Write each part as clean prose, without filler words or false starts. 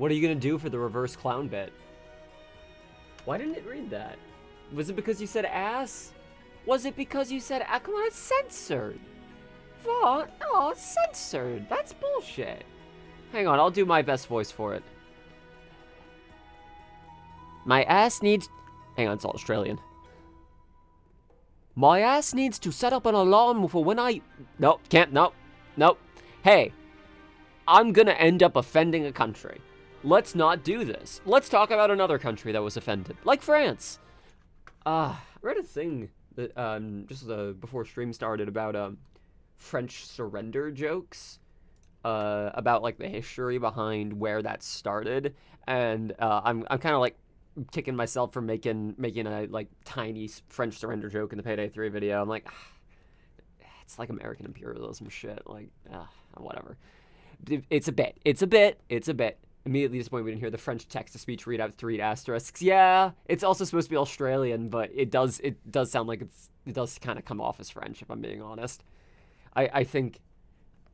What are you gonna do for the reverse clown bit? Why didn't it read that? Was it because you said ass? Was it because you said, come on, it's censored. What? Oh, it's censored. That's bullshit. Hang on, I'll do my best voice for it. My ass needs... Hang on, it's all Australian. My ass needs to set up an alarm for when I... Nope, can't, nope, nope. Hey, I'm gonna end up offending a country. Let's not do this. Let's talk about another country that was offended, like France. I read a thing that, just before stream started about French surrender jokes, about like the history behind where that started, and I'm kind of like kicking myself for making a like tiny French surrender joke in the Payday 3 video. I'm like, it's like American imperialism shit. Like, whatever. It's a bit. Immediately disappointed we didn't hear the French text-to-speech readout 3 asterisks. Yeah, it's also supposed to be Australian, but it does sound like it does kind of come off as French, if I'm being honest. I think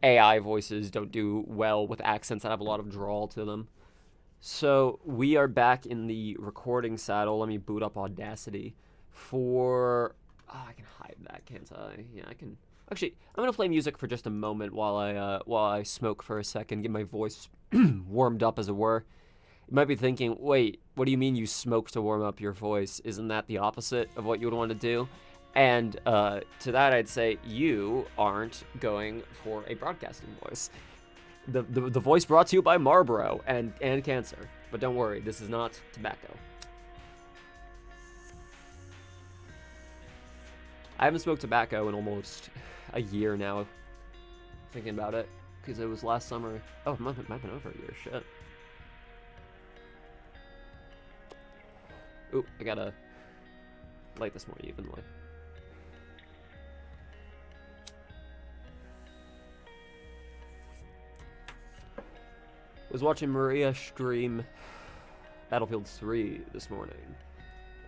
AI voices don't do well with accents that have a lot of drawl to them. So we are back in the recording saddle. Let me boot up Audacity for... I can hide that, can't I? Yeah, I can... Actually, I'm going to play music for just a moment while I smoke for a second, get my voice warmed up, as it were. You might be thinking, wait, what do you mean you smoke to warm up your voice? Isn't that the opposite of what you would want to do? And to that, I'd say you aren't going for a broadcasting voice. The voice brought to you by Marlboro and cancer. But don't worry, this is not tobacco. I haven't smoked tobacco in almost a year now, thinking about it, because it was last summer. Oh, it might have been over a year, shit. Ooh, I gotta light this more evenly. I was watching Maria stream Battlefield 3 this morning.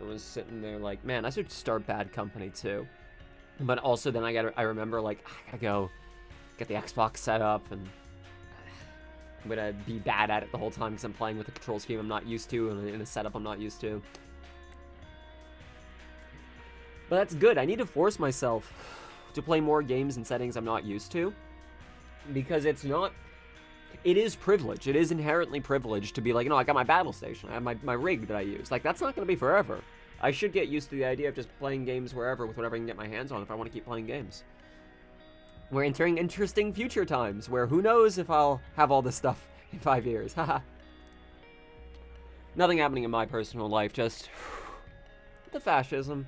I was sitting there like, man, I should start Bad Company too. But also then I remember like, I gotta go get the Xbox set up, and I'm gonna be bad at it the whole time because I'm playing with a control scheme I'm not used to and in a setup I'm not used to. But that's good. I need to force myself to play more games in settings I'm not used to, because it is privilege. It is inherently privileged to be like, I got my battle station. I have my rig that I use. Like, that's not going to be forever. I should get used to the idea of just playing games wherever with whatever I can get my hands on if I want to keep playing games. We're entering interesting future times where who knows if I'll have all this stuff in 5 years. Haha. Nothing happening in my personal life, just the fascism.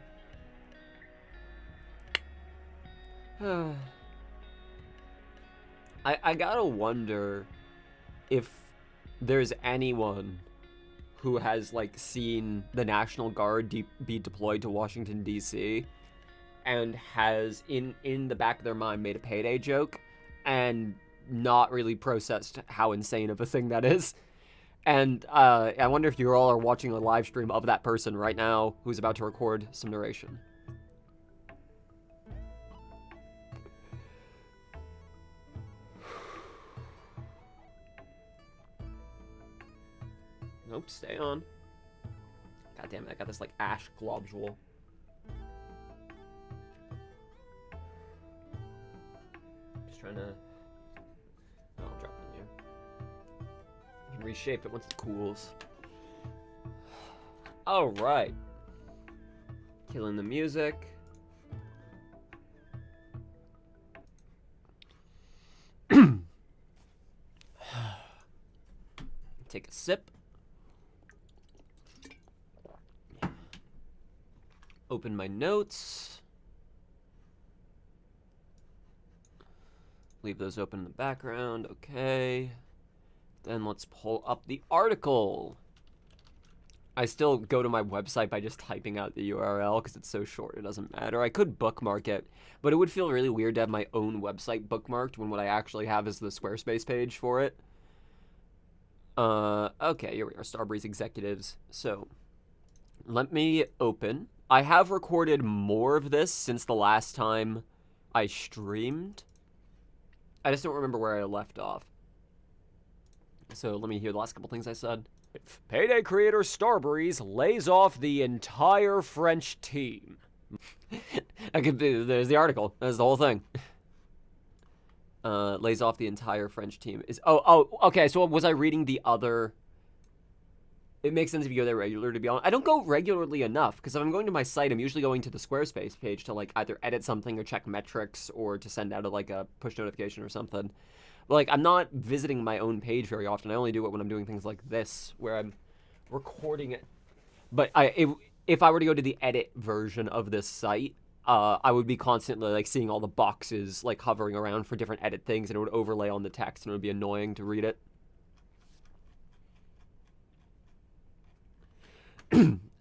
I gotta wonder if there's anyone who has, like, seen the National Guard be deployed to Washington, D.C., and has, in the back of their mind, made a Payday joke, and not really processed how insane of a thing that is. And I wonder if you all are watching a live stream of that person right now who's about to record some narration. Nope, stay on. God damn it, I got this like ash globule. Just trying to... Oh, I'll drop it in here. You can reshape it once it cools. Alright. Killing the music. Take a sip. Open my notes. Leave those open in the background. Okay. Then let's pull up the article. I still go to my website by just typing out the URL because it's so short it doesn't matter. I could bookmark it, but it would feel really weird to have my own website bookmarked when what I actually have is the Squarespace page for it. Okay, here we are, Starbreeze Executives. So, let me open. I have recorded more of this since the last time I streamed. I just don't remember where I left off. So let me hear the last couple things I said. Payday creator Starbreeze lays off the entire French team. There's the article. There's the whole thing. Lays off the entire French team. Okay, so was I reading the other... It makes sense if you go there regular, to be honest. I don't go regularly enough, because if I'm going to my site, I'm usually going to the Squarespace page to, like, either edit something or check metrics or to send out, a push notification or something. But, like, I'm not visiting my own page very often. I only do it when I'm doing things like this, where I'm recording it. But if I were to go to the edit version of this site, I would be constantly, like, seeing all the boxes, like, hovering around for different edit things, and it would overlay on the text, and it would be annoying to read it.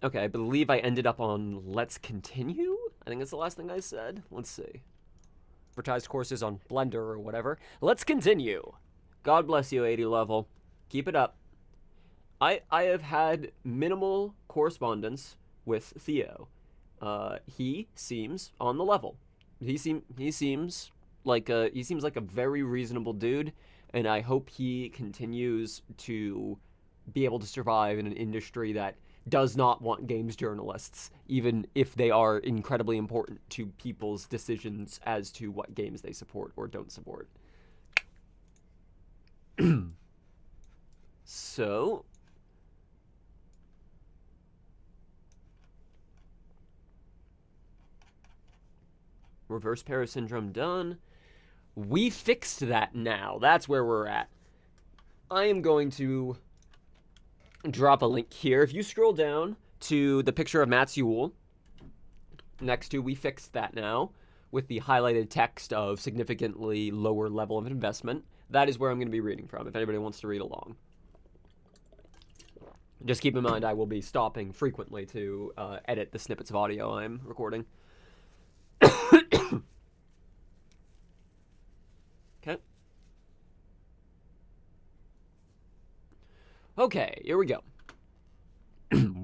Okay, I believe I ended up on Let's Continue? I think that's the last thing I said. Let's see. Advertised courses on Blender or whatever. Let's continue. God bless you, 80 level. Keep it up. I have had minimal correspondence with Theo. He seems on the level. He seems like a very reasonable dude, and I hope he continues to be able to survive in an industry that does not want games journalists, even if they are incredibly important to people's decisions as to what games they support or don't support. So, reverse Paris syndrome done. We fixed that now. That's where we're at. I am going to drop a link here. If you scroll down to the picture of Matt Sewell next to We Fixed That Now with the highlighted text of significantly lower level of investment, that is where I'm going to be reading from if anybody wants to read along. Just keep in mind I will be stopping frequently to edit the snippets of audio I'm recording. Okay. Okay, here we go.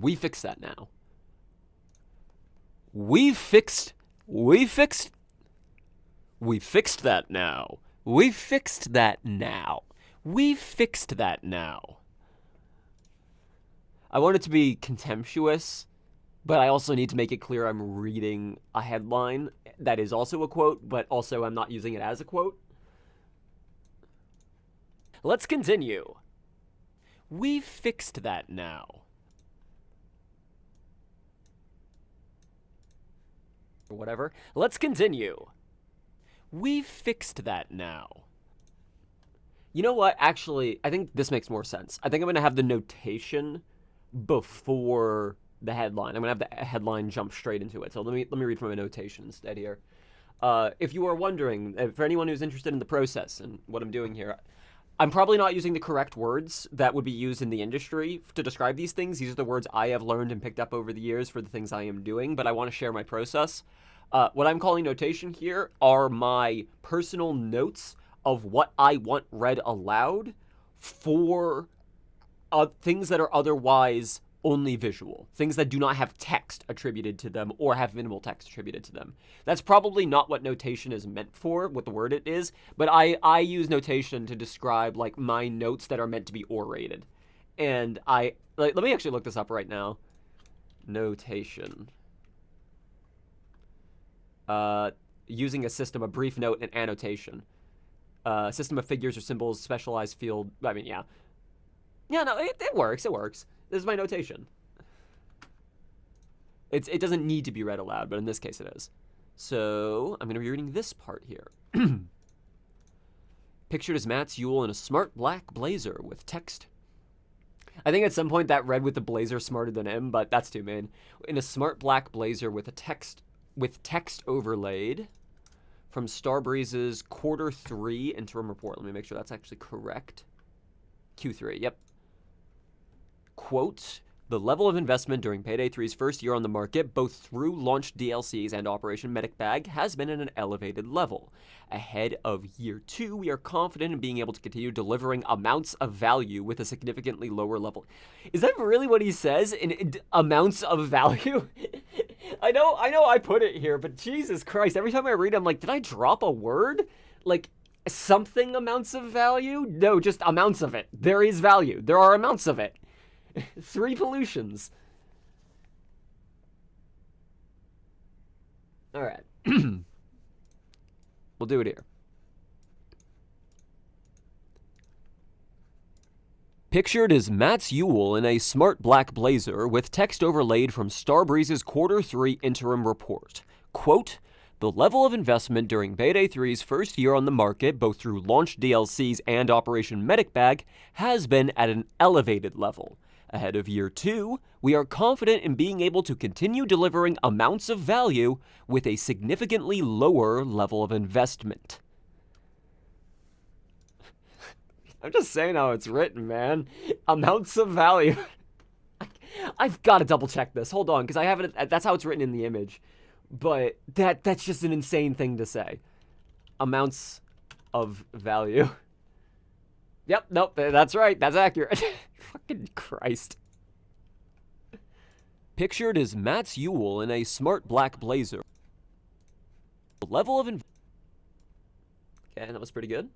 We fixed that now. We fixed that now. We fixed that now. We fixed that now. I want it to be contemptuous, but I also need to make it clear I'm reading a headline that is also a quote, but also I'm not using it as a quote. Let's continue. We fixed that now. Or whatever. Let's continue. We fixed that now. You know what? Actually, I think this makes more sense. I think I'm going to have the notation before the headline. I'm going to have the headline jump straight into it. So let me read from a notation instead here. If you are wondering, for anyone who's interested in the process and what I'm doing here, I'm probably not using the correct words that would be used in the industry to describe these things. These are the words I have learned and picked up over the years for the things I am doing, but I want to share my process. What I'm calling notation here are my personal notes of what I want read aloud for things that are otherwise only visual, things that do not have text attributed to them or have minimal text attributed to them. That's probably not what notation is meant for, what the word it is, but I use notation to describe like my notes that are meant to be orated. And let me actually look this up right now. Notation. Using a system, a brief note, and annotation. System of figures or symbols, specialized field. I mean, yeah. Yeah, no, it works. It works. This is my notation. It doesn't need to be read aloud, but in this case it is. So I'm going to be reading this part here. Pictured as Matt Sewell in a smart black blazer with text. I think at some point that read with the blazer smarter than him, but that's too mean. In a smart black blazer with text overlaid from Starbreeze's Q3 interim report. Let me make sure that's actually correct. Q3, yep. Quote, the level of investment during Payday 3's first year on the market, both through launched DLCs and Operation Medic Bag, has been at an elevated level. Ahead of year 2, we are confident in being able to continue delivering amounts of value with a significantly lower level. Is that really what he says? In amounts of value? I know I put it here, but Jesus Christ, every time I read it, I'm like, did I drop a word? Like, Something amounts of value? No, just amounts of it. There is value. There are amounts of it. 3 pollutions. Alright. We'll do it here. Pictured is Mats Ewell in a smart black blazer with text overlaid from Starbreeze's Q3 interim report. Quote, the level of investment during Payday 3's first year on the market, both through launched DLCs and Operation Medic Bag, has been at an elevated level. Ahead of year 2, we are confident in being able to continue delivering amounts of value with a significantly lower level of investment. I'm just saying how it's written, man. Amounts of value. I've got to double check this. Hold on, because I haven't. That's how it's written in the image. But that's just an insane thing to say. Amounts of value. Yep, nope, that's right. That's accurate. Fucking Christ. Pictured is Mats Ewell in a smart black blazer. The level of okay, that was pretty good.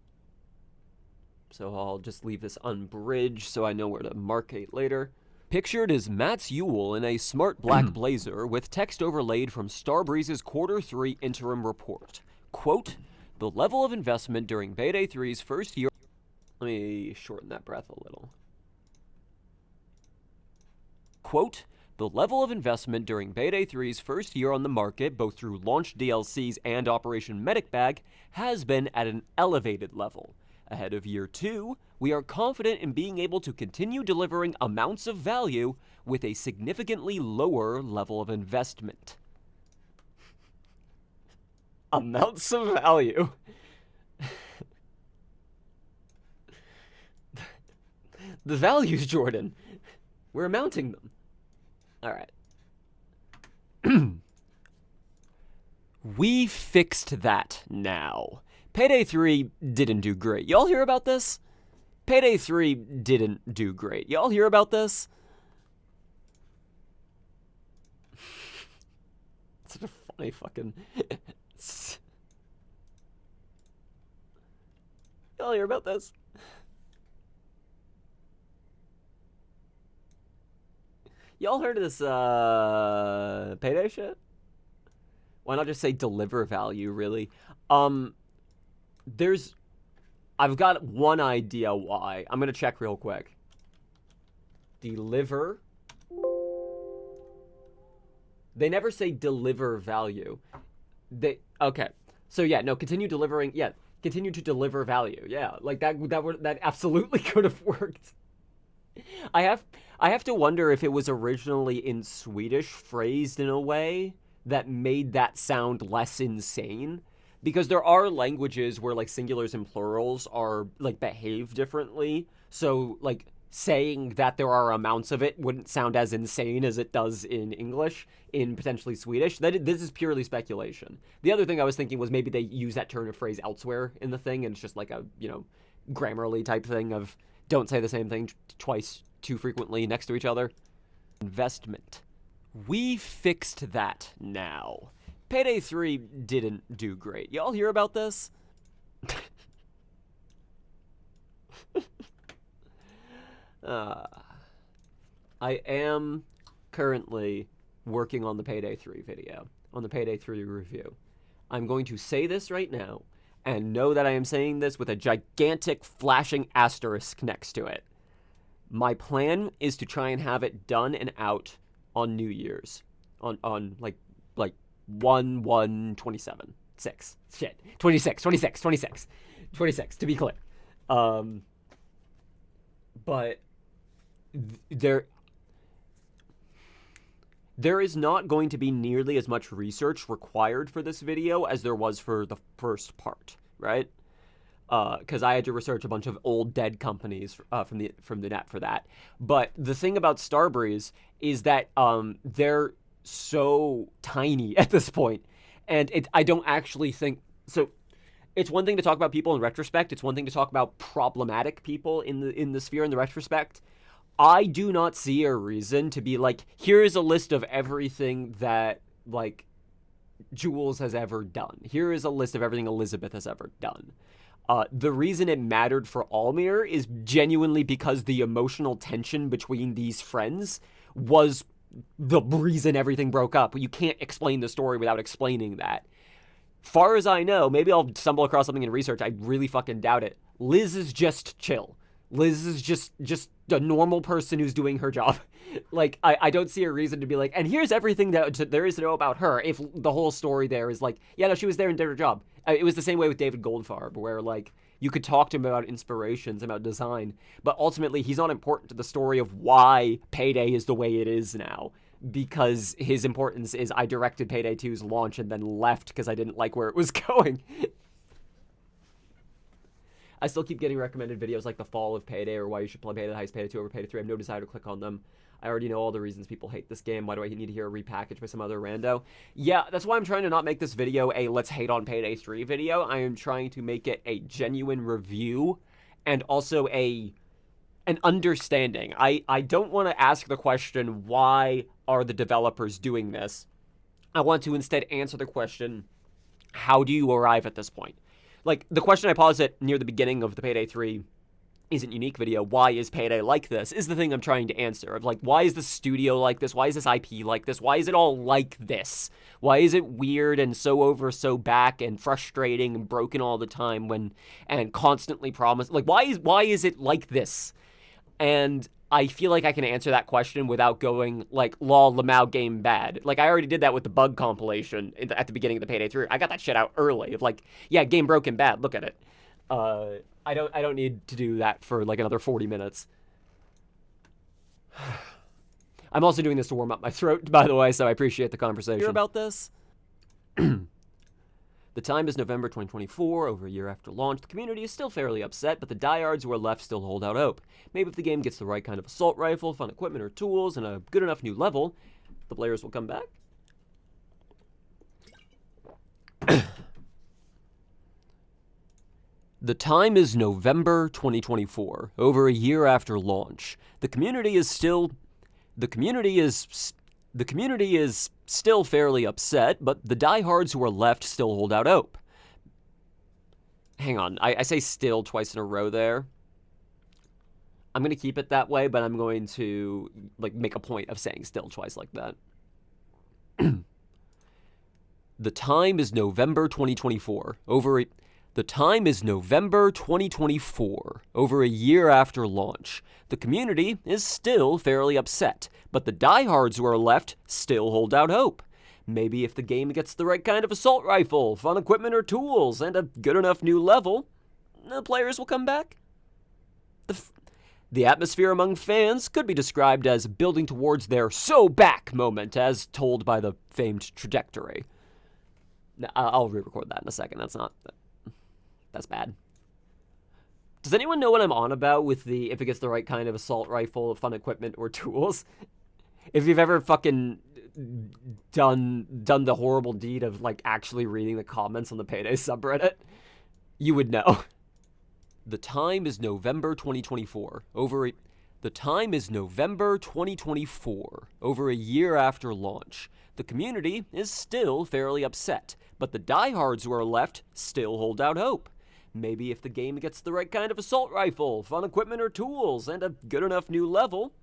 So I'll just leave this unbridged so I know where to markate later. Pictured is Mats Ewell in a smart black blazer with text overlaid from Starbreeze's Q3 interim report. Quote, the level of investment during Payday 3's first year... Let me shorten that breath a little. Quote, the level of investment during Payday 3's first year on the market, both through launched DLCs and Operation Medic Bag, has been at an elevated level. Ahead of year 2, we are confident in being able to continue delivering amounts of value with a significantly lower level of investment. Amounts of value. The values, Jordan. We're amounting them. Alright. We fixed that now. Payday 3 didn't do great. Y'all hear about this? Payday 3 didn't do great. Y'all hear about this? Such a funny fucking... Y'all hear about this? Y'all heard of this, Payday shit? Why not just say deliver value, really? I've got one idea why. I'm gonna check real quick. Deliver. They never say deliver value. Okay. So yeah, no, continue delivering, yeah, continue to deliver value. Yeah, like that absolutely could have worked. I have to wonder if it was originally in Swedish phrased in a way that made that sound less insane. Because there are languages where, like, singulars and plurals are, like, behave differently. So, like, saying that there are amounts of it wouldn't sound as insane as it does in English, in potentially Swedish. This is purely speculation. The other thing I was thinking was maybe they use that turn of phrase elsewhere in the thing, and it's just like a, you know, Grammarly type thing of don't say the same thing twice too frequently next to each other. Investment. We fixed that now. Payday 3 didn't do great. Y'all hear about this? I am currently working on the Payday 3 video, on the Payday 3 review. I'm going to say this right now, and know that I am saying this with a gigantic flashing asterisk next to it. My plan is to try and have it done and out on New Year's. On like 1/1/27. 6. Shit. 26, to be clear. But there is not going to be nearly as much research required for this video as there was for the first part, right? Because I had to research a bunch of old dead companies from the net for that. But the thing about Starbreeze is that they're so tiny at this point, and I don't actually think so. It's one thing to talk about people in retrospect. It's one thing to talk about problematic people in the sphere in the retrospect. I do not see a reason to be like, here's a list of everything that, like, Jules has ever done. Here is a list of everything Elizabeth has ever done. The reason it mattered for Almir is genuinely because the emotional tension between these friends was the reason everything broke up. You can't explain the story without explaining that. Far as I know, maybe I'll stumble across something in research. I really fucking doubt it. Liz is just chill. Liz is just a normal person who's doing her job. Like, I don't see a reason to be like, and here's everything that there is to know about her, if the whole story there is like, yeah, no, she was there and did her job. It was the same way with David Goldfarb, where, like, you could talk to him about inspirations, about design, but ultimately he's not important to the story of why Payday is the way it is now. Because his importance is I directed Payday 2's launch and then left because I didn't like where it was going. I still keep getting recommended videos like the fall of Payday or why you should play Payday the Heist, Payday 2 over Payday 3. I have no desire to click on them. I already know all the reasons people hate this game. Why do I need to hear a repackage by some other rando? Yeah, that's why I'm trying to not make this video a let's hate on Payday 3 video. I am trying to make it a genuine review and also an understanding. I don't want to ask the question, why are the developers doing this? I want to instead answer the question, how do you arrive at this point? Like, the question I posit near the beginning of the Payday 3 Isn't Unique video, why is Payday like this, is the thing I'm trying to answer. Of like, why is the studio like this? Why is this IP like this? Why is it all like this? Why is it weird and so over, so back, and frustrating and broken all the time and constantly promised? Like, why is it like this? And I feel like I can answer that question without going, like, lol, Lamau game bad. Like, I already did that with the bug compilation at the beginning of the Payday 3. I got that shit out early. Of like, yeah, game broken bad, look at it. I don't need to do that for, like, another 40 minutes. I'm also doing this to warm up my throat, by the way, so I appreciate the conversation. Hear about this? The time is November 2024, over a year after launch. The community is still fairly upset, but the diehards who are left still hold out hope. Maybe if the game gets the right kind of assault rifle, fun equipment or tools, and a good enough new level, the players will come back. The time is November 2024, over a year after launch. The community is still fairly upset, but the diehards who are left still hold out hope. Hang on, I say still twice in a row there. I'm going to keep it that way, but I'm going to, like, make a point of saying still twice like that. The time is November 2024, The time is November 2024, over a year after launch. The community is still fairly upset, but the diehards who are left still hold out hope. Maybe if the game gets the right kind of assault rifle, fun equipment or tools, and a good enough new level, the players will come back. The atmosphere among fans could be described as building towards their so back moment, as told by the famed trajectory. Now, I'll re-record that in a second. That's bad. Does anyone know what I'm on about with the if it gets the right kind of assault rifle, fun equipment, or tools? If you've ever fucking done the horrible deed of, like, actually reading the comments on the Payday subreddit, you would know. The time is November 2024, The time is November 2024, over a year after launch. The community is still fairly upset, but the diehards who are left still hold out hope. Maybe if the game gets the right kind of assault rifle, fun equipment or tools, and a good enough new level...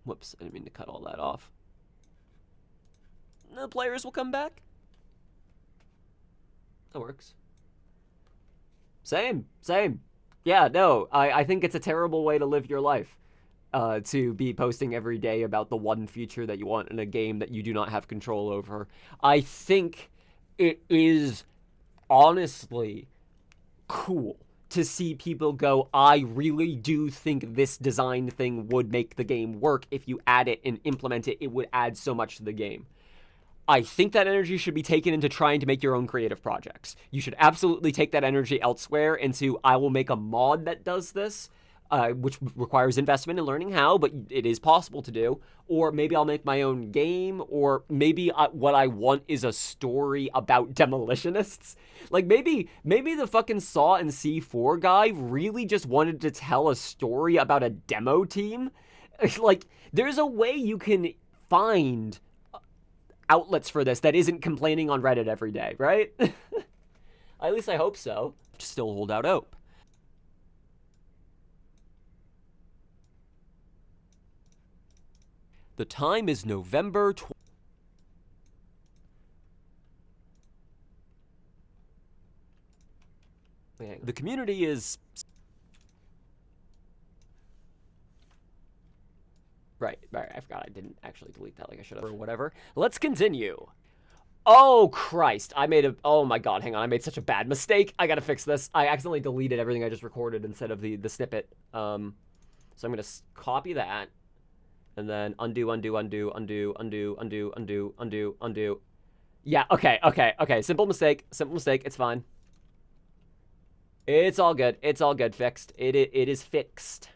Whoops, I didn't mean to cut all that off. The players will come back. That works. Same. Yeah, no, I think it's a terrible way to live your life. To be posting every day about the one feature that you want in a game that you do not have control over. I think it is honestly cool to see people go, I really do think this design thing would make the game work. If you add it and implement it, it would add so much to the game. I think that energy should be taken into trying to make your own creative projects. You should absolutely take that energy elsewhere into, I will make a mod that does this, which requires investment in learning how, but it is possible to do. Or maybe I'll make my own game, or maybe what I want is a story about demolitionists. Like, maybe the fucking Saw and C4 guy really just wanted to tell a story about a demo team. Like, there's a way you can find outlets for this that isn't complaining on Reddit every day, right? At least I hope so. Still hold out hope. The time is November 20. The community is... Right, I forgot I didn't actually delete that like I should have, or whatever. Let's continue. Oh, Christ. Oh my God, hang on. I made such a bad mistake. I gotta fix this. I accidentally deleted everything I just recorded instead of the snippet. So I'm gonna copy that. And then undo. Yeah, okay. Simple mistake. It's fine. It's all good. Fixed. It is fixed.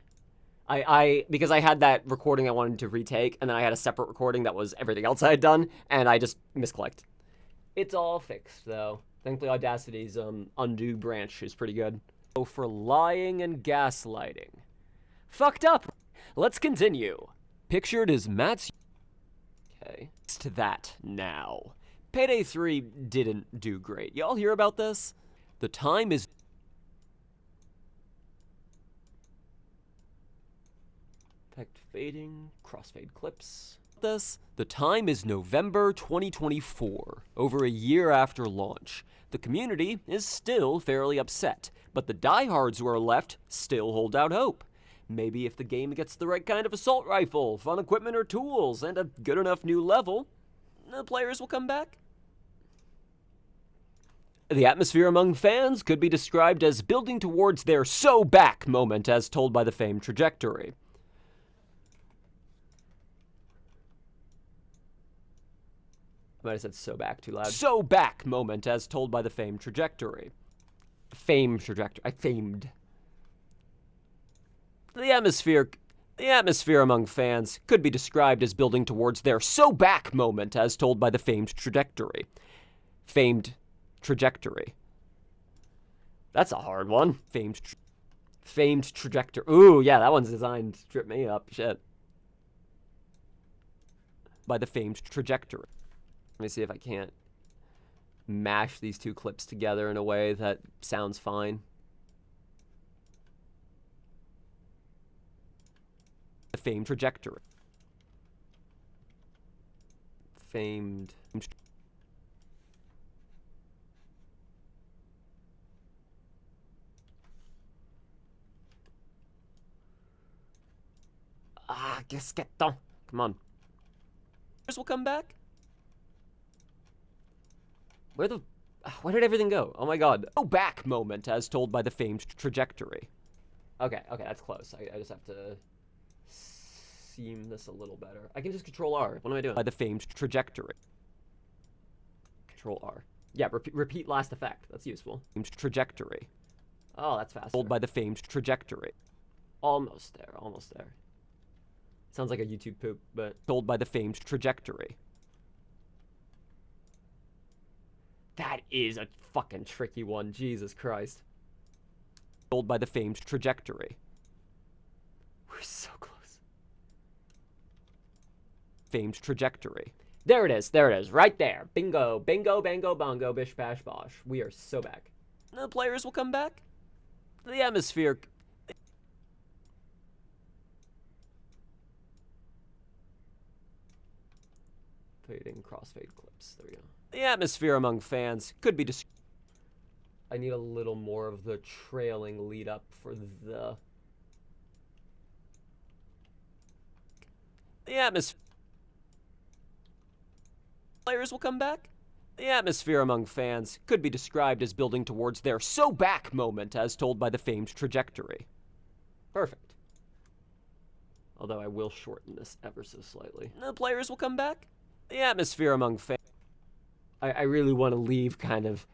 Because I had that recording I wanted to retake, and then I had a separate recording that was everything else I had done, and I just misclicked. It's all fixed, though. Thankfully, Audacity's undo branch is pretty good. So for lying and gaslighting. Fucked up. Let's continue. Pictured as Matt's... Okay. To that now. Payday 3 didn't do great. Y'all hear about this? The time is... Effect fading, crossfade clips. The time is November 2024, over a year after launch. The community is still fairly upset, but the diehards who are left still hold out hope. Maybe if the game gets the right kind of assault rifle, fun equipment or tools, and a good enough new level, the players will come back. The atmosphere among fans could be described as building towards their "so back" moment as told by the famed trajectory. I might have said "so back" too loud. "So back" moment as told by the famed trajectory. Famed trajectory. I famed. The atmosphere among fans could be described as building towards their "so back" moment as told by the famed trajectory. Famed trajectory. That's a hard one. Famed trajectory. Ooh, yeah, that one's designed to trip me up. Shit. By the famed trajectory. Let me see if I can't mash these two clips together in a way that sounds fine. The famed trajectory. Famed. Come on. Will come back? Where did everything go? Oh my God. "Oh, back" moment as told by the famed trajectory. Okay, that's close. I just have to seam this a little better. I can just Control R. What am I doing? By the famed trajectory. Control R. Yeah, repeat last effect. That's useful. Famed trajectory. Oh, that's fast. Told by the famed trajectory. Almost there. Sounds like a YouTube poop, but told by the famed trajectory. That is a fucking tricky one. Jesus Christ. Told by the famed trajectory. We're so close. Famed trajectory. There it is. Right there. Bingo. Bingo, bango, bongo, bish, bash, bosh. We are so back. The players will come back. The atmosphere... Fading crossfade clips. There we go. The atmosphere among fans could be I need a little more of the trailing lead up for the atmosphere. Players will come back. The atmosphere among fans could be described as building towards their "so back" moment as told by the famed trajectory. Perfect. Although I will shorten this ever so slightly. The players will come back. The atmosphere among fans. I really want to leave kind of,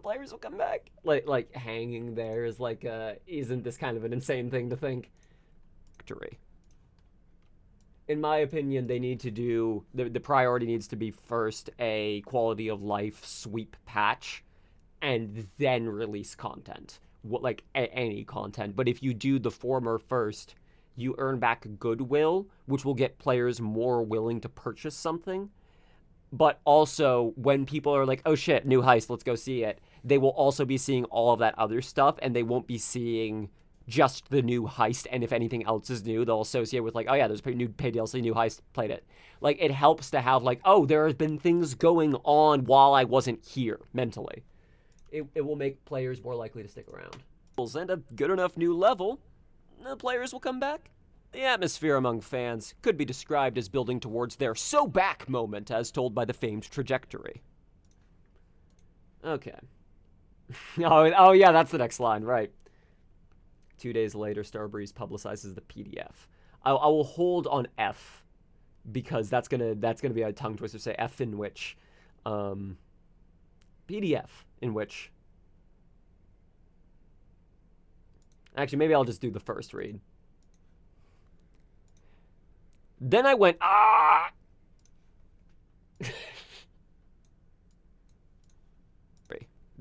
players will come back. Like hanging there is like, isn't this kind of an insane thing to think? Victory. In my opinion, they need to do, the priority needs to be first a quality of life sweep patch, and then release content. Like any content. But if you do the former first, you earn back goodwill, which will get players more willing to purchase something. But also, when people are like, "Oh shit, new heist, let's go see it," they will also be seeing all of that other stuff, and they won't be seeing just the new heist, and if anything else is new, they'll associate with, like, oh yeah, there's a new paid DLC, new heist, played it. Like, it helps to have, like, oh, there have been things going on while I wasn't here, mentally. It will make players more likely to stick around. And a good enough new level, the players will come back. The atmosphere among fans could be described as building towards their so back moment, as told by the famed trajectory. Okay. Oh yeah, that's the next line, right. 2 days later, Starbreeze publicizes the PDF. I will hold on F, because that's gonna be a tongue twister. Say F in which, PDF in which. Actually, maybe I'll just do the first read. Then I went, ah!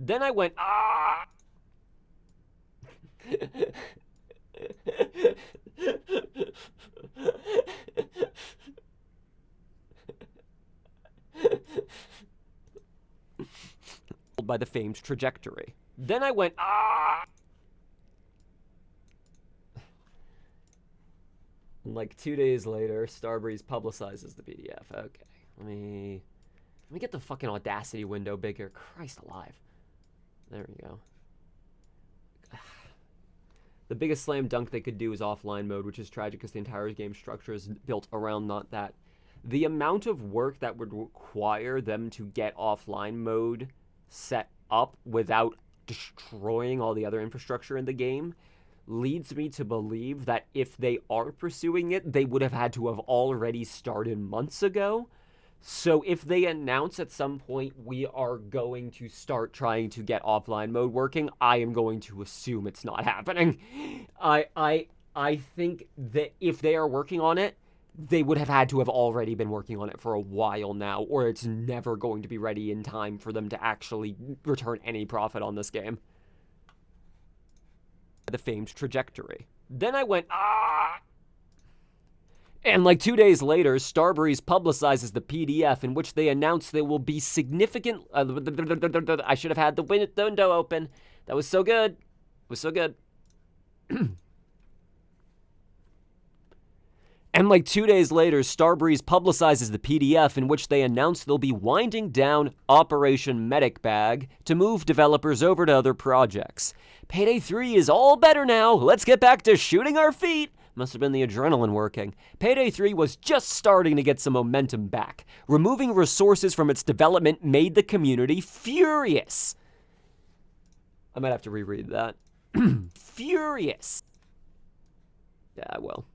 Then I went, ah! By the famed trajectory. Then I went, ah! And like 2 days later, Starbreeze publicizes the PDF. Okay, let me get the fucking Audacity window bigger. Christ alive. There we go. The biggest slam dunk they could do is offline mode, which is tragic because the entire game structure is built around not that. The amount of work that would require them to get offline mode set up without destroying all the other infrastructure in the game leads me to believe that if they are pursuing it, they would have had to have already started months ago. So if they announce at some point we are going to start trying to get offline mode working, I am going to assume it's not happening. I think that if they are working on it, they would have had to have already been working on it for a while now, or it's never going to be ready in time for them to actually return any profit on this game. The famed trajectory. Then I went, ah! And like 2 days later, Starbreeze publicizes the PDF in which they announce there will be significant... I should have had the window open. That was so good. It was so good. And like 2 days later, Starbreeze publicizes the PDF in which they announce they'll be winding down Operation Medic Bag to move developers over to other projects. Payday 3 is all better now. Let's get back to shooting our feet. Must have been the adrenaline working. Payday 3 was just starting to get some momentum back. Removing resources from its development made the community furious. I might have to reread that. Furious. Yeah, I will.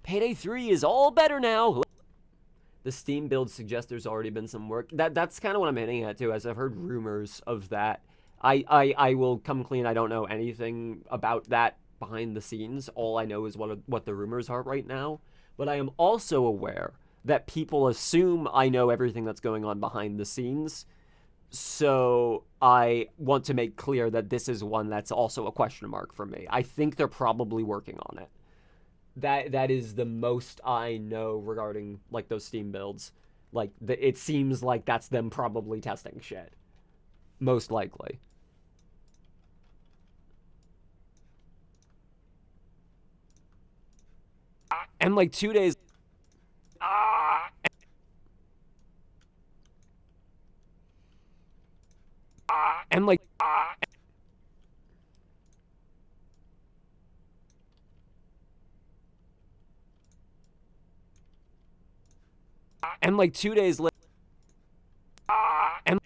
Payday 3 is all better now. The Steam build suggests there's already been some work. That's kind of what I'm hinting at, too, as I've heard rumors of that. I will come clean. I don't know anything about that behind the scenes. All I know is what the rumors are right now. But I am also aware that people assume I know everything that's going on behind the scenes. So I want to make clear that this is one that's also a question mark for me. I think they're probably working on it. That is the most I know regarding, like, those Steam builds. Like, it seems like that's them probably testing shit. Most likely. And like 2 days... And like... And like 2 days later... And...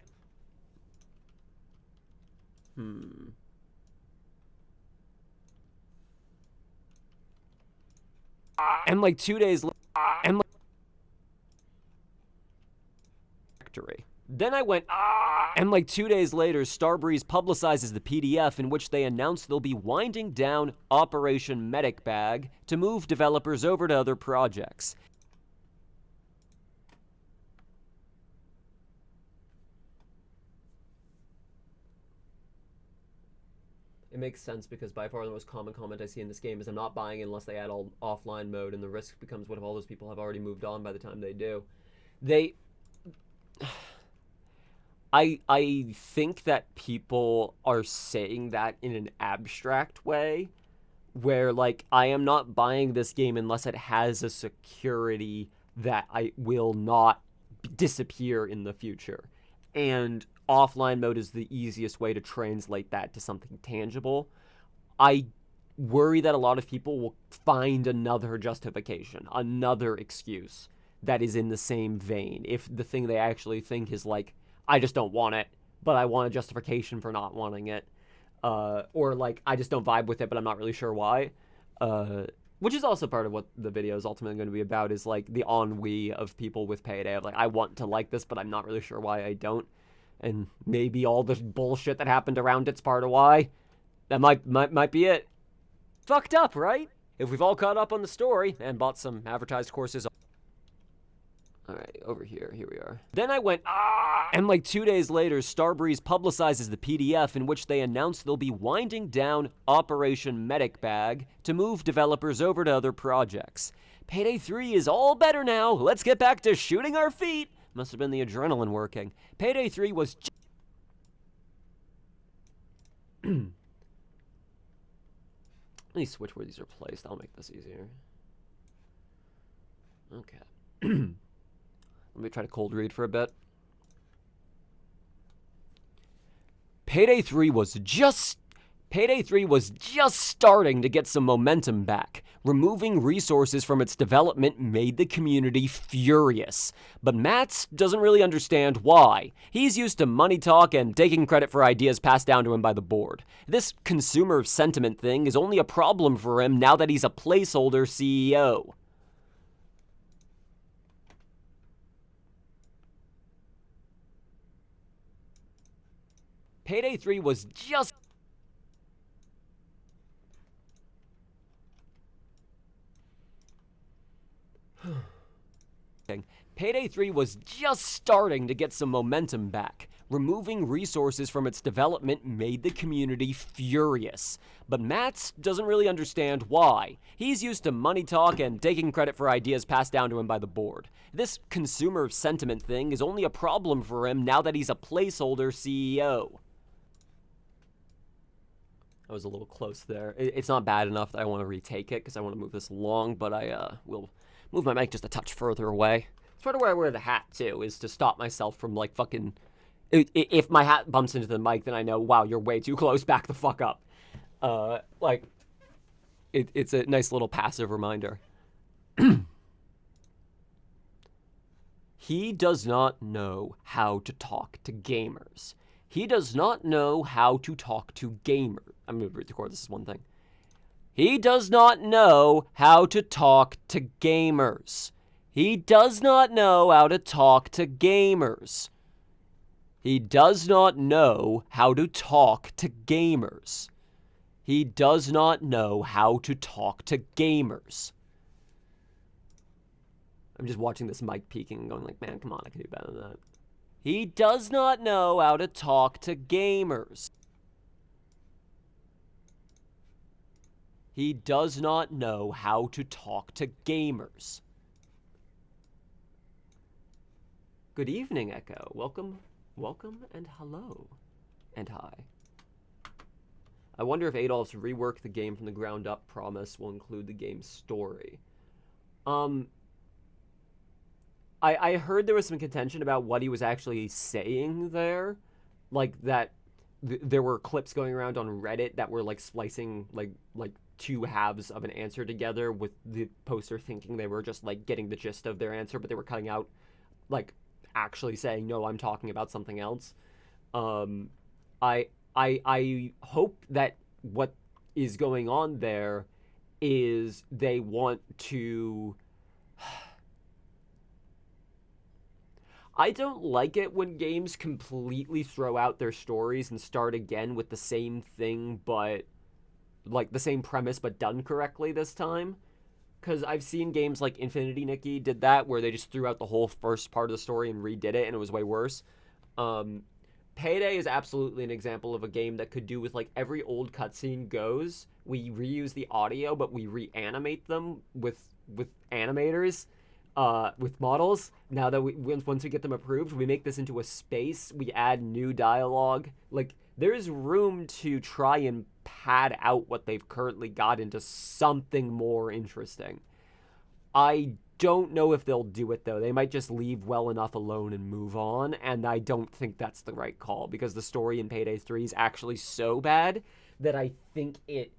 And like 2 days later... And like... Then I went... And like 2 days later, Starbreeze publicizes the PDF in which they announce they'll be winding down Operation Medic Bag to move developers over to other projects. It makes sense because by far the most common comment I see in this game is I'm not buying unless they add all offline mode, and the risk becomes what if all those people have already moved on by the time they do. I think that people are saying that in an abstract way, where like I am not buying this game unless it has a security that I will not disappear in the future. And offline mode is the easiest way to translate that to something tangible. I worry that a lot of people will find another justification, another excuse that is in the same vein. If the thing they actually think is like, I just don't want it, but I want a justification for not wanting it. Or like, I just don't vibe with it, but I'm not really sure why. Which is also part of what the video is ultimately going to be about, is like the ennui of people with Payday, of like, I want to like this, but I'm not really sure why I don't. And maybe all the bullshit that happened around it's part of why. That might be it. Fucked up, right? If we've all caught up on the story and bought some advertised courses. Alright, over here. Here we are. Then I went, and like 2 days later, Starbreeze publicizes the PDF in which they announce they'll be winding down Operation Medic Bag to move developers over to other projects. Payday 3 is all better now. Let's get back to shooting our feet. Must have been the adrenaline working. Payday 3 was... Let me switch where these are placed. I'll make this easier. Okay. Let me try to cold read for a bit. Payday 3 was just starting to get some momentum back. Removing resources from its development made the community furious. But Mats doesn't really understand why. He's used to money talk and taking credit for ideas passed down to him by the board. This consumer sentiment thing is only a problem for him now that he's a placeholder CEO. Payday 3 was just... Payday 3 was just starting to get some momentum back. Removing resources from its development made the community furious. But Mats doesn't really understand why. He's used to money talk and taking credit for ideas passed down to him by the board. This consumer sentiment thing is only a problem for him now that he's a placeholder CEO. I was a little close there. It's not bad enough that I want to retake it because I want to move this along, but I will move my mic just a touch further away. It's part of why I wear the hat, too, is to stop myself from, like, fucking... If my hat bumps into the mic, then I know, wow, you're way too close, back the fuck up. It's a nice little passive reminder. He does not know how to talk to gamers. He does not know how to talk to gamers. I'm going to record this as one thing. He does not know how to talk to gamers. He does not know how to talk to gamers. He does not know how to talk to gamers. He does not know how to talk to gamers. I'm just watching this mic peaking and going like, man, come on, I can do better than that. He does not know how to talk to gamers. He does not know how to talk to gamers. Good evening, Echo. Welcome, and hello, and hi. I wonder if Adolph's rework the game from the ground up promise will include the game's story. I heard there was some contention about what he was actually saying there. Like, that there were clips going around on Reddit that were, like, splicing, like two halves of an answer together with the poster thinking they were just, like, getting the gist of their answer, but they were cutting out, like, actually saying, no, I'm talking about something else. I hope that what is going on there is they want to... I don't like it when games completely throw out their stories and start again with the same thing, but, like, the same premise, but done correctly this time. Because I've seen games like Infinity Nikki did that, where they just threw out the whole first part of the story and redid it, and it was way worse. Payday is absolutely an example of a game that could do with, like, every old cutscene goes, we reuse the audio, but we reanimate them with animators. with models. Now that once we get them approved, we make this into a space. We add new dialogue. Like, there's room to try and pad out what they've currently got into something more interesting. I don't know if they'll do it, though. They might just leave well enough alone and move on, and I don't think that's the right call, because the story in Payday 3 is actually so bad that I think it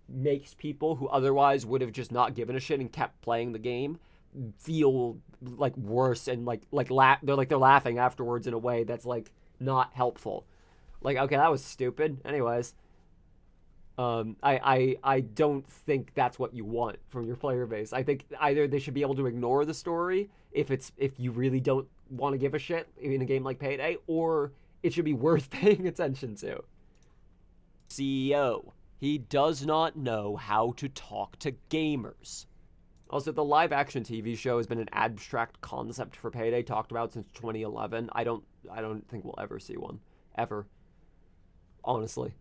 makes people who otherwise would have just not given a shit and kept playing the game feel like worse, and they're laughing afterwards in a way that's like not helpful. Like, okay, that was stupid. Anyways, I don't think that's what you want from your player base. I think either they should be able to ignore the story if you really don't want to give a shit in a game like Payday, or it should be worth paying attention to. CEO. He does not know how to talk to gamers. Also, the live-action TV show has been an abstract concept for Payday, talked about since 2011. I don't think we'll ever see one. Ever. Honestly.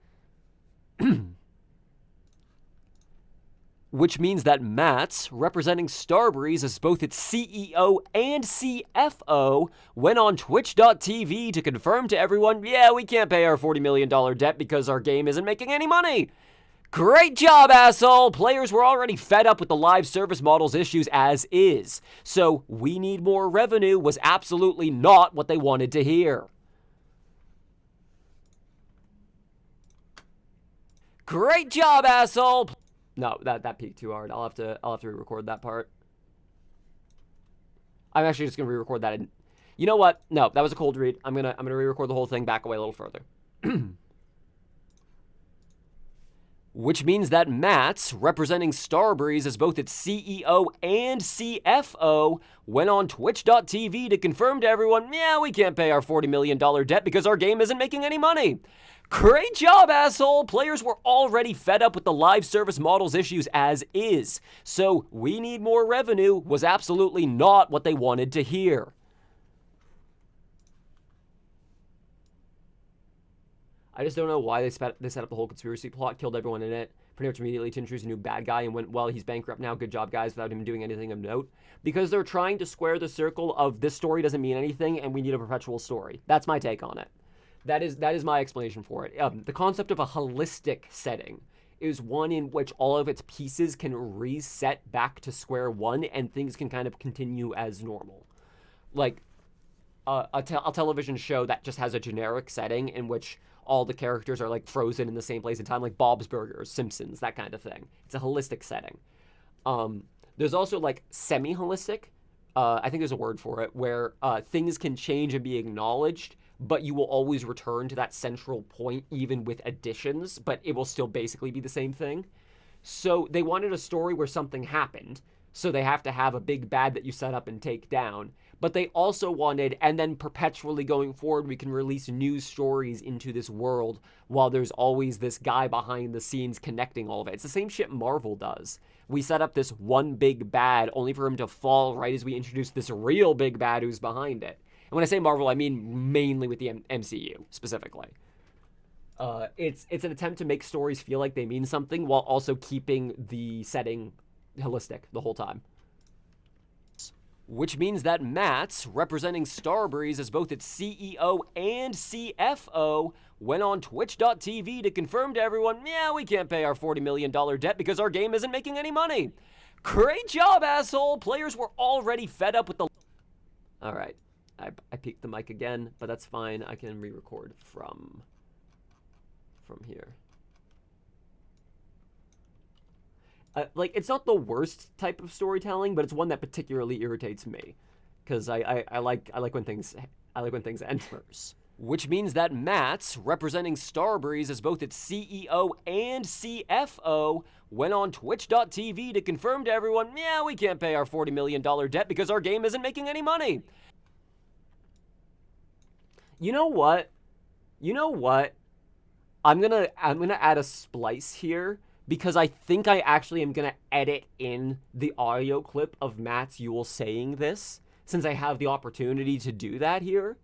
Which means that Mats, representing Starbreeze as both its CEO and CFO, went on Twitch.tv to confirm to everyone, yeah, we can't pay our $40 million debt because our game isn't making any money. Great job, asshole! Players were already fed up with the live service model's issues as is, so we need more revenue was absolutely not what they wanted to hear. Great job, asshole! No, that peaked too hard. I'll have to re-record that part. I'm actually just gonna re-record that. You know what? No, that was a cold read. I'm gonna re-record the whole thing, back away a little further. Which means that Mats, representing Starbreeze as both its CEO and CFO, went on Twitch.tv to confirm to everyone, yeah, we can't pay our $40 million debt because our game isn't making any money. Great job, asshole! Players were already fed up with the live service model's issues as is, so we need more revenue was absolutely not what they wanted to hear. I just don't know why they set up the whole conspiracy plot, killed everyone in it, pretty much immediately to introduce a new bad guy and went, well, he's bankrupt now, good job, guys, without him doing anything of note. Because they're trying to square the circle of this story doesn't mean anything and we need a perpetual story. That's my take on it. That is my explanation for it. The concept of a holistic setting is one in which all of its pieces can reset back to square one and things can kind of continue as normal. Like a television show that just has a generic setting in which all the characters are like frozen in the same place in time, like Bob's Burgers, Simpsons, that kind of thing. It's a holistic setting. There's also like semi-holistic, I think there's a word for it, where things can change and be acknowledged, but you will always return to that central point even with additions, but it will still basically be the same thing. So they wanted a story where something happened, so they have to have a big bad that you set up and take down. But they also wanted, and then perpetually going forward, we can release new stories into this world while there's always this guy behind the scenes connecting all of it. It's the same shit Marvel does. We set up this one big bad only for him to fall right as we introduce this real big bad who's behind it. And when I say Marvel, I mean mainly with the MCU, specifically. It's an attempt to make stories feel like they mean something while also keeping the setting holistic the whole time. Which means that Mats, representing Starbreeze as both its CEO and CFO, went on Twitch.tv to confirm to everyone, yeah, we can't pay our $40 million debt because our game isn't making any money. Great job, asshole! Players were already fed up with the... Alright, I peaked the mic again, but that's fine. I can re-record from here. Like, it's not the worst type of storytelling, but it's one that particularly irritates me, because I like when things end. Which means that Mats, representing Starbreeze as both its CEO and CFO, went on Twitch.tv to confirm to everyone, yeah, we can't pay our $40 million debt because our game isn't making any money. You know what? I'm gonna add a splice here, because I think I actually am going to edit in the audio clip of Matt's Yule saying this, since I have the opportunity to do that here.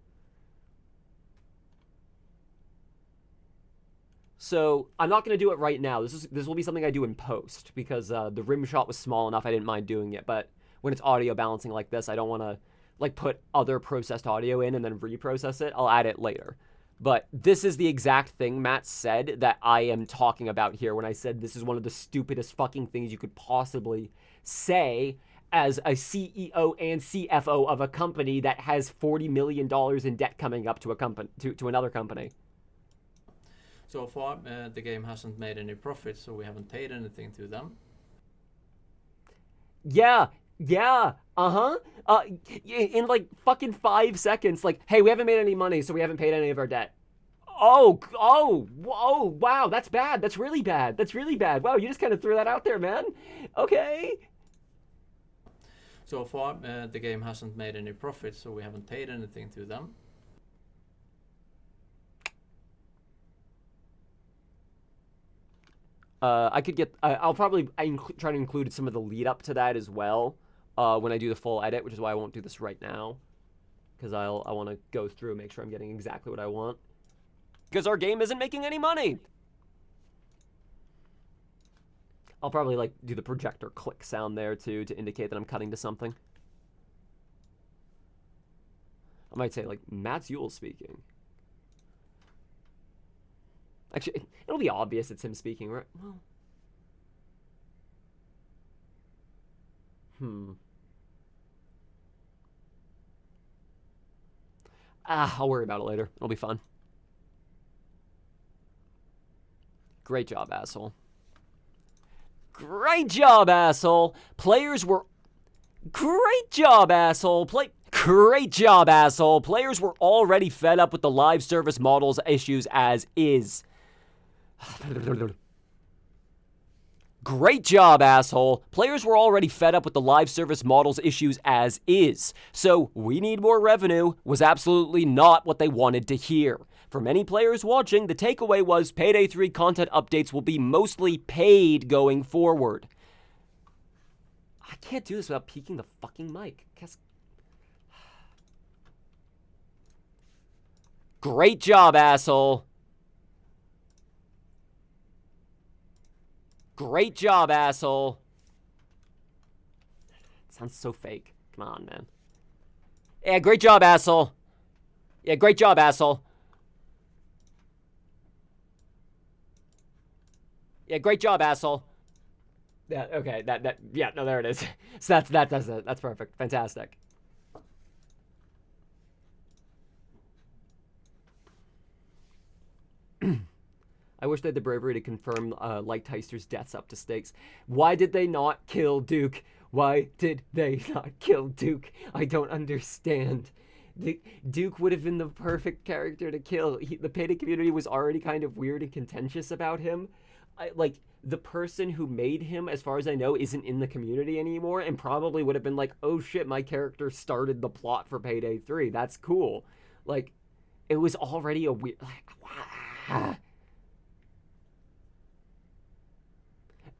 So I'm not going to do it right now. This will be something I do in post, because the rim shot was small enough I didn't mind doing it. But when it's audio balancing like this, I don't want to like put other processed audio in and then reprocess it. I'll add it later. But this is the exact thing Matt said that I am talking about here when I said this is one of the stupidest fucking things you could possibly say as a CEO and CFO of a company that has $40 million in debt coming up to a company, to another company. So far, the game hasn't made any profit, so we haven't paid anything to them. Yeah, in like fucking 5 seconds, like, hey, we haven't made any money, so we haven't paid any of our debt. Oh, wow, that's bad. That's really bad. Wow, you just kind of threw that out there, man. Okay. So far, the game hasn't made any profit, so we haven't paid anything to them. I could get, I'll probably try to include some of the lead up to that as well when I do the full edit, which is why I won't do this right now. Because I want to go through and make sure I'm getting exactly what I want. Because our game isn't making any money. I'll probably like do the projector click sound there too to indicate that I'm cutting to something. I might say like Matt Yule speaking. Actually, it'll be obvious it's him speaking, right? Well, I'll worry about it later. It'll be fun. Great job, asshole. Great job, asshole. Players were... Great job, asshole. Great job, asshole. Players were already fed up with the live service model's issues as is. Great job, asshole. Players were already fed up with the live service model's issues as is. So, we need more revenue was absolutely not what they wanted to hear. For many players watching, the takeaway was Payday 3 content updates will be mostly paid going forward. I can't do this without peeking the fucking mic. Great job, asshole. Great job, asshole. It sounds so fake. Come on, man. Yeah, great job, asshole. Yeah, great job, asshole. Yeah, great job, asshole. Yeah, okay, yeah, no, there it is. So that's perfect. Fantastic. I wish they had the bravery to confirm Light Heister's deaths up to stakes. Why did they not kill Duke? Why did they not kill Duke? I don't understand. Duke would have been the perfect character to kill. The Payday community was already kind of weird and contentious about him. Like, the person who made him, as far as I know, isn't in the community anymore and probably would have been like, oh shit, my character started the plot for Payday 3. That's cool. Like, it was already a weird... Like,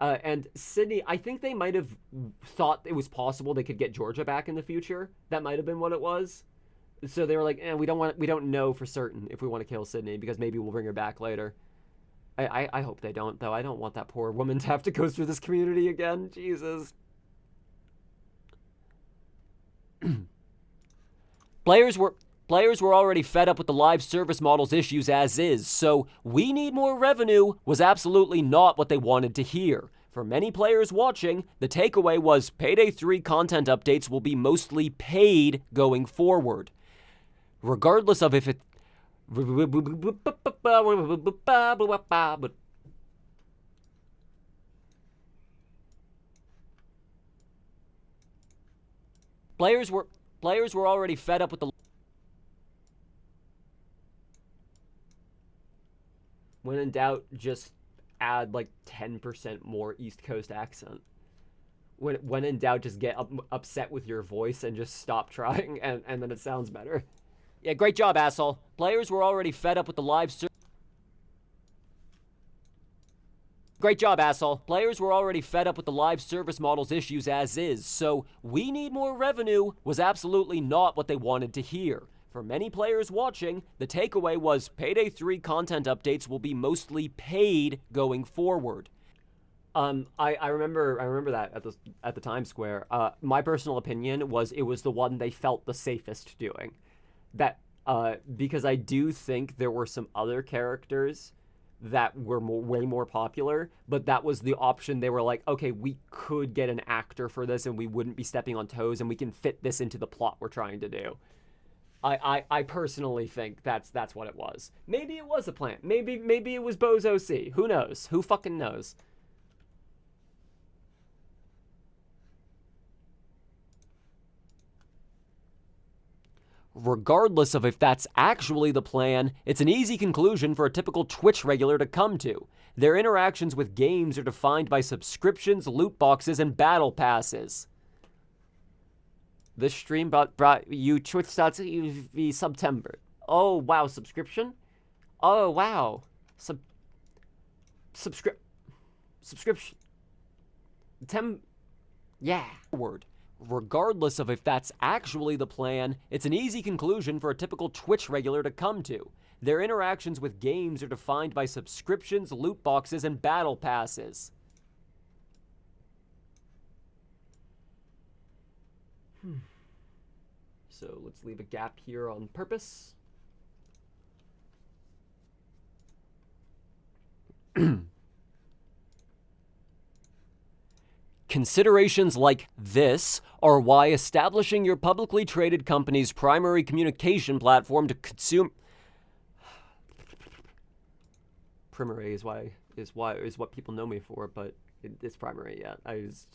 and Sydney, I think they might have thought it was possible they could get Georgia back in the future. That might have been what it was. So they were like, we don't know for certain if we want to kill Sydney because maybe we'll bring her back later. I hope they don't, though. I don't want that poor woman to have to go through this community again. Jesus. Players were already fed up with the live service model's issues as is, so we need more revenue was absolutely not what they wanted to hear. For many players watching, the takeaway was Payday 3 content updates will be mostly paid going forward. Regardless of if it... Players were already fed up with the... When in doubt, just add like 10% more East Coast accent. When in doubt, just get upset with your voice and just stop trying, and then it sounds better. Yeah, great job, asshole. Players were already fed up with the live service. Great job, asshole. Players were already fed up with the live service model's issues as is, so we need more revenue was absolutely not what they wanted to hear. For many players watching, the takeaway was Payday 3 content updates will be mostly paid going forward. I remember that at the Times Square. My personal opinion was it was the one they felt the safest doing. That because I do think there were some other characters that were way more popular, but that was the option. They were like, okay, we could get an actor for this, and we wouldn't be stepping on toes, and we can fit this into the plot we're trying to do. I personally think that's what it was. Maybe it was a plant. Maybe it was Bozo C. Who knows? Who fucking knows? Regardless of if that's actually the plan, it's an easy conclusion for a typical Twitch regular to come to. Their interactions with games are defined by subscriptions, loot boxes, and battle passes. This stream brought you Twitch stats September. Oh, wow, subscription? Oh, wow. Subscription. Yeah. Word. Regardless of if that's actually the plan, it's an easy conclusion for a typical Twitch regular to come to. Their interactions with games are defined by subscriptions, loot boxes, and battle passes. So let's leave a gap here on purpose. Considerations like this are why establishing your publicly traded company's primary communication platform to consume primary is what people know me for, but it's primary. Yeah, I was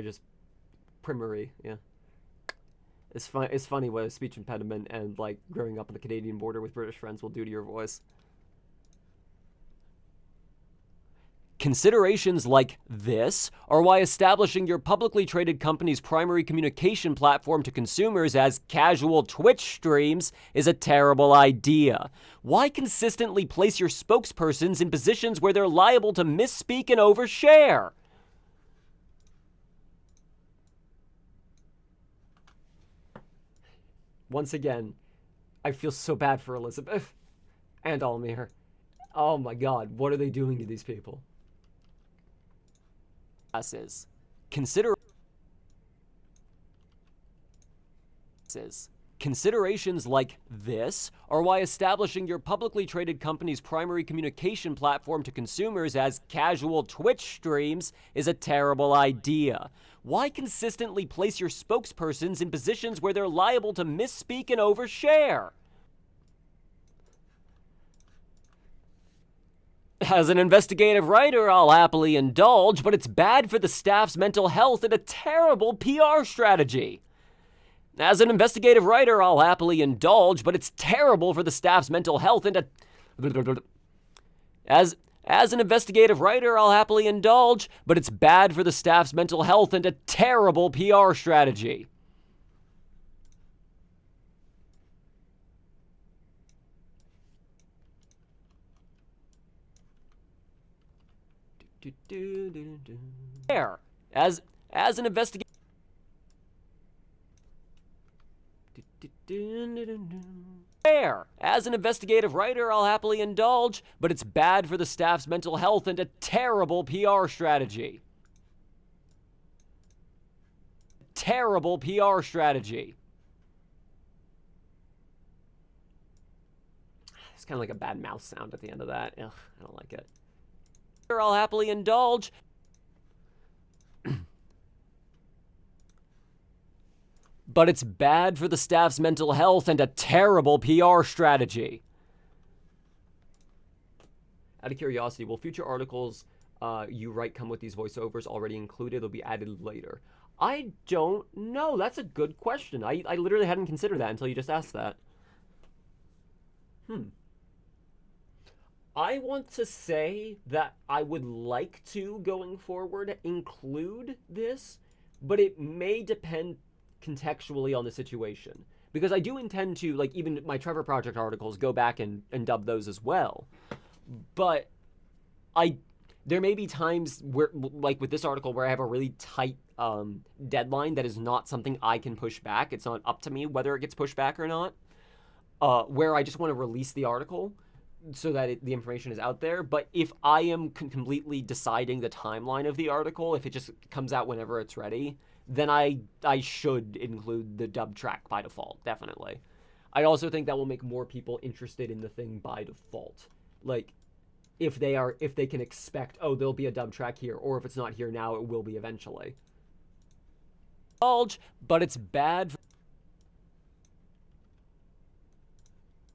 just primary. Yeah, it's funny what a speech impediment and like growing up on the Canadian border with British friends will do to your voice. Considerations like this are why establishing your publicly traded company's primary communication platform to consumers as casual Twitch streams is a terrible idea. Why consistently place your spokespersons in positions where they're liable to misspeak and overshare? Once again, I feel so bad for Elizabeth and Almir. Oh my god, what are they doing to these people? Considerations like this are why establishing your publicly traded company's primary communication platform to consumers as casual Twitch streams is a terrible idea. Why consistently place your spokespersons in positions where they're liable to misspeak and overshare? As an investigative writer, I'll happily indulge, but it's bad for the staff's mental health and a terrible PR strategy. As an investigative writer, I'll happily indulge, but it's terrible for the staff's mental health and As an investigative writer, I'll happily indulge, but it's bad for the staff's mental health and a terrible PR strategy. As an investigator. As an investigative writer, I'll happily indulge, but it's bad for the staff's mental health and a terrible PR strategy. Terrible PR strategy. It's kind of like a bad mouse sound at the end of that. Ugh, I don't like it. I'll happily indulge. But it's bad for the staff's mental health and a terrible PR strategy. Out of curiosity, will future articles you write come with these voiceovers already included? They'll be added later. I don't know. That's a good question. I literally hadn't considered that until you just asked that. I want to say that I would like to, going forward, include this, but it may depend contextually on the situation. Because I do intend to, like, even my Trevor Project articles, go back and dub those as well. But there may be times where, like with this article, where I have a really tight deadline that is not something I can push back. It's not up to me whether it gets pushed back or not. Where I just want to release the article. so that the information is out there. But if I am completely deciding the timeline of the article, if it just comes out whenever it's ready, then I should include the dub track by default, definitely. I also think that will make more people interested in the thing by default. Like, if they can expect, oh, there'll be a dub track here, or if it's not here now, it will be eventually. But it's bad.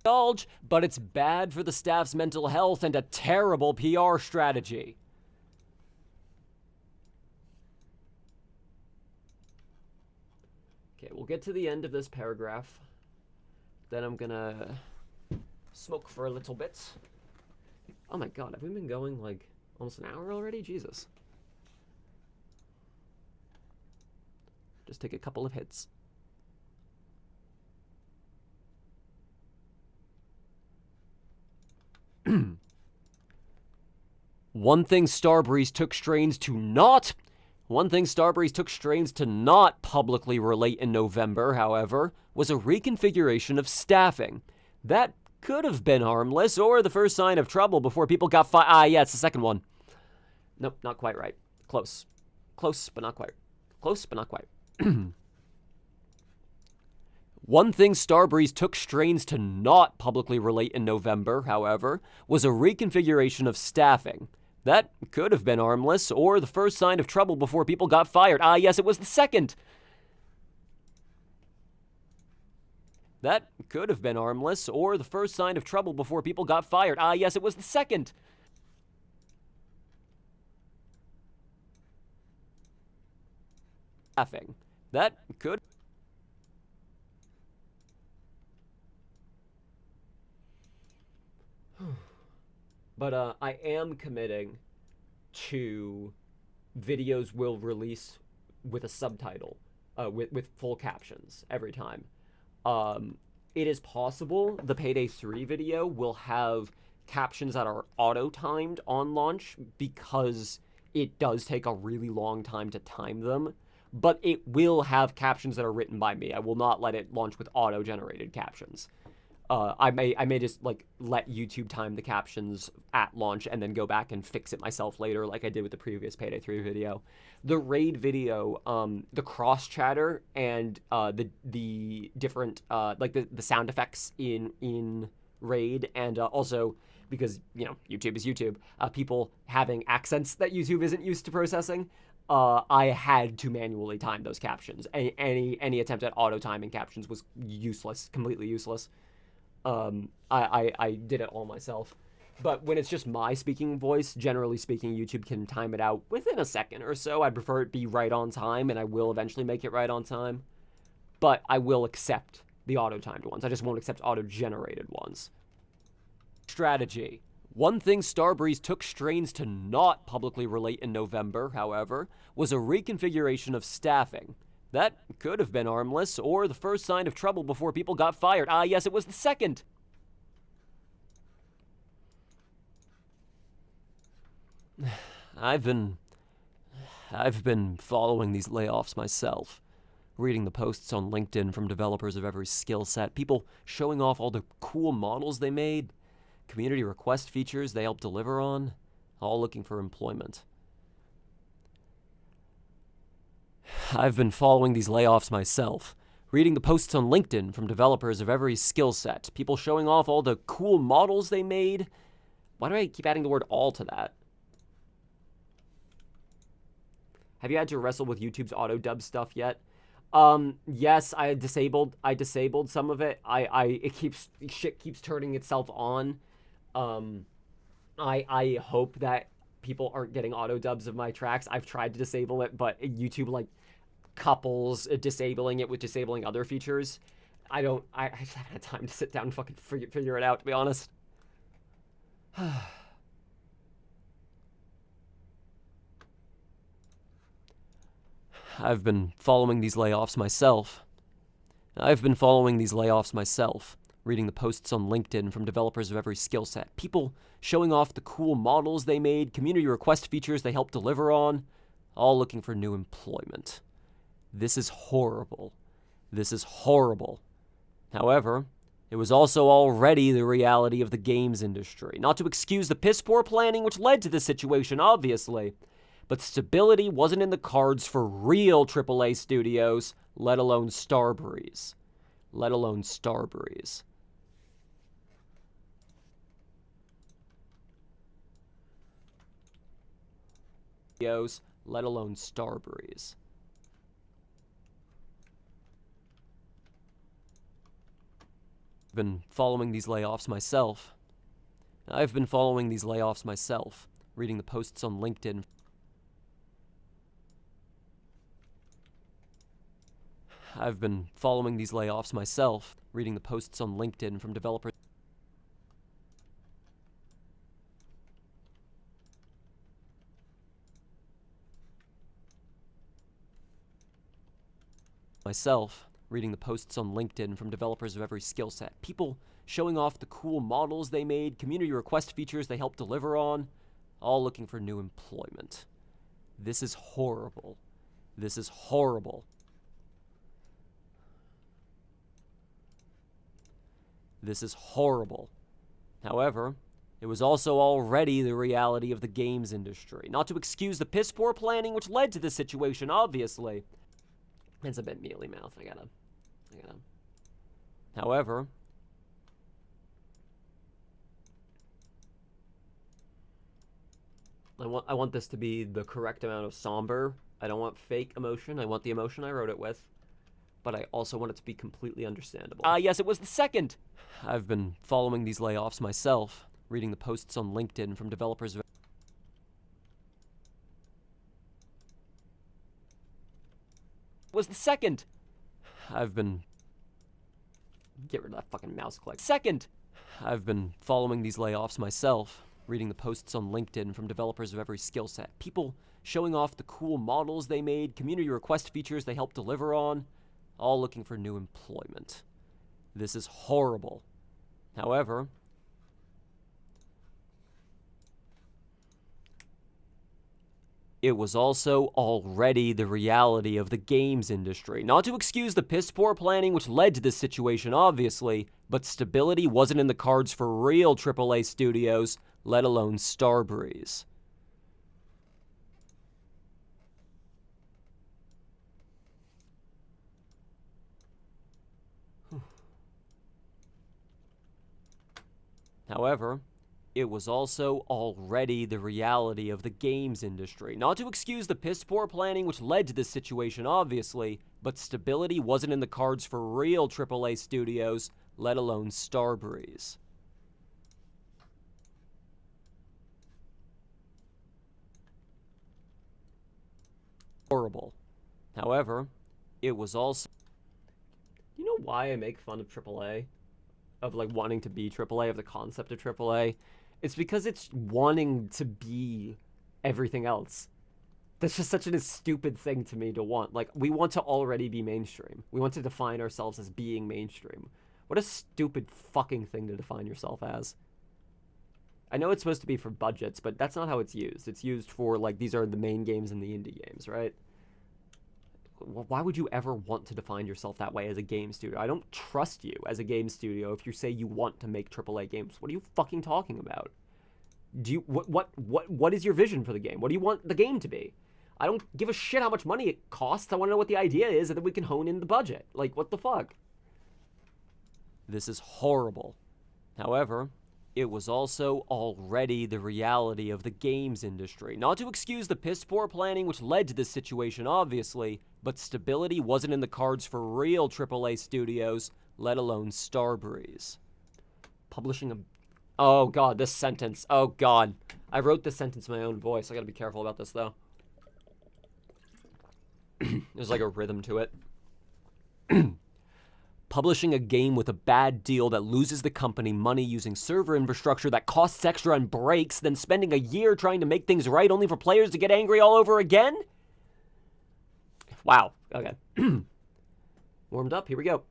But it's bad for the staff's mental health and a terrible PR strategy. Okay, we'll get to the end of this paragraph. Then I'm gonna smoke for a little bit. Oh my god, have we been going like almost an hour already? Jesus. Just take a couple of hits. One thing Starbreeze took strains to not publicly relate in November, however, was a reconfiguration of staffing. That could have been harmless, or the first sign of trouble before people got yeah, it's the second one. Nope, not quite right. Close. Close, but not quite. Close, but not quite. One thing Starbreeze took strains to not publicly relate in November, however, was a reconfiguration of staffing. That could have been harmless, or the first sign of trouble before people got fired. Yes, it was the second. That could have been harmless, or the first sign of trouble before people got fired. Yes, it was the second. Staffing. That could... But I am committing to videos will release with a subtitle, with full captions every time. It is possible the Payday 3 video will have captions that are auto-timed on launch because it does take a really long time to time them, but it will have captions that are written by me. I will not let it launch with auto-generated captions. I may just like let YouTube time the captions at launch and then go back and fix it myself later, like I did with the previous Payday 3 video. The raid video, the cross chatter and the different like the sound effects in raid, and also because YouTube is YouTube, people having accents that YouTube isn't used to processing. I had to manually time those captions. Any attempt at auto timing captions was useless, completely useless. I did it all myself. But when it's just my speaking voice, generally speaking, YouTube can time it out within a second or so. I'd prefer it be right on time, and I will eventually make it right on time. But I will accept the auto-timed ones. I just won't accept auto-generated ones. Strategy. One thing Starbreeze took strains to not publicly relate in November, however, was a reconfiguration of staffing. That could have been harmless, or the first sign of trouble before people got fired. Yes, it was the second. I've been following these layoffs myself, reading the posts on LinkedIn from developers of every skill set, people showing off all the cool models they made, community request features they helped deliver on, all looking for employment. I've been following these layoffs myself, reading the posts on LinkedIn from developers of every skill set, people showing off all the cool models they made. Why do I keep adding the word all to that? Have you had to wrestle with YouTube's auto dub stuff yet? Yes, I disabled some of it. Shit keeps turning itself on. I hope that people aren't getting auto dubs of my tracks. I've tried to disable it, but YouTube like couples disabling it with disabling other features. I just haven't had time to sit down and fucking figure it out, to be honest. I've been following these layoffs myself, reading the posts on LinkedIn from developers of every skill set, people showing off the cool models they made, community request features they helped deliver on, all looking for new employment. This is horrible. However, It was also already the reality of the games industry. Not to excuse the piss-poor planning which led to this situation, obviously, but stability wasn't in the cards for real AAA studios, let alone Starbreeze. Let alone Starbreeze. Let alone Starbreeze. I've been following these layoffs myself. Reading the posts on LinkedIn. I've been following these layoffs myself, reading the posts on LinkedIn from developers. Reading the posts on LinkedIn from developers of every skill set. People showing off the cool models they made, community request features they helped deliver on, all looking for new employment. This is horrible. This is horrible. This is horrible. However, it was also already the reality of the games industry. Not to excuse the piss-poor planning which led to this situation, obviously. It's a bit mealy mouth. I gotta. However, I want this to be the correct amount of somber. I don't want fake emotion. I want the emotion I wrote it with. But I also want it to be completely understandable. Yes, it was the second. I've been following these layoffs myself, reading the posts on LinkedIn from developers of was the second. I've been... Get rid of that fucking mouse click. Second. I've been following these layoffs myself, reading the posts on LinkedIn from developers of every skill set. People showing off the cool models they made, community request features they helped deliver on, all looking for new employment. This is horrible. However, it was also already the reality of the games industry. Not to excuse the piss-poor planning which led to this situation, obviously, but stability wasn't in the cards for real AAA studios, let alone Starbreeze. However, it was also already the reality of the games industry. Not to excuse the piss-poor planning which led to this situation, obviously, but stability wasn't in the cards for real AAA studios, let alone Starbreeze. Horrible. However, it was also... You know why I make fun of AAA? Of, like, wanting to be AAA, of the concept of AAA? It's because it's wanting to be everything else. That's just such a stupid thing to me to want. Like, we want to already be mainstream. We want to define ourselves as being mainstream. What a stupid fucking thing to define yourself as. I know it's supposed to be for budgets, but that's not how it's used. It's used for, like, these are the main games and the indie games, right? Why would you ever want to define yourself that way as a game studio? I don't trust you as a game studio if you say you want to make AAA games. What are you fucking talking about? Do you what is your vision for the game? What do you want the game to be? I don't give a shit how much money it costs. I want to know what the idea is, and then we can hone in the budget. Like, what the fuck? This is horrible. However, it was also already the reality of the games industry. Not to excuse the piss-poor planning which led to this situation, obviously, but stability wasn't in the cards for real AAA studios, let alone Starbreeze. Publishing a... Oh god, this sentence. Oh god. I wrote this sentence in my own voice. I gotta be careful about this, though. There's like a rhythm to it. Publishing a game with a bad deal that loses the company money using server infrastructure that costs extra and breaks, then spending a year trying to make things right only for players to get angry all over again? Wow. Okay. Warmed up. Here we go.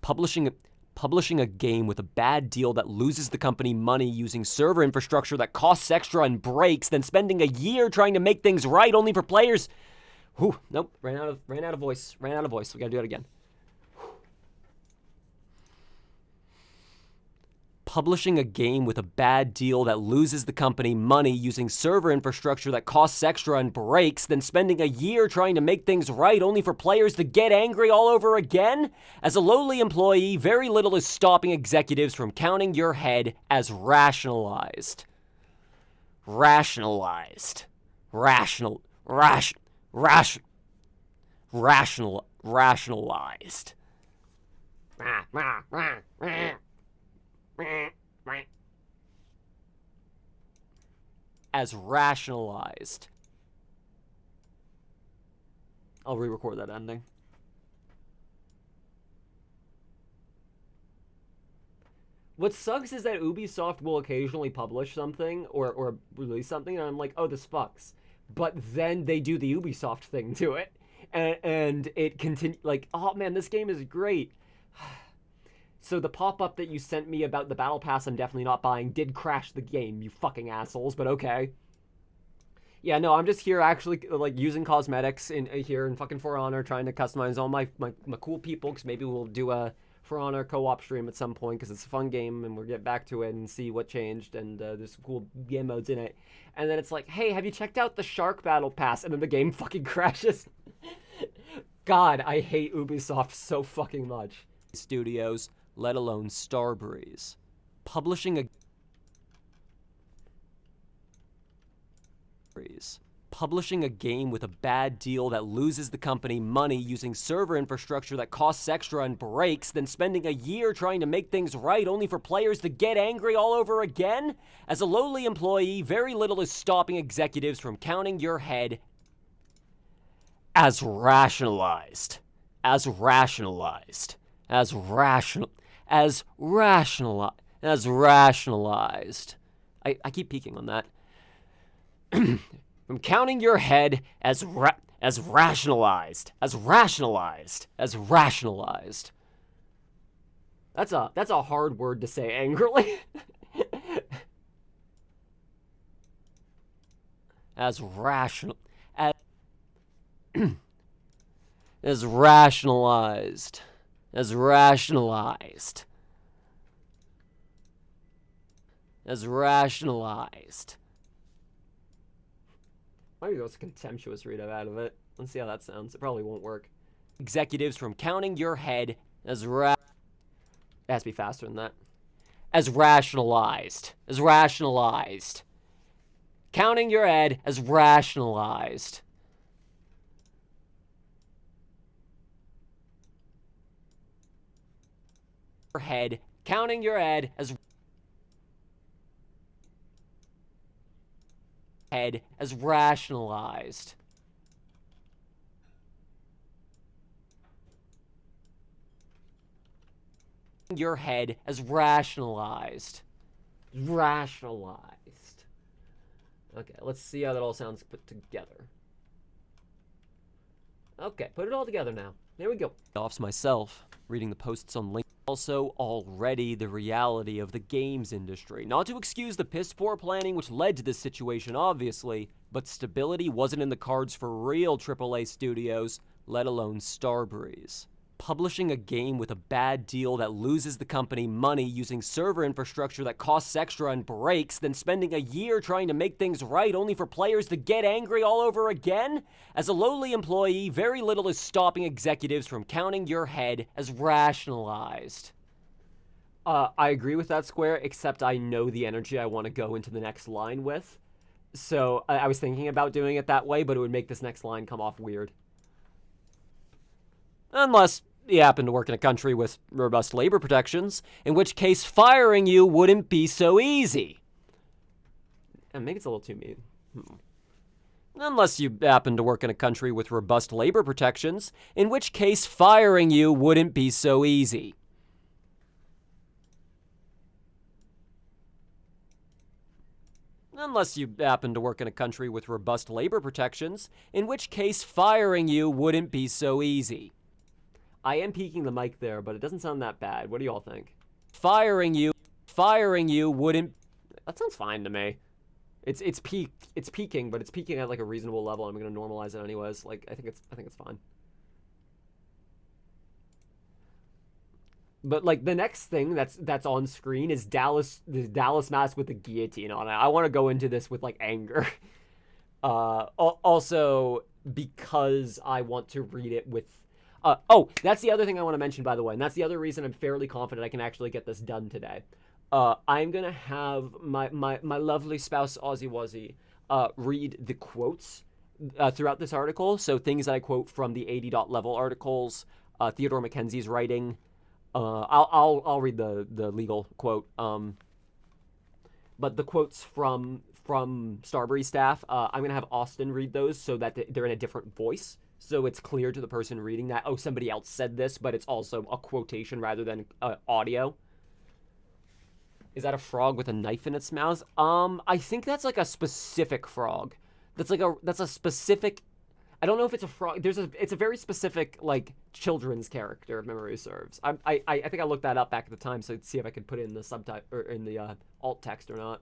Publishing a game with a bad deal that loses the company money using server infrastructure that costs extra and breaks, then spending a year trying to make things right only for players... Nope. Ran out of voice. We gotta do it again. Publishing a game with a bad deal that loses the company money using server infrastructure that costs extra and breaks, then spending a year trying to make things right only for players to get angry all over again? As a lowly employee, very little is stopping executives from counting your head as rationalized. Rationalized. Rationalized. As rationalized. I'll re-record that ending. What sucks is that Ubisoft will occasionally publish something or release something, and I'm like, oh, this fucks. But then they do the Ubisoft thing to it, and it continues, like, oh man, this game is great. So the pop-up that you sent me about the Battle Pass I'm definitely not buying did crash the game, you fucking assholes, but okay. Yeah, no, I'm just here actually, like, using cosmetics here in fucking For Honor, trying to customize all my cool people, because maybe we'll do a For Honor co-op stream at some point, because it's a fun game, and we'll get back to it and see what changed, and there's some cool game modes in it. And then it's like, hey, have you checked out the Shark Battle Pass? And then the game fucking crashes. God, I hate Ubisoft so fucking much. Studios, let alone Starbreeze. Publishing a game with a bad deal that loses the company money using server infrastructure that costs extra and breaks, then spending a year trying to make things right only for players to get angry all over again? As a lowly employee, very little is stopping executives from counting your head as rationalized. As rationalized. As rationalized. I keep peeking on that. From counting your head as rationalized. As rationalized. As rationalized. That's a hard word to say angrily. As rational. As rationalized. As rationalized. As rationalized. Maybe that's a contemptuous read out of it. Let's see how that sounds. It probably won't work. Executives from counting your head as it has to be faster than that. As rationalized. As rationalized. Counting your head as rationalized. Your head. Counting your head as rationalized. Your head as rationalized. Rationalized. Okay, let's see how that all sounds put together. Okay, put it all together now. There we go. Offs myself, reading the posts on LinkedIn. Also already the reality of the games industry. Not to excuse the piss-poor planning which led to this situation, obviously, but stability wasn't in the cards for real AAA studios, let alone Starbreeze. Publishing a game with a bad deal that loses the company money using server infrastructure that costs extra and breaks, then spending a year trying to make things right only for players to get angry all over again? As a lowly employee, very little is stopping executives from counting your head as rationalized. I agree with that, Square, except I know the energy I want to go into the next line with. So I was thinking about doing it that way, but it would make this next line come off weird. Unless you happen to work in a country with robust labor protections, in which case firing you wouldn't be so easy. And maybe it's a little too mean. Unless you happen to work in a country with robust labor protections, in which case firing you wouldn't be so easy. Unless you happen to work in a country with robust labor protections, in which case firing you wouldn't be so easy. I am peeking the mic there, but it doesn't sound that bad. What do y'all think? Firing you wouldn't... That sounds fine to me. It's peaking, but it's peaking at like a reasonable level. I'm gonna normalize it anyways. Like I think it's fine. But like the next thing that's on screen is the Dallas mask with the guillotine on it. I want to go into this with like anger. Also because I want to read it with. Oh, that's the other thing I want to mention, by the way, and that's the other reason I'm fairly confident I can actually get this done today. I'm gonna have my lovely spouse Aussie Wazzy read the quotes throughout this article. So things that I quote from the 80 dot level articles, Theodore Mackenzie's writing. I'll read the legal quote. But the quotes from Starbury staff, I'm gonna have Austin read those so that they're in a different voice, so it's clear to the person reading that, oh, somebody else said this, but it's also a quotation rather than audio. Is that a frog with a knife in its mouth? I think that's like a specific frog. That's a specific. I don't know if it's a frog. It's a very specific like children's character, if memory serves. I think I looked that up back at the time, so see if I could put it in the subtitle or in the alt text or not.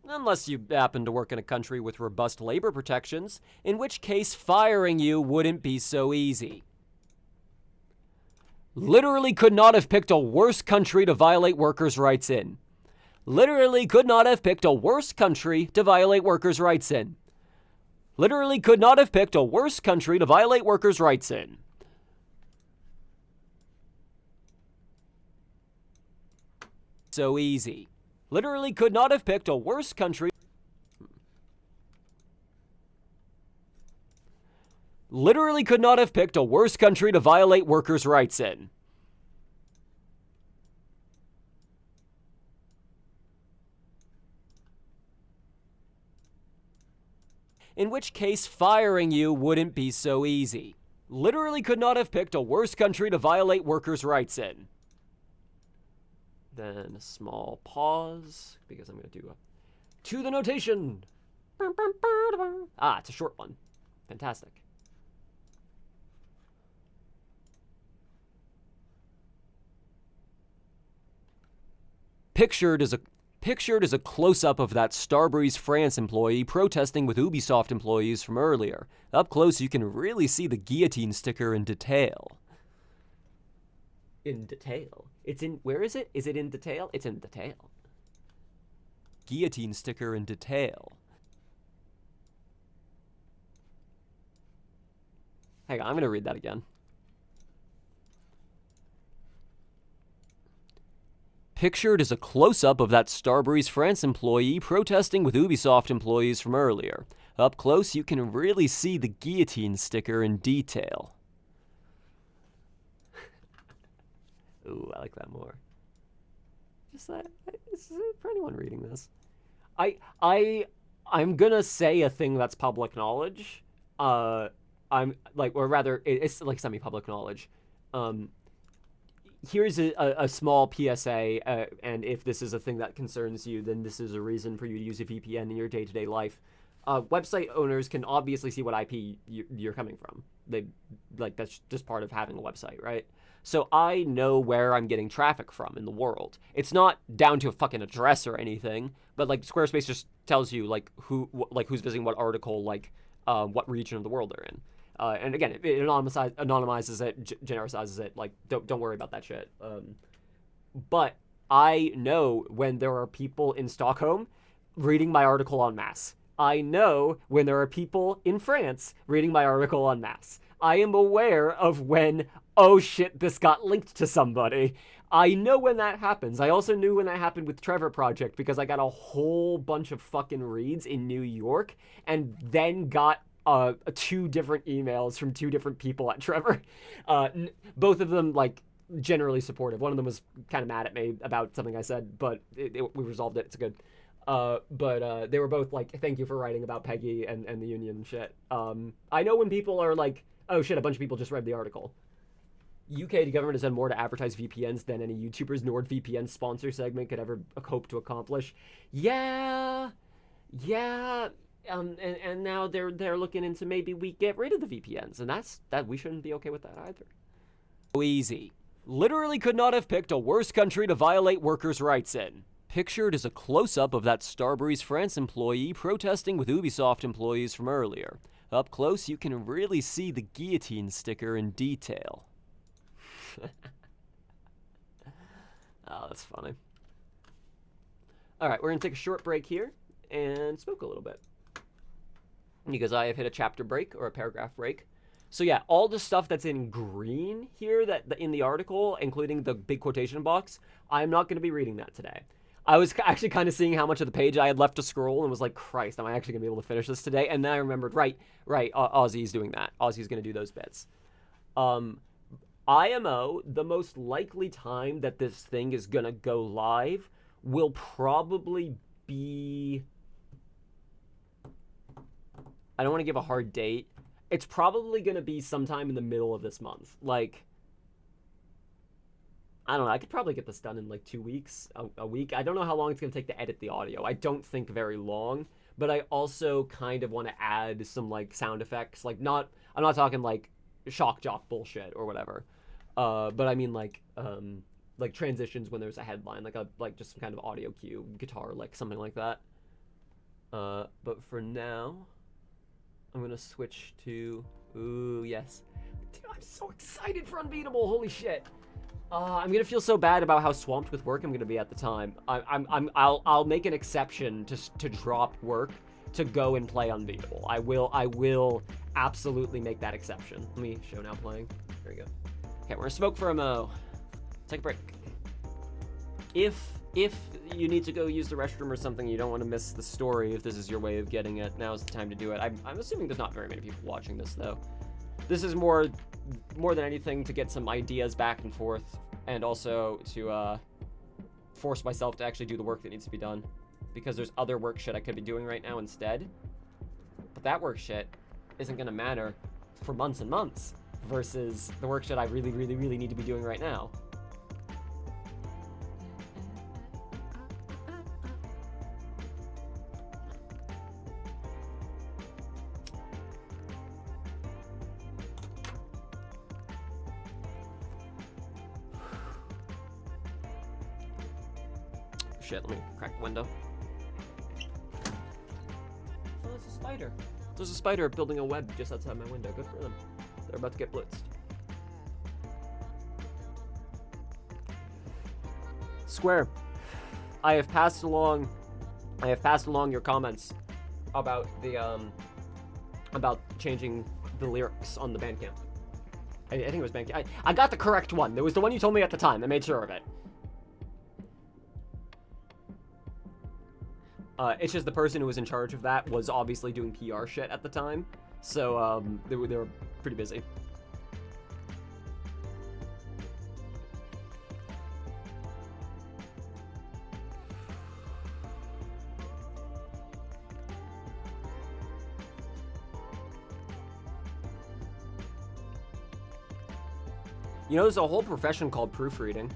Unless you happen to work in a country with robust labor protections, in which case firing you wouldn't be so easy. Literally could not have picked a worse country to violate workers' rights in. Literally could not have picked a worse country to violate workers' rights in. Literally could not have picked a worse country to violate workers' rights in. So easy. Literally could not have picked a worse country. Literally could not have picked a worse country to violate workers' rights in. In which case firing you wouldn't be so easy. Literally could not have picked a worse country to violate workers' rights in. Then a small pause, because I'm going to do to the notation. Ah, it's a short one. Fantastic. Pictured is a close-up of that Starbreeze France employee protesting with Ubisoft employees from earlier. Up close, you can really see the guillotine sticker in detail. In detail? It's in, where is it? Is it in detail? It's in detail. Guillotine sticker in detail. Hang on, I'm gonna read that again. Pictured is a close-up of that Starbreeze France employee protesting with Ubisoft employees from earlier. Up close, you can really see the guillotine sticker in detail. Ooh, I like that more. Just for anyone reading this. I'm gonna say a thing that's public knowledge. I'm like, or rather, it's like semi-public knowledge. Here's a small PSA, and if this is a thing that concerns you, then this is a reason for you to use a VPN in your day-to-day life. Website owners can obviously see what IP you're coming from. That's just part of having a website, right? So I know where I'm getting traffic from in the world. It's not down to a fucking address or anything, but like Squarespace just tells you like who's visiting what article, what region of the world they're in. And again, it anonymizes it, genericizes it. Like, don't worry about that shit. But I know when there are people in Stockholm reading my article en masse. I know when there are people in France reading my article en masse. I am aware of when, oh shit, this got linked to somebody. I know when that happens. I also knew when that happened with Trevor Project because I got a whole bunch of fucking reads in New York and then got 2 different emails from 2 different people at Trevor. Both of them, like, generally supportive. One of them was kind of mad at me about something I said, but we resolved it. It's good. But they were both like, thank you for writing about Peggy and the union and shit. I know when people are like, oh shit, a bunch of people just read the article. UK government has done more to advertise VPNs than any YouTuber's NordVPN sponsor segment could ever hope to accomplish. Yeah. And now they're looking into maybe we get rid of the VPNs, and that we shouldn't be okay with that either. So easy. Literally could not have picked a worse country to violate workers' rights in. Pictured is a close-up of that Starbreeze France employee protesting with Ubisoft employees from earlier. Up close, you can really see the guillotine sticker in detail. Oh, that's funny. All right, we're going to take a short break here and smoke a little bit. Because I have hit a chapter break or a paragraph break. So yeah, all the stuff that's in green here that in the article, including the big quotation box, I'm not going to be reading that today. I was actually kind of seeing how much of the page I had left to scroll and was like, Christ, am I actually going to be able to finish this today? And then I remembered, right, Ozzy's doing that. Ozzy's going to do those bits. IMO, the most likely time that this thing is going to go live will probably be... I don't want to give a hard date. It's probably going to be sometime in the middle of this month. Like, I don't know. I could probably get this done in like 2 weeks, a week. I don't know how long it's going to take to edit the audio. I don't think very long. But I also kind of want to add some like sound effects. Like I'm not talking like shock jock bullshit or whatever. But I mean like transitions when there's a headline, like just some kind of audio cue, guitar, like something like that. But for now, I'm gonna switch to, ooh, yes. Dude, I'm so excited for Unbeatable, holy shit. I'm gonna feel so bad about how swamped with work I'm gonna be at the time. I'll make an exception to drop work to go and play Unbeatable. I will absolutely make that exception. Let me show now playing. There we go. Okay, we're gonna smoke for a mo. Take a break. If you need to go use the restroom or something, you don't want to miss the story, if this is your way of getting it, now's the time to do it. I'm assuming there's not very many people watching this, though. This is more than anything to get some ideas back and forth, and also to force myself to actually do the work that needs to be done. Because there's other work shit I could be doing right now instead. But that work shit isn't going to matter for months and months, versus the work shit I really, really, really need to be doing right now. Shit, let me crack the window. Oh, there's a spider. There's a spider building a web just outside my window. Good for them. They're about to get blitzed. Square, I have passed along your comments about the about changing the lyrics on the Bandcamp. I think it was Bandcamp. I got the correct one. It was the one you told me at the time. I made sure of it. It's just the person who was in charge of that was obviously doing PR shit at the time, so they were pretty busy. You know, there's a whole profession called proofreading.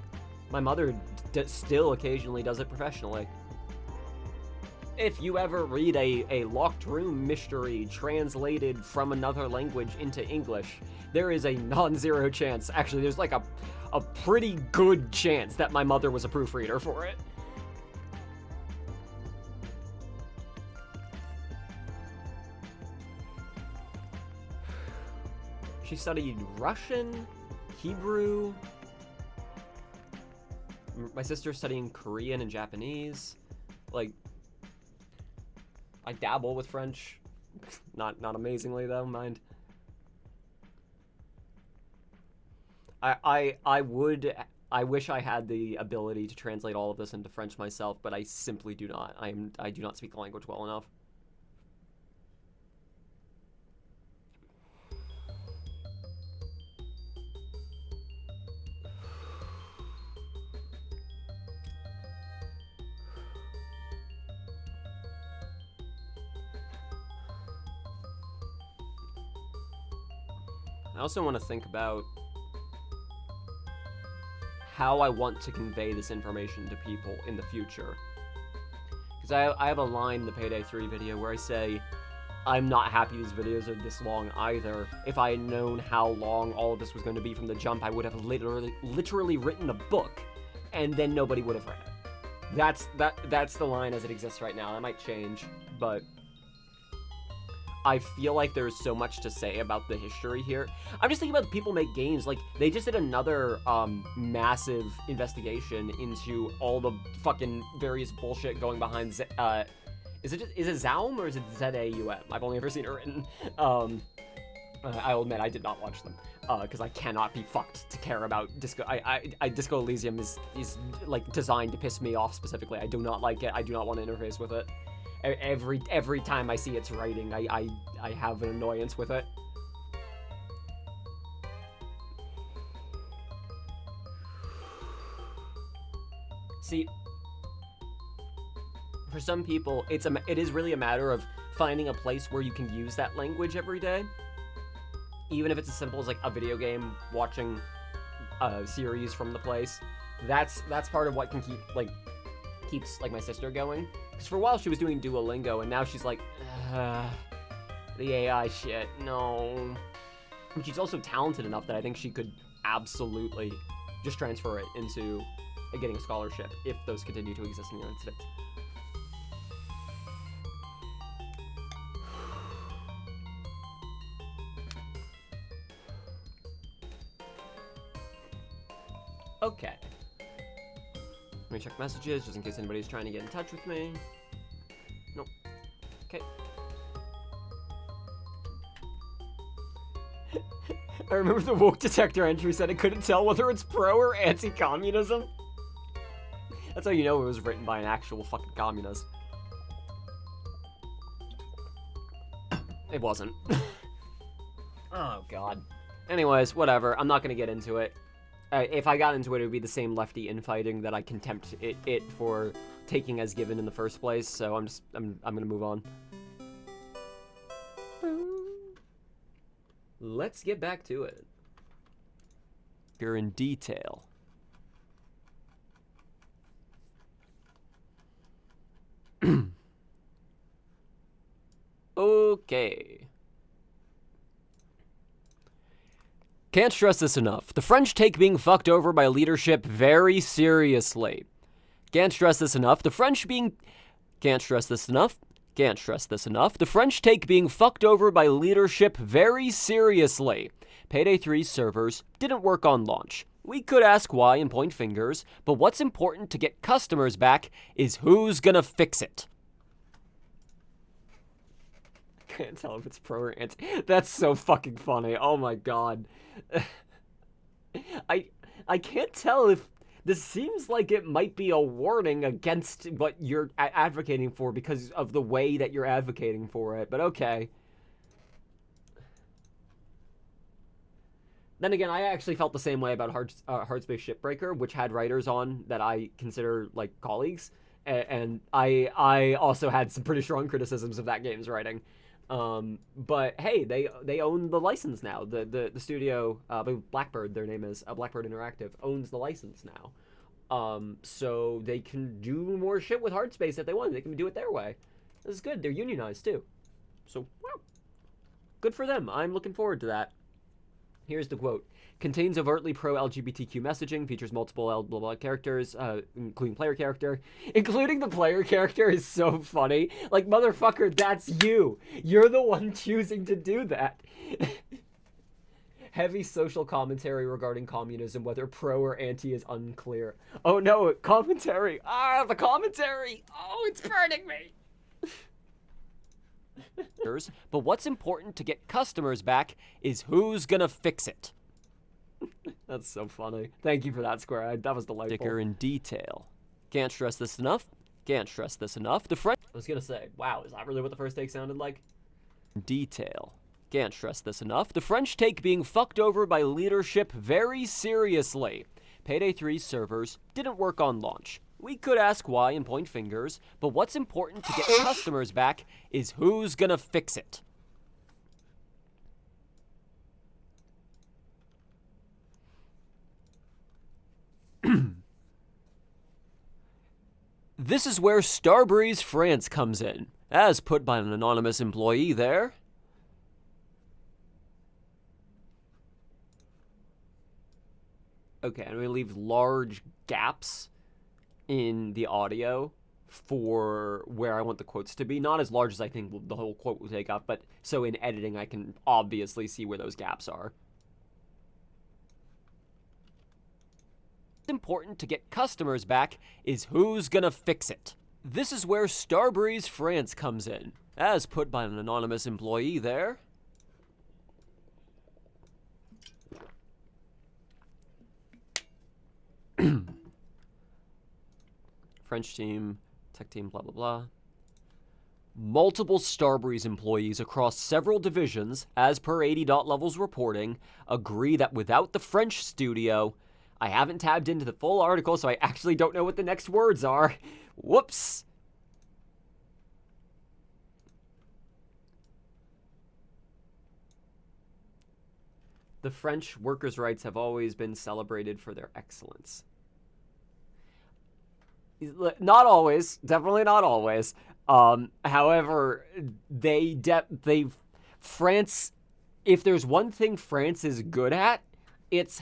My mother still occasionally does it professionally. If you ever read a locked room mystery translated from another language into English, there is a non-zero chance, actually there's like a pretty good chance that my mother was a proofreader for it. She studied Russian, Hebrew. My sister's studying Korean and Japanese. Like, I dabble with French. Not amazingly though, mind. I wish I had the ability to translate all of this into French myself, but I simply do not. I do not speak the language well enough. I also want to think about how I want to convey this information to people in the future. Because I have a line in the Payday 3 video where I say, I'm not happy these videos are this long either. If I had known how long all of this was going to be from the jump, I would have literally written a book, and then nobody would have read it. That's the line as it exists right now. That might change, but I feel like there's so much to say about the history here. I'm just thinking about people make games. Like, they just did another massive investigation into all the fucking various bullshit going behind. Is it Zaum or is it Zaum? I've only ever seen it written. I'll admit I did not watch them because I cannot be fucked to care about Disco. Disco Elysium is like designed to piss me off specifically. I do not like it. I do not want to interface with it. Every time I see its writing, I have an annoyance with it. See, for some people, it is really a matter of finding a place where you can use that language every day. Even if it's as simple as like a video game, watching a series from the place. That's part of what can keeps like my sister going. Because for a while she was doing Duolingo, and now she's like, the AI shit, no. And she's also talented enough that I think she could absolutely just transfer it into getting a scholarship if those continue to exist in the United States. Okay. Let me check messages just in case anybody's trying to get in touch with me. Nope. Okay. I remember the woke detector entry said it couldn't tell whether it's pro or anti-communism. That's how you know it was written by an actual fucking communist. It wasn't. Oh, God. Anyways, whatever. I'm not gonna get into it. If I got into it, it would be the same lefty infighting that I contempt it for taking as given in the first place. So I'm gonna move on. Let's get back to it. Here in detail. Okay. Can't stress this enough. The French take being fucked over by leadership very seriously. Can't stress this enough. Can't stress this enough. Can't stress this enough. The French take being fucked over by leadership very seriously. Payday 3's servers didn't work on launch. We could ask why and point fingers, but what's important to get customers back is who's gonna fix it. Can't tell if it's pro or anti. That's so fucking funny. Oh my god. I can't tell if this seems like it might be a warning against what you're advocating for because of the way that you're advocating for it, but okay. Then again, I actually felt the same way about Hardspace Shipbreaker, which had writers on that I consider like colleagues, and I also had some pretty strong criticisms of that game's writing. But hey, they own the license now. The studio, Blackbird, their name is Blackbird Interactive, owns the license now. So they can do more shit with Hardspace if they want. They can do it their way. This is good. They're unionized too. So, wow. Good for them. I'm looking forward to that. Here's the quote. Contains overtly pro-LGBTQ messaging, features multiple blah blah characters, including player character. Including the player character is so funny. Like, motherfucker, that's you. You're the one choosing to do that. Heavy social commentary regarding communism, whether pro or anti is unclear. Oh no, commentary. Ah, the commentary. Oh, it's burning me. But what's important to get customers back is who's gonna fix it. That's so funny. Thank you for that, Square. That was delightful. Sticker in detail. Can't stress this enough. Can't stress this enough. I was gonna say, wow, is that really what the first take sounded like? Detail. Can't stress this enough. The French take being fucked over by leadership very seriously. Payday 3's servers didn't work on launch. We could ask why and point fingers, but what's important to get customers back is who's gonna fix it. This is where Starbreeze France comes in, as put by an anonymous employee there. Okay, I'm gonna leave large gaps in the audio for where I want the quotes to be. Not as large as I think the whole quote will take up, but so in editing I can obviously see where those gaps are. Important to get customers back is who's gonna fix it. This is where Starbreeze France comes in, as put by an anonymous employee there. French team, tech team, blah, blah, blah. Multiple Starbreeze employees across several divisions, as per 80.Level's reporting, agree that without the French studio, I haven't tabbed into the full article, so I actually don't know what the next words are. Whoops. The French workers' rights have always been celebrated for their excellence. Not always, definitely not always. However, France, if there's one thing France is good at, it's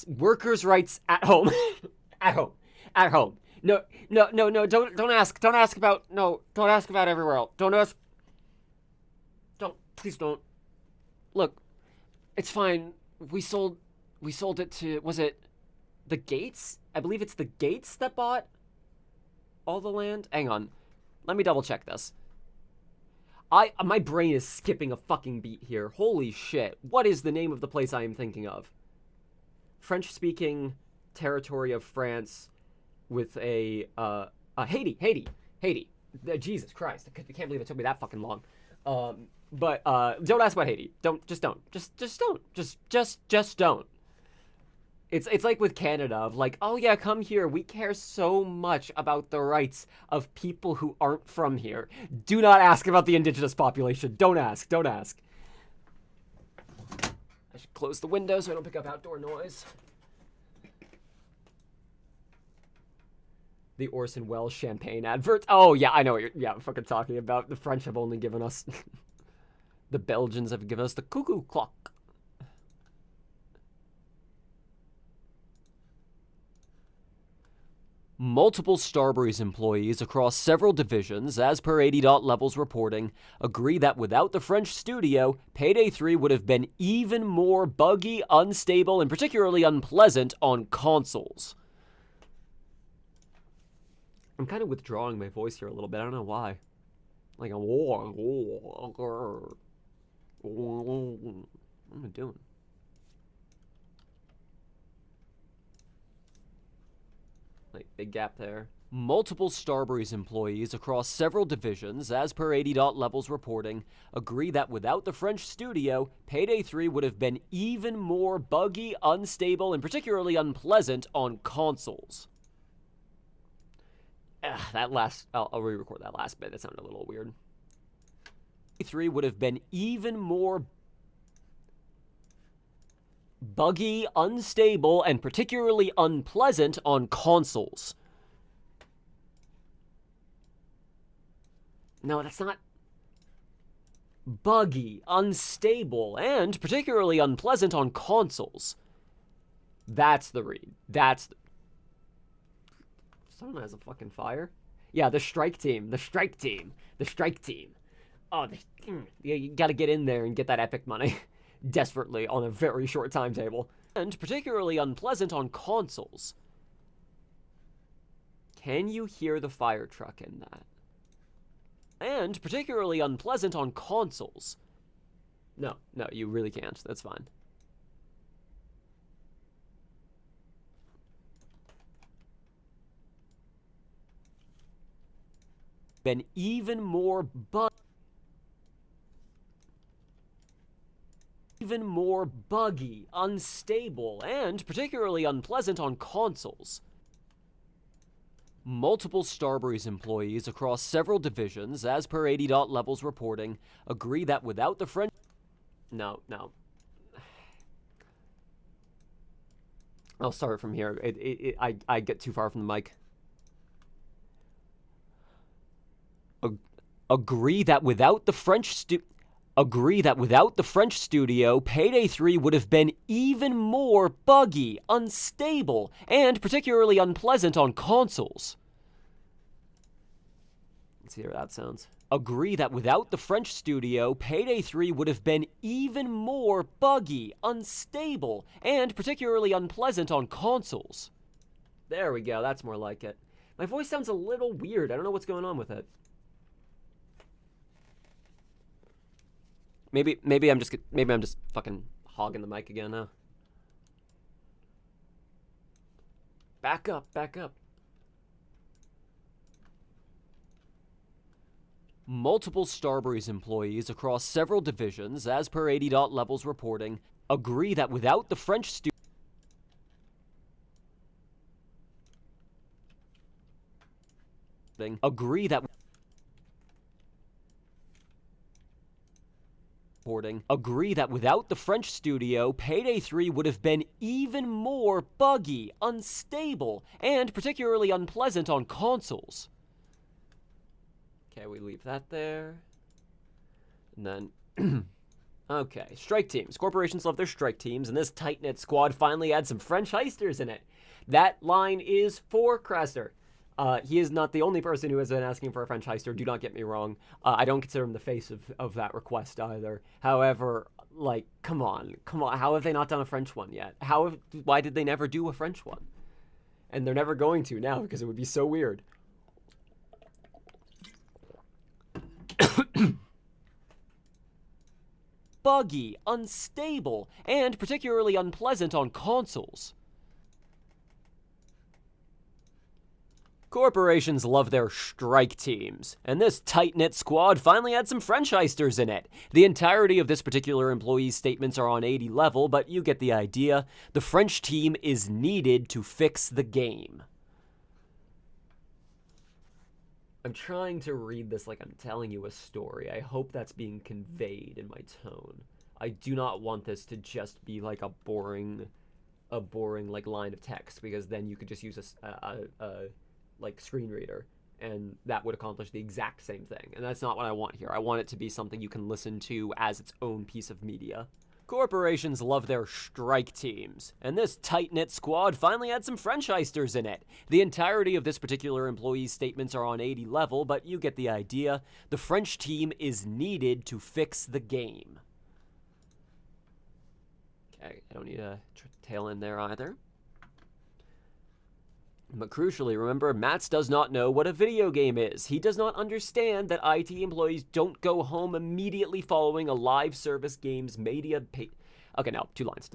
workers' rights at home. At home. No, don't ask about everywhere else. Please don't. Look, it's fine. We sold it to, was it the Gates? I believe it's the Gates that bought all the land. Hang on. Let me double check this. My brain is skipping a fucking beat here. Holy shit. What is the name of the place I am thinking of? French-speaking territory of France with a Haiti. Jesus Christ. I can't believe it took me that fucking long. But don't ask about Haiti. Just don't. It's like with Canada, of like, oh yeah, come here. We care so much about the rights of people who aren't from here. Do not ask about the indigenous population. Don't ask. I should close the window so I don't pick up outdoor noise. The Orson Welles champagne advert. Oh yeah, I know what you're fucking talking about. The French have only given us the Belgians have given us the cuckoo clock. Multiple Starbreeze employees across several divisions, as per 80.Level's reporting, agree that without the French studio, Payday 3 would have been even more buggy, unstable, and particularly unpleasant on consoles. I'm kind of withdrawing my voice here a little bit. I don't know why. Like a war. What am I doing? Like, big gap there. Multiple Starbreeze employees across several divisions, as per 80.Level's reporting, agree that without the French studio, Payday 3 would have been even more buggy, unstable, and particularly unpleasant on consoles. I'll re-record that last bit. That sounded a little weird. Payday 3 would have been even more buggy, unstable, and particularly unpleasant on consoles. No, that's not. Buggy, unstable, and particularly unpleasant on consoles. That's the read. Someone has a fucking fire? Yeah, the strike team. Oh, you gotta get in there and get that epic money. Desperately on a very short timetable. And particularly unpleasant on consoles. Can you hear the fire truck in that? And particularly unpleasant on consoles. No, you really can't. That's fine. Been even more buggy, unstable, and particularly unpleasant on consoles. Multiple Starbreeze employees across several divisions, as per 80.Level's reporting, agree that without the French... No. I'll start from here. I get too far from the mic. Agree that without the French studio, Payday 3 would have been even more buggy, unstable, and particularly unpleasant on consoles. Let's hear how that sounds. Agree that without the French studio, Payday 3 would have been even more buggy, unstable, and particularly unpleasant on consoles. There we go, that's more like it. My voice sounds a little weird. I don't know what's going on with it. Maybe I'm just fucking hogging the mic again now. Back up. Multiple Starbreeze employees across several divisions, as per 80.Level's reporting, agree that without the French studio, without the French studio, Payday 3 would have been even more buggy, unstable, and particularly unpleasant on consoles. Okay, we leave that there. And then, okay, strike teams. Corporations love their strike teams, and this tight-knit squad finally had some French heisters in it. That line is for Craster. He is not the only person who has been asking for a French heister, do not get me wrong. I don't consider him the face of that request either. However, like, come on, how have they not done a French one yet? Why did they never do a French one? And they're never going to now, because it would be so weird. Buggy, unstable, and particularly unpleasant on consoles. Corporations love their strike teams, and this tight-knit squad finally had some French heisters in it. The entirety of this particular employee's statements are on 80 level, but you get the idea. The French team is needed to fix the game. I'm trying to read this like I'm telling you a story. I hope that's being conveyed in my tone. I do not want this to just be like a boring like line of text, because then you could just use a like screen reader, and that would accomplish the exact same thing. And that's not what I want here. I want it to be something you can listen to as its own piece of media. Corporations love their strike teams, and this tight-knit squad finally had some French heisters in it. The entirety of this particular employee's statements are on 80 level, but you get the idea. The French team is needed to fix the game. Okay, I don't need a tail end there either. But crucially, remember, Mats does not know what a video game is. He does not understand that IT employees don't go home immediately following a live service game's media pay. Okay, no, two lines.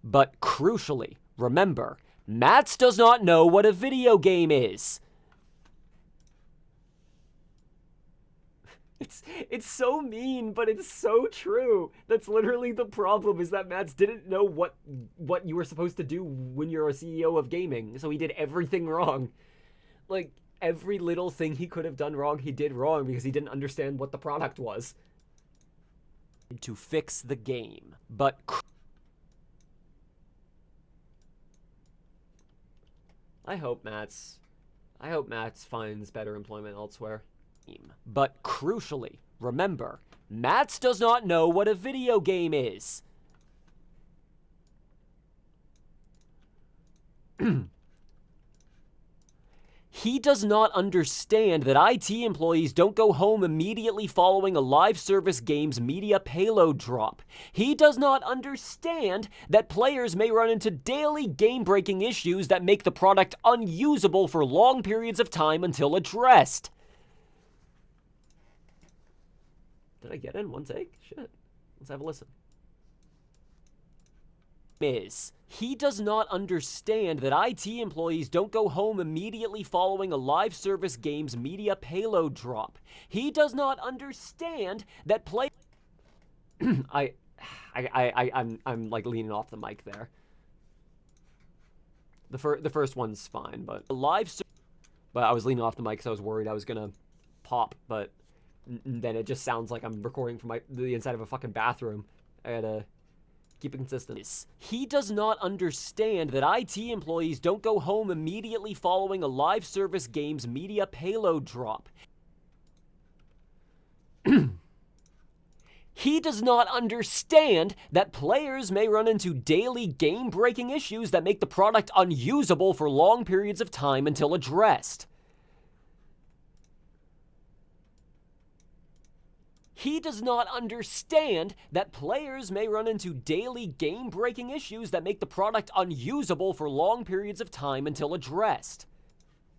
But crucially, remember, Mats does not know what a video game is. It's so mean, but it's so true. That's literally the problem, is that Mats didn't know what you were supposed to do when you're a CEO of gaming, so he did everything wrong. Like, every little thing he could have done wrong, he did wrong because he didn't understand what the product was. To fix the game. But I hope Mats finds better employment elsewhere. But crucially, remember, Mats does not know what a video game is. He does not understand that IT employees don't go home immediately following a live service game's media payload drop. He does not understand that players may run into daily game-breaking issues that make the product unusable for long periods of time until addressed. Did I get in one take? Shit. Let's have a listen. He does not understand that IT employees don't go home immediately following a live service game's media payload drop. He does not understand that I'm like leaning off the mic there. The first one's fine, but but I was leaning off the mic because I was worried I was gonna pop, but then it just sounds like I'm recording from the inside of a fucking bathroom. I gotta keep it consistent. He does not understand that IT employees don't go home immediately following a live service game's media payload drop. He does not understand that players may run into daily game-breaking issues that make the product unusable for long periods of time until addressed. He does not understand that players may run into daily game-breaking issues that make the product unusable for long periods of time until addressed.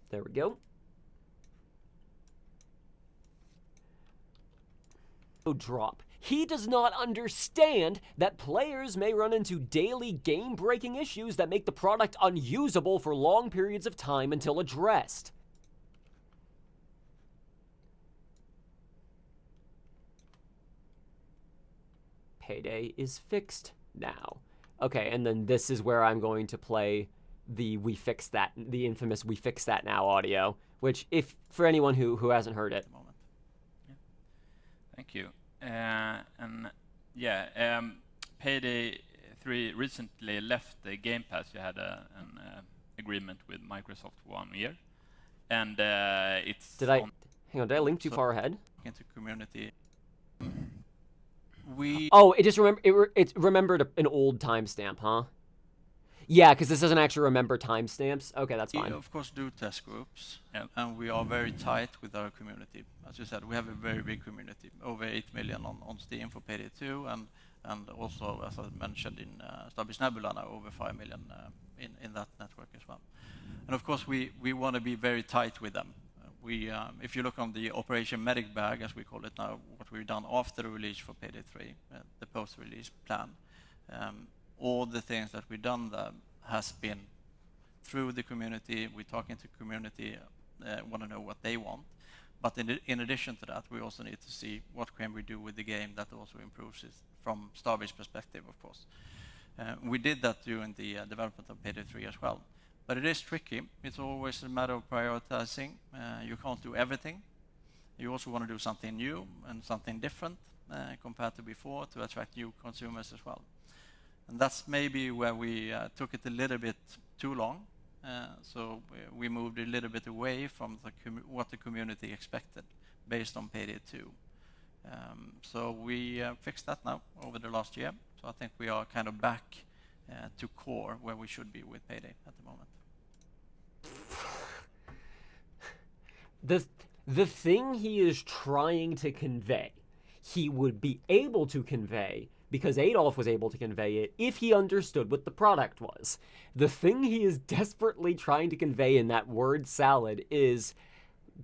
There we go. Drop. He does not understand that players may run into daily game-breaking issues that make the product unusable for long periods of time until addressed. Payday is fixed now. Okay, and then this is where I'm going to play the infamous "We Fix That Now" audio, which, if for anyone who hasn't heard it. Yeah. Thank you. Payday 3 recently left the Game Pass. You had an agreement with Microsoft 1 year, and it's. Hang on? Did I link too far ahead? Into community. It remembered an old timestamp, huh? Yeah, because this doesn't actually remember timestamps. Okay, that's fine. We, of course, do test groups, and we are very tight with our community. As you said, we have a very big community, over 8 million on Steam for Payday 2, and also, as I mentioned, in Starbase Nebula now, over 5 million in that network as well. And of course, we want to be very tight with them. If you look on the Operation Medic Bag, as we call it now, what we've done after the release for Payday 3, the post-release plan, all the things that we've done there has been through the community. We're talking to community, want to know what they want. But in addition to that, we also need to see what can we do with the game that also improves it from Starbase perspective, of course. We did that during the development of Payday 3 as well. But it is tricky. It's always a matter of prioritizing. You can't do everything. You also want to do something new and something different compared to before to attract new consumers as well. And that's maybe where we took it a little bit too long. So we moved a little bit away from what the community expected based on Payday 2. So we fixed that now over the last year. So I think we are kind of back to core where we should be with Payday at the moment. The thing he is trying to convey, he would be able to convey because Adolf was able to convey it if he understood what the product was. The thing he is desperately trying to convey in that word salad is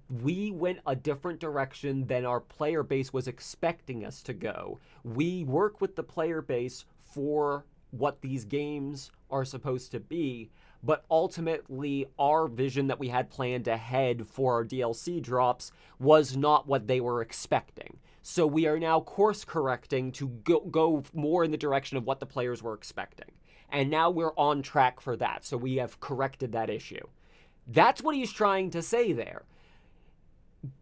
we went a different direction than our player base was expecting us to go. We work with the player base for what these games are supposed to be, but ultimately our vision that we had planned ahead for our DLC drops was not what they were expecting. So we are now course correcting to go more in the direction of what the players were expecting. And now we're on track for that. So we have corrected that issue. That's what he's trying to say there.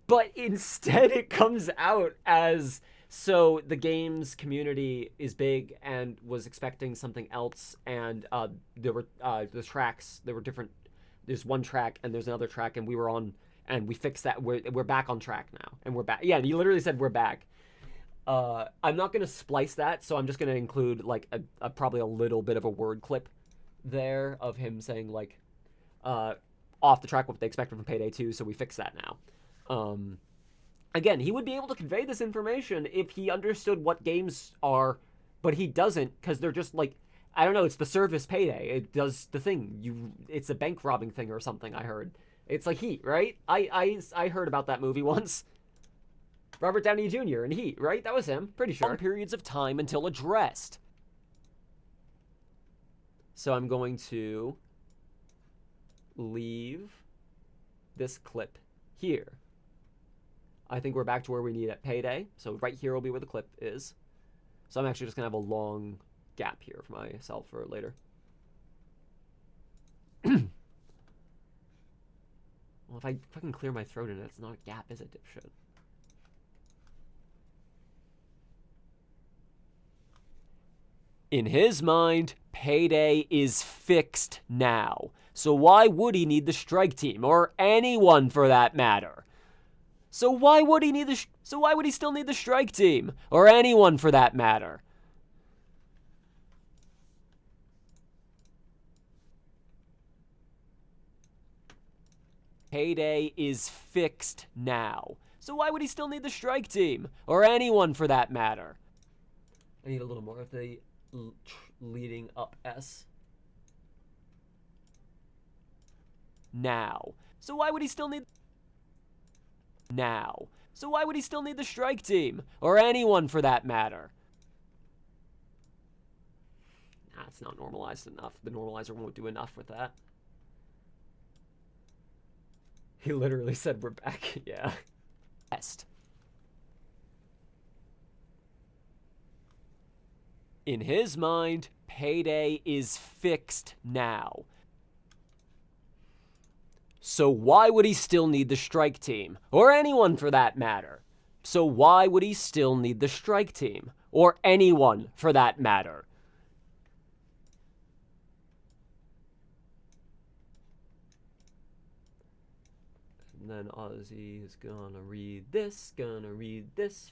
But instead it comes out as, so the game's community is big and was expecting something else, and there were the tracks, there were different, there's one track and there's another track, and we were on, and we fixed that, we're back on track now, and we're back. Yeah, and he literally said we're back. I'm not going to splice that, so I'm just going to include like a probably a little bit of a word clip there of him saying like, off the track what they expected from Payday 2, so we fixed that now. Again, he would be able to convey this information if he understood what games are, but he doesn't, because they're just like, I don't know, it's the service Payday. It does the thing. It's a bank robbing thing or something, I heard. It's like Heat, right? I heard about that movie once. Robert Downey Jr. in Heat, right? That was him, pretty sure. Periods of time until addressed. So I'm going to leave this clip here. I think we're back to where we need at Payday. So right here will be where the clip is. So I'm actually just going to have a long gap here for myself for later. Well, if I fucking clear my throat in it, it's not a gap, is it, dipshit? In his mind, Payday is fixed now. So why would he need the strike team, or anyone for that matter? So why would he need so why would he still need the strike team? Or anyone for that matter? Payday is fixed now. So why would he still need the strike team? Or anyone for that matter? I need a little more of the leading up S. Now. So why would he still need... Now. So why would he still need the strike team? Or anyone for that matter? Nah, it's not normalized enough. The normalizer won't do enough with that. He literally said we're back. Yeah. Best. In his mind, Payday is fixed now. So why would he still need the strike team? Or anyone for that matter? So why would he still need the strike team? Or anyone for that matter? And then Ozzy is gonna read this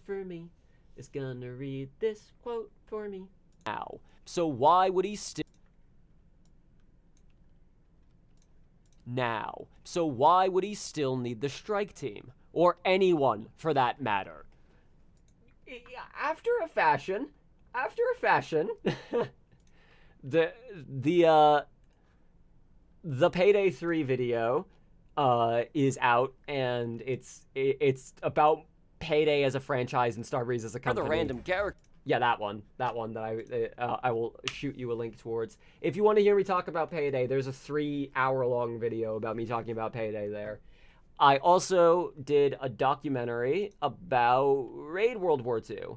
for me. Is gonna read this quote for me. Now. So why would he still... Now. So why would he still need the strike team? Or anyone for that matter? After a fashion, the Payday 3 video is out, and it's about Payday as a franchise and Starbreeze as a company. The random character. Yeah, that one that I will shoot you a link towards. If you want to hear me talk about Payday, there's a 3-hour-long video about me talking about Payday there. I also did a documentary about Raid World War II.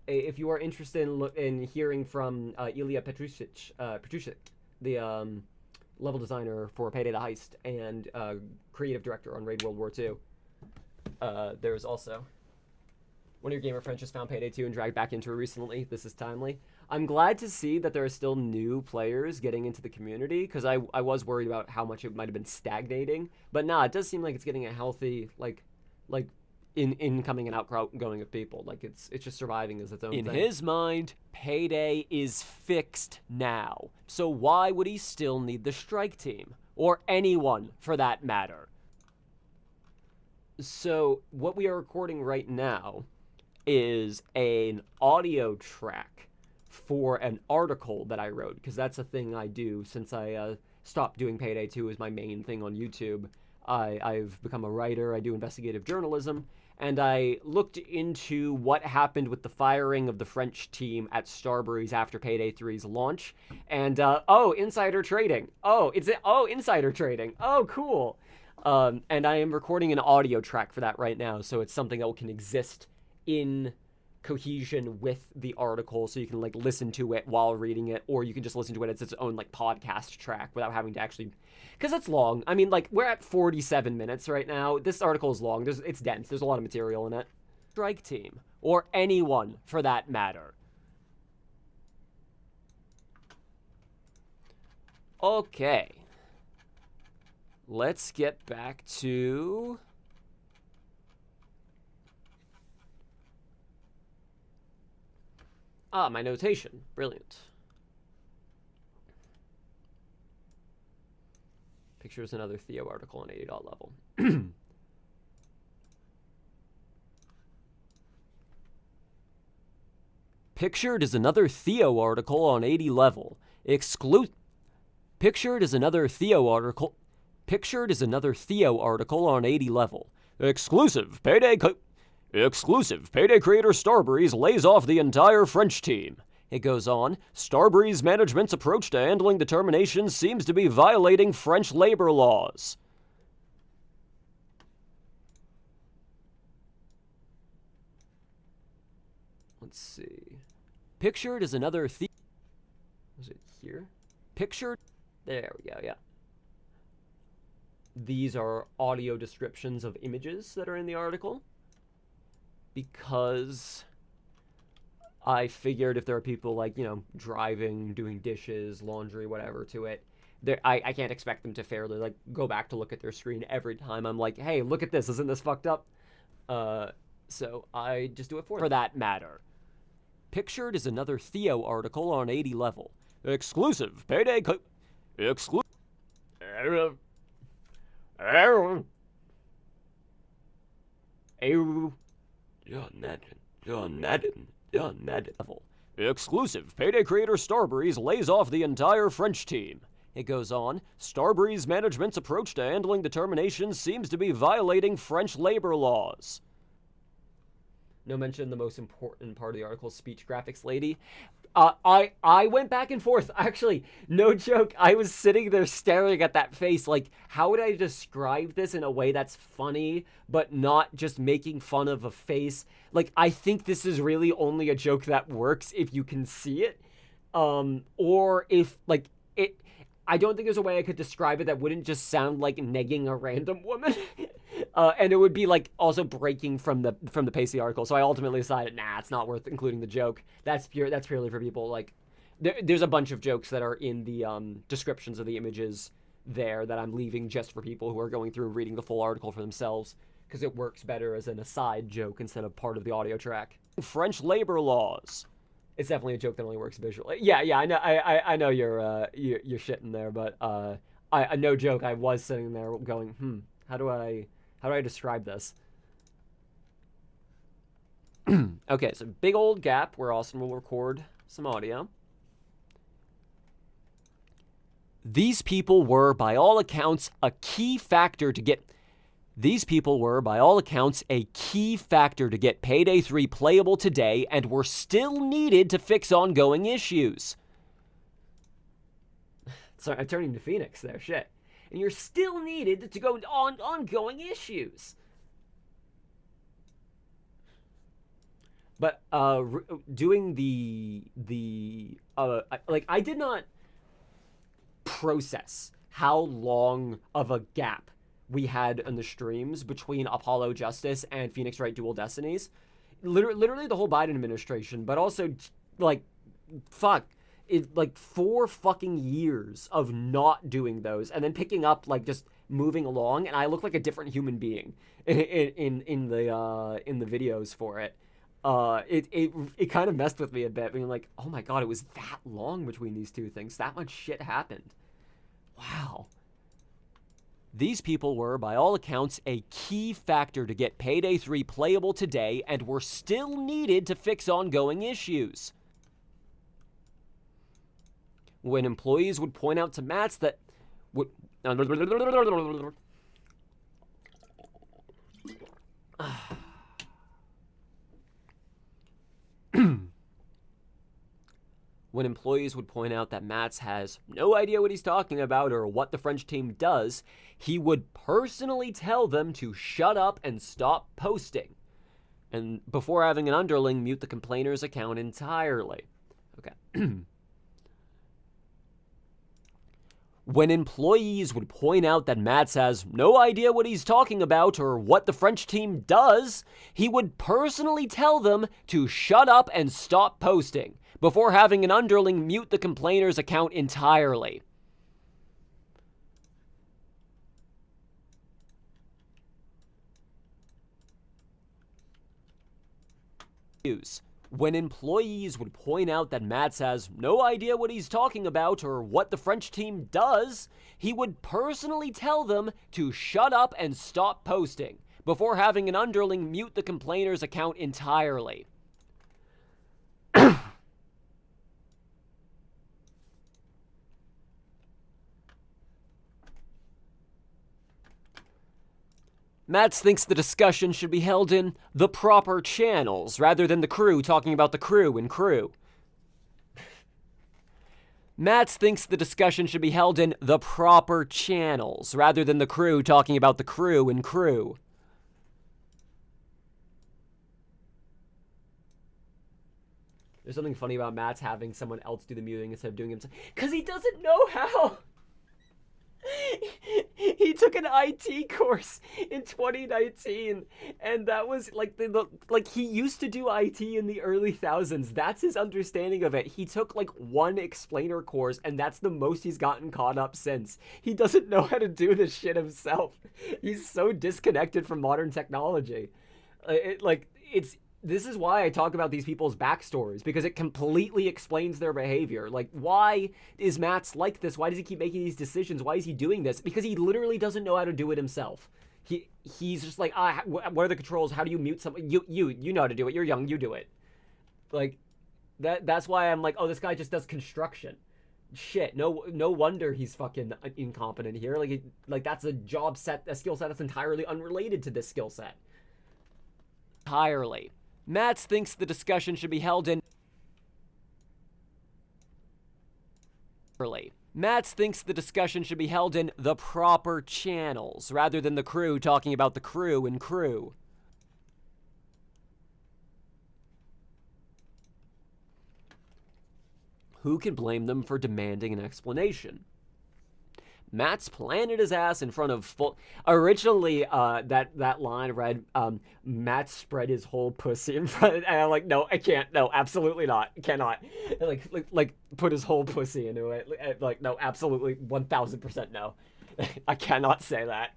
If you are interested in hearing from Ilya Petrusic, the level designer for Payday the Heist and creative director on Raid World War II, there's also... One of your gamer friends just found Payday 2 and dragged back into it recently. This is timely. I'm glad to see that there are still new players getting into the community, because I was worried about how much it might have been stagnating. But nah, it does seem like it's getting a healthy, like incoming and outgoing of people. Like, it's just surviving as its own thing. In his mind, Payday is fixed now. So why would he still need the strike team? Or anyone, for that matter? So, what we are recording right now is an audio track for an article that I wrote, because that's a thing I do since I stopped doing Payday 2 as my main thing on YouTube. I've become a writer, I do investigative journalism, and I looked into what happened with the firing of the French team at Starbreeze after Payday 3's launch, and insider trading. Insider trading. Oh, cool. And I am recording an audio track for that right now, so it's something that can exist in cohesion with the article, so you can listen to it while reading it, or you can just listen to it as its own podcast track without having to actually, because it's long. I mean, we're at 47 minutes right now. This article is long. It's dense. There's a lot of material in it. Strike team, or anyone for that matter. Okay. Let's get back to... my notation. Brilliant. Pictures another Theo article on 80 level. Pictured is another Theo article on 80 level. Pictured is another Theo article on 80 level. Exclusive Payday creator Starbreeze lays off the entire French team. It goes on, Starbreeze management's approach to handling the termination seems to be violating French labor laws. Let's see. Pictured is another was it here? Pictured? There we go, yeah. These are audio descriptions of images that are in the article, because I figured if there are people driving, doing dishes, laundry, whatever to it, I can't expect them to fairly, like, go back to look at their screen every time I'm like, hey, look at this, isn't this fucked up? So I just do it for that matter. Pictured is another Theo article on 80 level. Exclusive payday exclusive. Level. Exclusive payday creator Starbreeze lays off the entire French team. It goes on, Starbreeze management's approach to handling the termination seems to be violating French labor laws. No mention the most important part of the article, speech graphics lady. I went back and forth. Actually, no joke. I was sitting there staring at that face like, how would I describe this in a way that's funny, but not just making fun of a face? Like, I think this is really only a joke that works if you can see it. Or if, like, it... I don't think there's a way I could describe it that wouldn't just sound like negging a random woman. And it would be, like, also breaking from the pace of the article. So I ultimately decided, nah, it's not worth including the joke. That's purely for people, like... There's a bunch of jokes that are in the descriptions of the images there that I'm leaving just for people who are going through and reading the full article for themselves, because it works better as an aside joke instead of part of the audio track. French labor laws. It's definitely a joke that only works visually. Yeah, I know you're shitting there, but no joke. I was sitting there going, how do I describe this? Okay, so big old gap where Austin will record some audio. These people were, by all accounts, a key factor to get Payday 3 playable today and were still needed to fix ongoing issues. Sorry, I'm turning to Phoenix there, shit. And you're still needed to go on ongoing issues. But doing I did not process how long of a gap we had in the streams between Apollo Justice and Phoenix Wright Dual Destinies. Literally the whole Biden administration, but also, like, fuck. Like 4 fucking years of not doing those and then picking up, like, just moving along, and I look like a different human being in the videos for it. It kind of messed with me a bit, being like, oh my god, it was that long between these two things. That much shit happened. Wow. These people were, by all accounts, a key factor to get Payday 3 playable today and were still needed to fix ongoing issues. When employees would point out to Mats that... When employees would point out that Mats has no idea what he's talking about or what the French team does, he would personally tell them to shut up and stop posting, and before having an underling mute the complainer's account entirely. Okay. When employees would point out that Mats has no idea what he's talking about or what the French team does, he would personally tell them to shut up and stop posting, before having an underling mute the complainer's account entirely. When employees would point out that Mats has no idea what he's talking about or what the French team does, he would personally tell them to shut up and stop posting, before having an underling mute the complainer's account entirely. Mats thinks the discussion should be held in the proper channels, rather than the crew talking about the crew and crew. Mats thinks the discussion should be held in the proper channels, rather than the crew talking about the crew and crew. There's something funny about Mats having someone else do the muting instead of doing himself, because he doesn't know how. He took an IT course in 2019, and that was like like he used to do IT in the early thousands. That's his understanding of it. He took like one explainer course, and that's the most he's gotten caught up since. He doesn't know how to do this shit himself. He's so disconnected from modern technology. This is why I talk about these people's backstories, because it completely explains their behavior. Like, why is Mats like this? Why does he keep making these decisions? Why is he doing this? Because he literally doesn't know how to do it himself. He's just like, what are the controls? How do you mute someone? You know how to do it. You're young. You do it. Like, that's why I'm like, oh, this guy just does construction. Shit, no wonder he's fucking incompetent here. Like that's a skill set that's entirely unrelated to this skill set. Entirely. Mats thinks the discussion should be held in... Mats thinks the discussion should be held in the proper channels, rather than the crew talking about the crew and crew. Who can blame them for demanding an explanation? Mats planted his ass in front of full... Originally, that line read, Mats spread his whole pussy in front of... And I'm like, no, I can't. No, absolutely not. Cannot. Like put his whole pussy into it. Like, no, absolutely 1000% no. I cannot say that.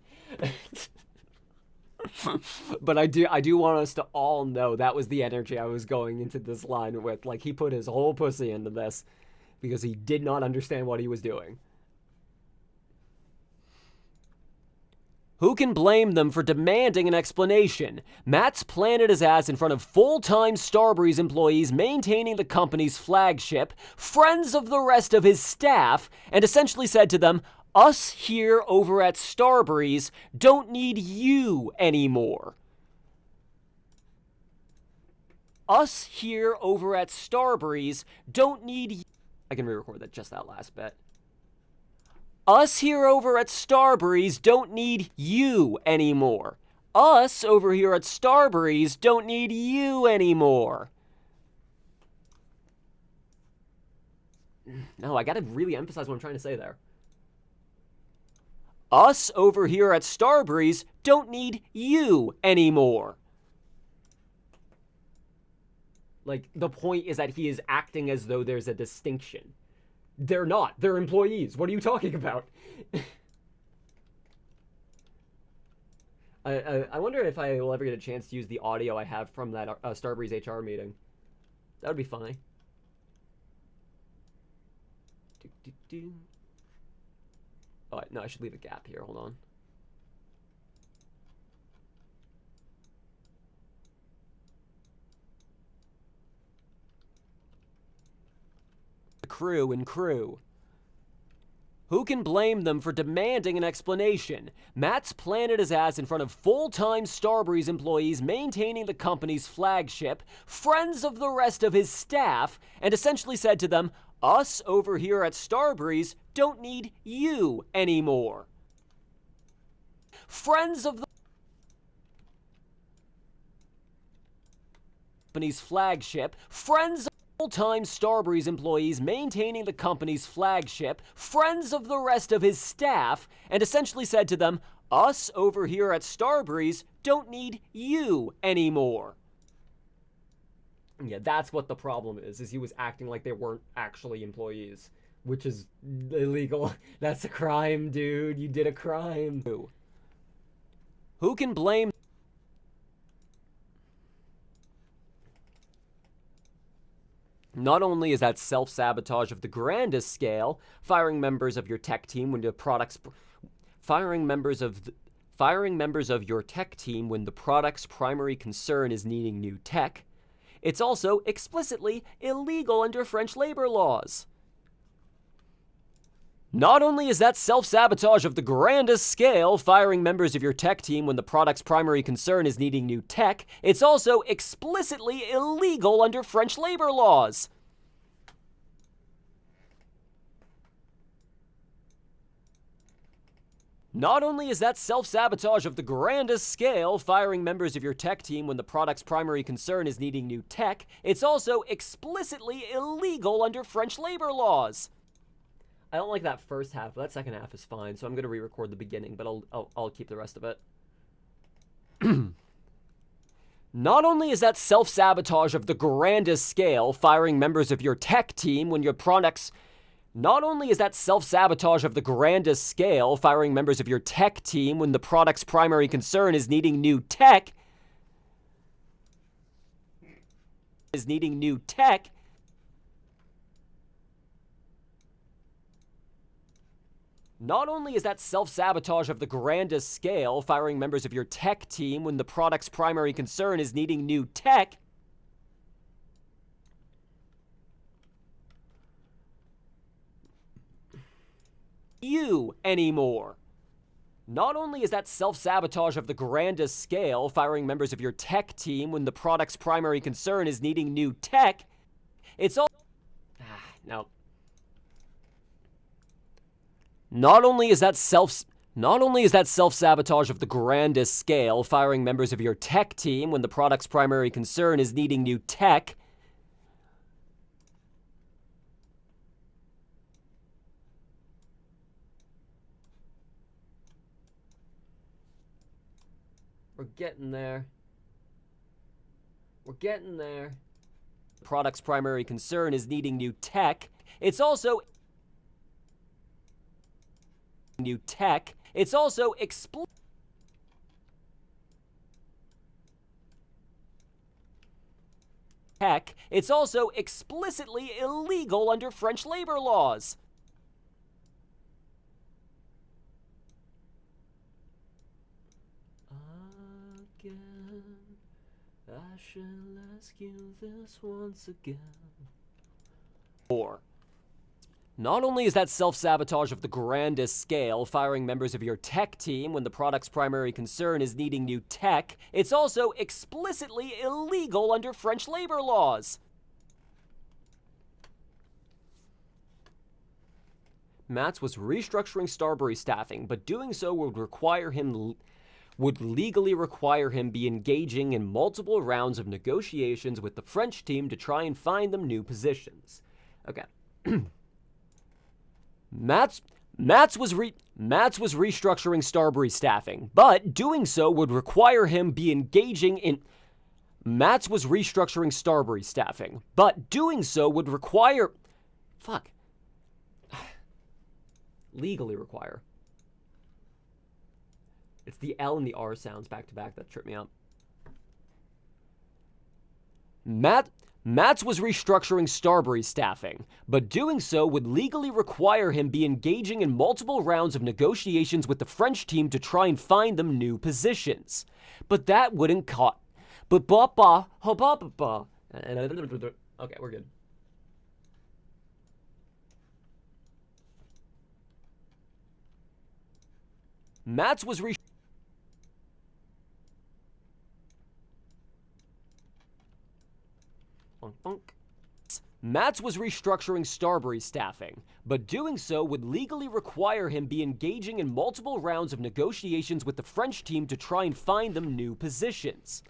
But I do want us to all know that was the energy I was going into this line with. Like, he put his whole pussy into this because he did not understand what he was doing. Who can blame them for demanding an explanation? Mats planted his ass in front of full-time Starbreeze employees maintaining the company's flagship, friends of the rest of his staff, and essentially said to them, us here over at Starbreeze don't need you anymore. Us here over at Starbreeze don't need... I can re-record that last bit. Us here over at Starbreeze don't need you anymore. Us over here at Starbreeze don't need you anymore. No, I gotta really emphasize what I'm trying to say there. Us over here at Starbreeze don't need you anymore. Like, the point is that he is acting as though there's a distinction. They're not. They're employees. What are you talking about? I wonder if I will ever get a chance to use the audio I have from that Starbreeze HR meeting. That would be funny. Oh, no, I should leave a gap here. Hold on. Crew and crew. Who can blame them for demanding an explanation? Mats planted his ass in front of full-time Starbreeze employees maintaining the company's flagship, friends of the rest of his staff, and essentially said to them, us over here at Starbreeze don't need you anymore. Friends of the company's flagship, friends of full-time Starbreeze employees maintaining the company's flagship, friends of the rest of his staff, and essentially said to them, us over here at Starbreeze don't need you anymore. Yeah, that's what the problem is he was acting like they weren't actually employees, which is illegal. That's a crime, dude. You did a crime. Who can blame... Not only is that self-sabotage of the grandest scale, firing members of your tech team when the product's primary concern is needing new tech, it's also explicitly illegal under French labor laws. Not only is that self-sabotage of the grandest scale, firing members of your tech team when the product's primary concern is needing new tech, it's also explicitly illegal under French labor laws. Not only is that self-sabotage of the grandest scale, firing members of your tech team when the product's primary concern is needing new tech, it's also explicitly illegal under French labor laws. I don't like that first half, but that second half is fine. So I'm gonna re-record the beginning, but I'll keep the rest of it. Not only is that self-sabotage of the grandest scale, firing members of your tech team when your products... Not only is that self-sabotage of the grandest scale, firing members of your tech team when the product's primary concern is needing new tech... Not only is that self-sabotage of the grandest scale, firing members of your tech team when the product's primary concern is needing new tech... you anymore. Not only is that self-sabotage of the grandest scale, firing members of your tech team when the product's primary concern is needing new tech, it's all... no. Not only is that self-sabotage of the grandest scale, firing members of your tech team when the product's primary concern is needing new tech... We're getting there. We're getting there. The product's primary concern is needing new tech. It's also... new tech. It's also It's also explicitly illegal under French labor laws. Again, I shall ask you this once again. 4. Not only is that self-sabotage of the grandest scale, firing members of your tech team when the product's primary concern is needing new tech, it's also explicitly illegal under French labor laws. Mats was restructuring Starbury staffing, but doing so would legally require him be engaging in multiple rounds of negotiations with the French team to try and find them new positions. Okay. Mats was restructuring Starbury staffing, but doing so would require him be engaging in... Mats was restructuring Starbury staffing, but doing so would require... Fuck. Legally require. It's the L and the R sounds back to back that trip me up. Mats was restructuring Starbury staffing, but doing so would legally require him be engaging in multiple rounds of negotiations with the French team to try and find them new positions. But that wouldn't cut. Okay, we're good. Mats was restructuring Starbury staffing, but doing so would legally require him be engaging in multiple rounds of negotiations with the French team to try and find them new positions.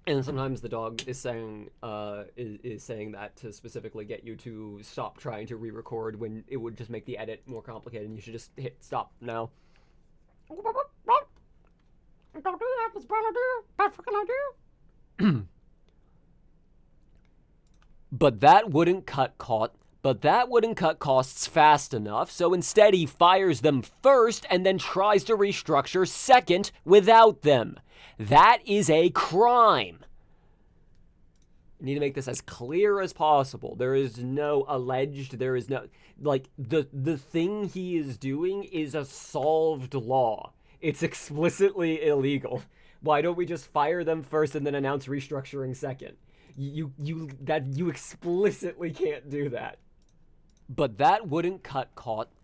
And sometimes the dog is saying that to specifically get you to stop trying to re-record when it would just make the edit more complicated and you should just hit stop now. Don't do that, it's a bad idea. Bad fucking idea. But that wouldn't cut costs fast enough, so instead he fires them first and then tries to restructure second without them. That is a crime. You need to make this as clear as possible. There is no alleged, there is no... Like, the thing he is doing is a solved law. It's explicitly illegal. Why don't we just fire them first and then announce restructuring second? You explicitly can't do that. But that wouldn't cut costs.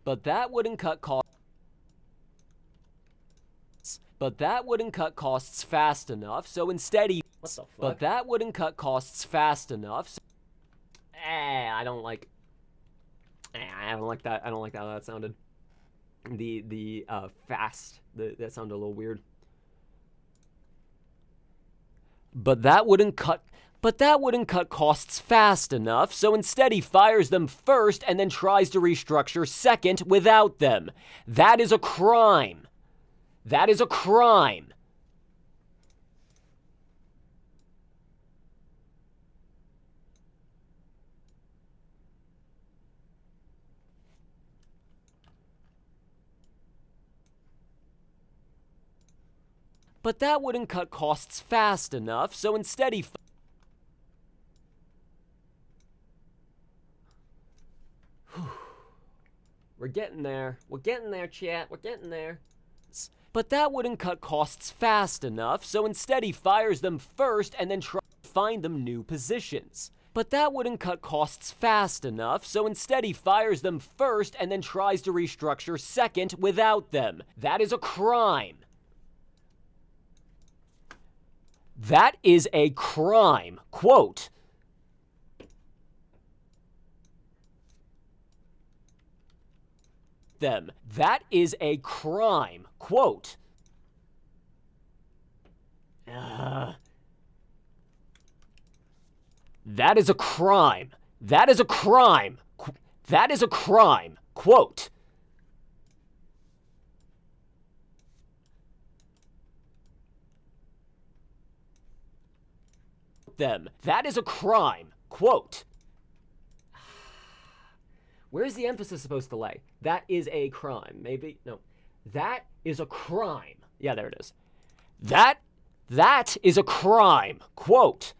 But that wouldn't cut costs fast enough, so instead he... What the fuck? But that wouldn't cut costs fast enough, so... I don't like that. I don't like how that sounded. Fast. That sounded a little weird. But that wouldn't cut costs fast enough, so instead he fires them first and then tries to restructure second without them. That is a crime. That is a crime. But that wouldn't cut costs fast enough, so instead he... We're getting there. We're getting there, chat. We're getting there. But that wouldn't cut costs fast enough, so instead he fires them first and then tries to find them new positions. But that wouldn't cut costs fast enough, so instead he fires them first and then tries to restructure second without them. That is a crime. That is a crime. Quote. Them. That is a crime. Quote. That is a crime. That is a crime. That is a crime. Quote. Them. That is a crime. Quote. Where's the emphasis supposed to lay? That is a crime. Maybe? No. That is a crime. Yeah, there it is. That is a crime. Quote.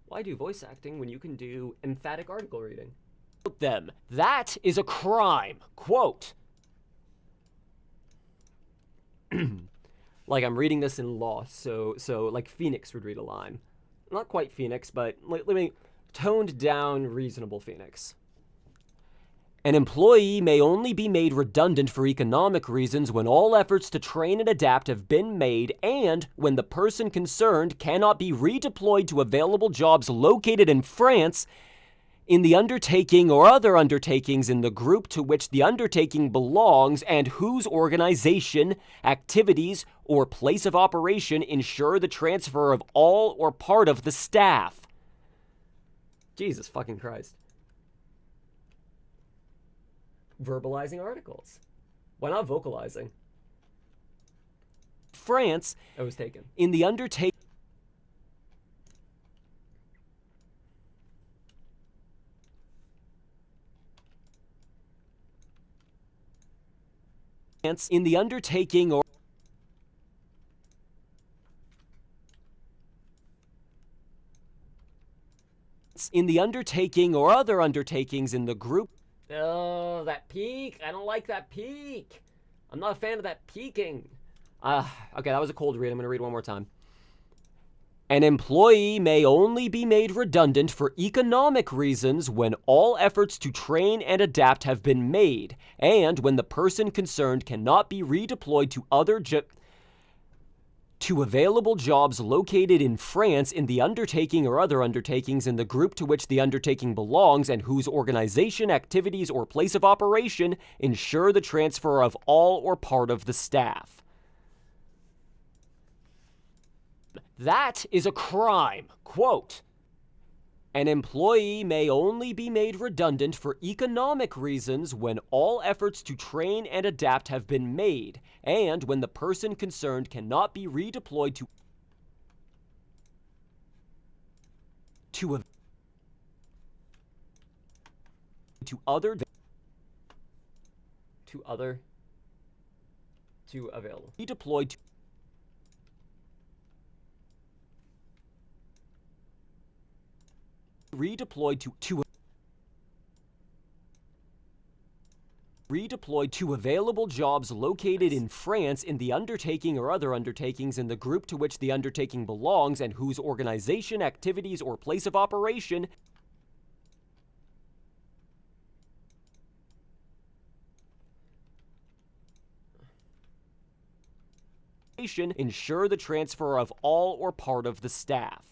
Why do voice acting when you can do emphatic article reading? Them. That is a crime. Quote. Like I'm reading this in law, so like Phoenix would read a line. Not quite Phoenix, but let me toned down reasonable Phoenix. An employee may only be made redundant for economic reasons when all efforts to train and adapt have been made and when the person concerned cannot be redeployed to available jobs located in France, in the undertaking or other undertakings in the group to which the undertaking belongs and whose organization, activities, or place of operation ensure the transfer of all or part of the staff. Jesus fucking Christ. Verbalizing articles. Why not vocalizing? France, I was taken. In the undertaking. In the undertaking or in the undertaking or other undertakings in the group. Oh, that peak. I don't like that peak. I'm not a fan of that peaking. Okay, that was a cold read. I'm going to read one more time. An employee may only be made redundant for economic reasons when all efforts to train and adapt have been made, and when the person concerned cannot be redeployed to available jobs located in France in the undertaking or other undertakings in the group to which the undertaking belongs and whose organization, activities, or place of operation ensure the transfer of all or part of the staff. That is a crime. Quote. An employee may only be made redundant for economic reasons when all efforts to train and adapt have been made, and when the person concerned cannot be redeployed to available. Redeployed to available jobs located in France in the undertaking or other undertakings in the group to which the undertaking belongs and whose organization, activities, or place of operation ensure the transfer of all or part of the staff.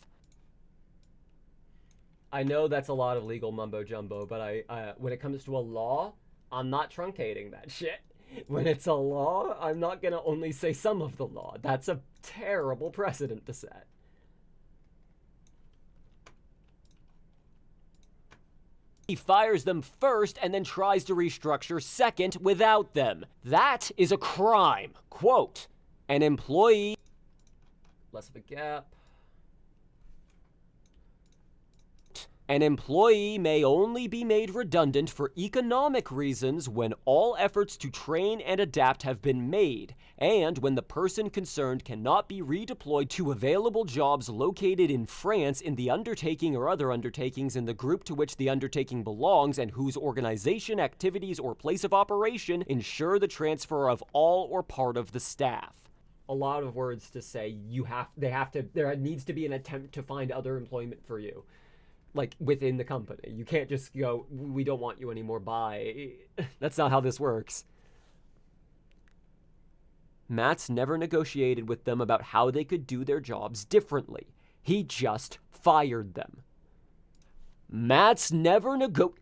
I know that's a lot of legal mumbo jumbo, but I when it comes to a law, I'm not truncating that shit. When it's a law, I'm not gonna only say some of the law. That's a terrible precedent to set. He fires them first and then tries to restructure second without them. That is a crime. Quote, an employee... Less of a gap. An employee may only be made redundant for economic reasons when all efforts to train and adapt have been made, and when the person concerned cannot be redeployed to available jobs located in France in the undertaking or other undertakings in the group to which the undertaking belongs and whose organization, activities, or place of operation ensure the transfer of all or part of the staff. A lot of words to say there needs to be an attempt to find other employment for you. Like, within the company. You can't just go, we don't want you anymore, bye. That's not how this works. Matz never negotiated with them about how they could do their jobs differently. He just fired them. Matz never negotiated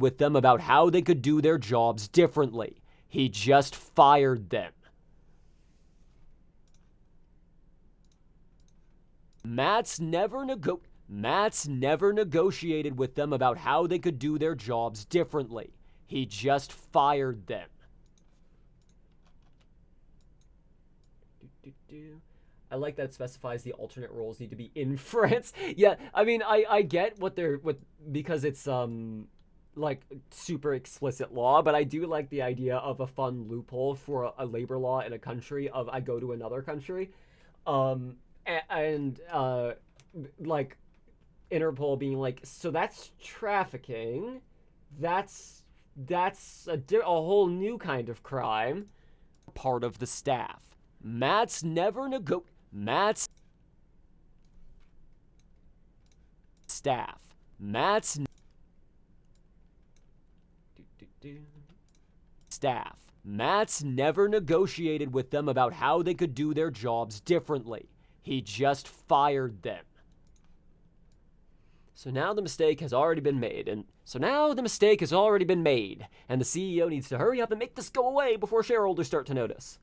with them about how they could do their jobs differently. He just fired them. Matz never negotiated with them about how they could do their jobs differently. He just fired them. I like that it specifies the alternate roles need to be in France. Yeah, I mean, I get what because it's like super explicit law, but I do like the idea of a fun loophole for a labor law in a country of I go to another country. And like Interpol being like, so that's trafficking, that's a whole new kind of crime. Part of the staff. Matz never negotiated with them about how they could do their jobs differently. He just fired them. So now the mistake has already been made, and the CEO needs to hurry up and make this go away before shareholders start to notice.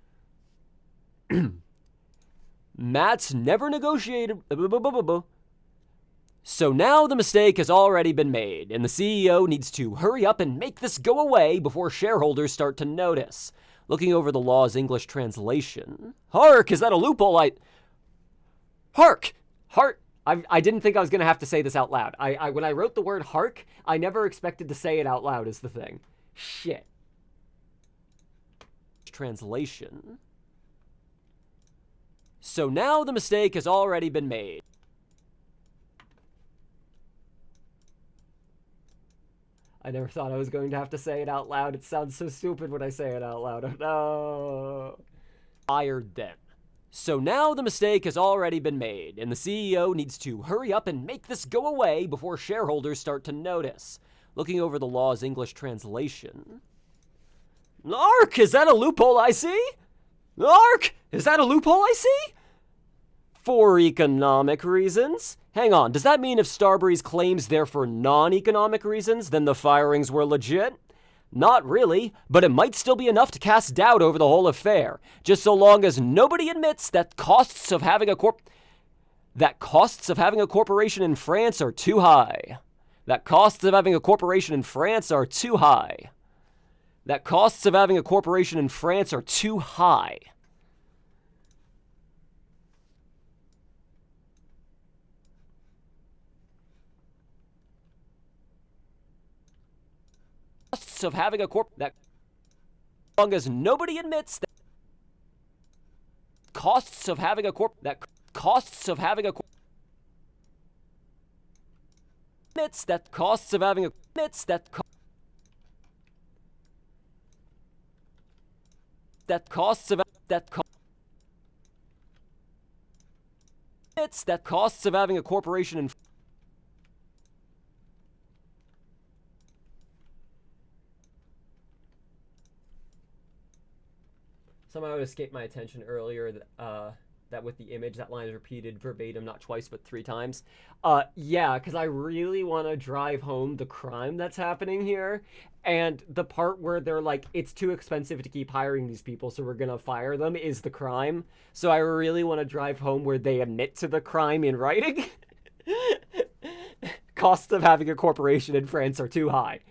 Matz never negotiated... So now the mistake has already been made, and the CEO needs to hurry up and make this go away before shareholders start to notice. Looking over the law's English translation... Hark! Is that a loophole? Hark! I didn't think I was going to have to say this out loud. When I wrote the word hark, I never expected to say it out loud is the thing. Shit. Translation. So now the mistake has already been made. I never thought I was going to have to say it out loud. It sounds so stupid when I say it out loud. No. Fired them. So now the mistake has already been made, and the CEO needs to hurry up and make this go away before shareholders start to notice. Looking over the law's English translation. Ark! Is that a loophole I see? Ark! Is that a loophole I see? For economic reasons? Hang on, does that mean if Starbury's claims they're for non-economic reasons, then the firings were legit? Not really, but it might still be enough to cast doubt over the whole affair, just so long as nobody admits that costs of having a corporation in France are too high. That costs of having a corporation in France are too high. That costs of having a corporation in France are too high. Of having a that as long as nobody admits that costs of having a costs of having a admits that costs of having a admits that costs of admits that costs of having a corporation in somehow it escaped my attention earlier that that with the image, that line is repeated verbatim, not twice, but 3 times. Yeah, because I really want to drive home the crime that's happening here. And the part where they're like, it's too expensive to keep hiring these people, so we're going to fire them, is the crime. So I really want to drive home where they admit to the crime in writing. Costs of having a corporation in France are too high.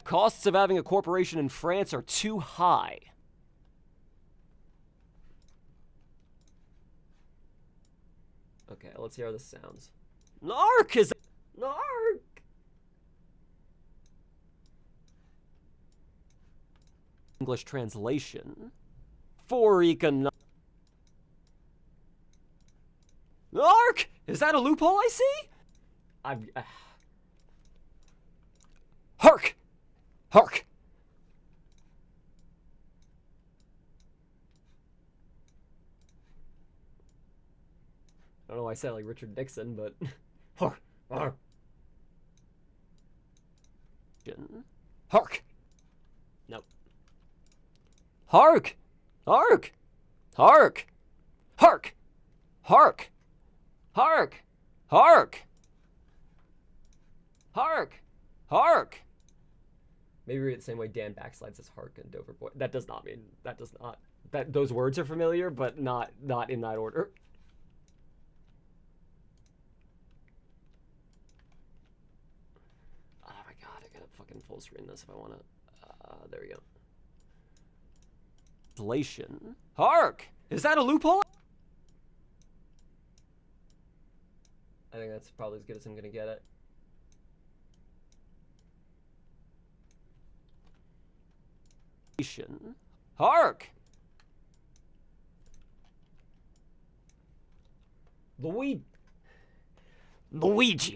Costs of having a corporation in France are too high. Okay, let's hear how this sounds. Narc is... Narc! English translation. For economic... Narc! Is that a loophole I see? Hark! Hark! I don't know why I said like Richard Nixon, but... Hark! Hark! Hark! Nope. Hark! Hark! Hark! Hark! Hark! Hark! Hark! Hark! Hark! Maybe read it the same way Dan Backslide says hark and Dover boy. That does not mean, that does not, that those words are familiar, but not in that order. Oh my god, I gotta fucking full screen this if I wanna, there we go. Translation. Hark! Is that a loophole? I think that's probably as good as I'm gonna get it. Hark! Luigi,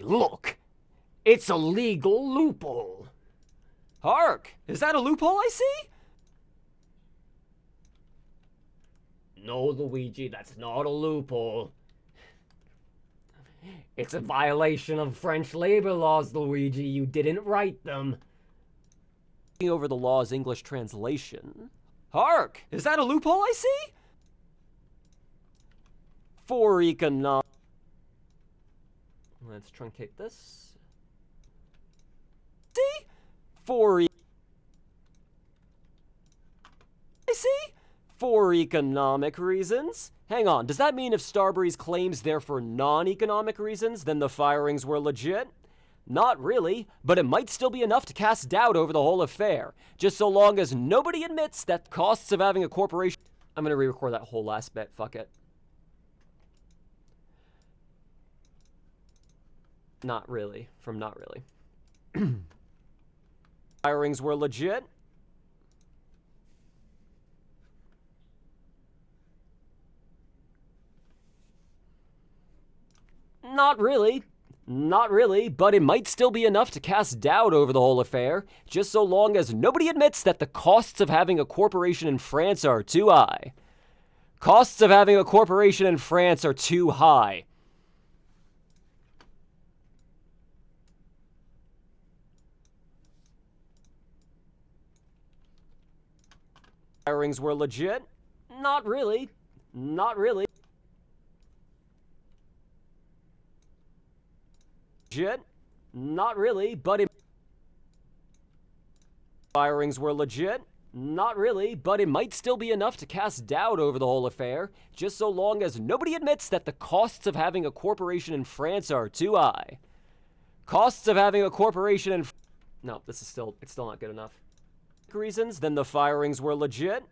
look! It's a legal loophole. Hark! Is that a loophole I see? No, Luigi, that's not a loophole. It's a violation of French labor laws, Luigi. You didn't write them. Over the law's English translation. Hark! Is that a loophole I see? For economic... Let's truncate this. See? For I see? For economic reasons. Hang on, does that mean if Starbury's claims they're for non-economic reasons, then the firings were legit? Not really, but it might still be enough to cast doubt over the whole affair, just so long as nobody admits that costs of having a corporation... I'm gonna re-record that whole last bit, fuck it. Not really, from not really. Firings were legit. Not really. Not really, but it might still be enough to cast doubt over the whole affair, just so long as nobody admits that the costs of having a corporation in France are too high. Costs of having a corporation in France are too high. Firings were legit? Not really. Not really. Legit? Not really, but it... Firings were legit? Not really, but it might still be enough to cast doubt over the whole affair, just so long as nobody admits that the costs of having a corporation in France are too high. Costs of having a corporation in... No, this is still... It's still not good enough. Reasons, then the firings were legit?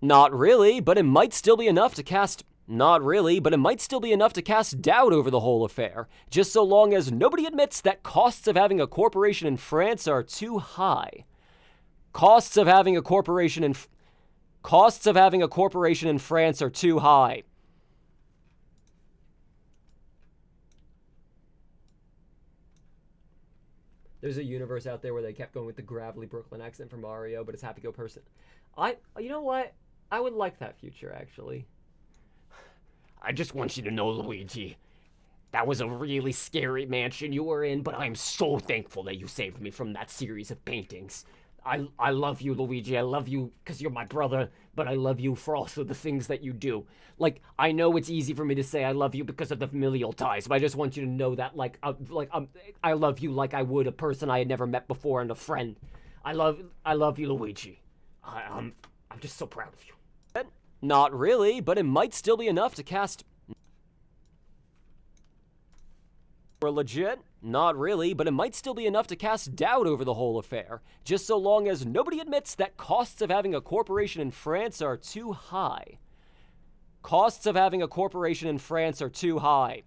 Not really, but it might still be enough to cast... Not really, but it might still be enough to cast doubt over the whole affair, just so long as nobody admits that costs of having a corporation in France are too high. Costs of having a corporation in... Costs of having a corporation in France are too high. There's a universe out there where they kept going with the gravelly Brooklyn accent for Mario, but it's Happy Go Person. You know what? I would like that future, actually. I just want you to know, Luigi, that was a really scary mansion you were in, but I'm so thankful that you saved me from that series of paintings. I love you, Luigi. I love you because you're my brother, but I love you for also the things that you do. Like, I know it's easy for me to say I love you because of the familial ties, but I just want you to know that, I love you like I would a person I had never met before and a friend. I love you, Luigi. I'm just so proud of you. Not really, but it might still be enough to cast. We're legit? Not really, but it might still be enough to cast doubt over the whole affair, just so long as nobody admits that costs of having a corporation in France are too high. Costs of having a corporation in France are too high.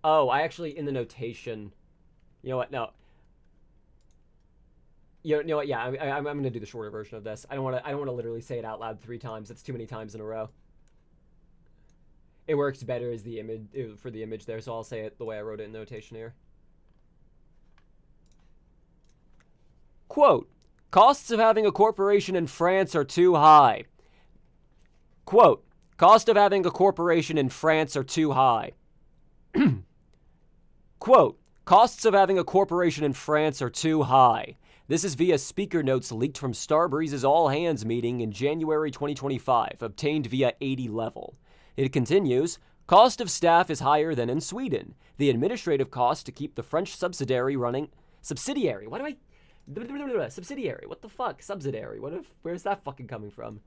Oh, I actually, in the notation, you know what, no. You know what? Yeah, I'm gonna do the shorter version of this. I don't want to literally say it out loud 3 times. That's too many times in a row. It works better as the image for the image there, so I'll say it the way I wrote it in notation here. Quote: costs of having a corporation in France are too high. Quote: cost of having a corporation in France are too high. Quote: costs of having a corporation in France are too high. This is via speaker notes leaked from Starbreeze's all-hands meeting in January 2025, obtained via 80 level. It continues, cost of staff is higher than in Sweden. The administrative cost to keep the French subsidiary running... Subsidiary? Why do I... Subsidiary? What the fuck? Subsidiary? Where's that fucking coming from?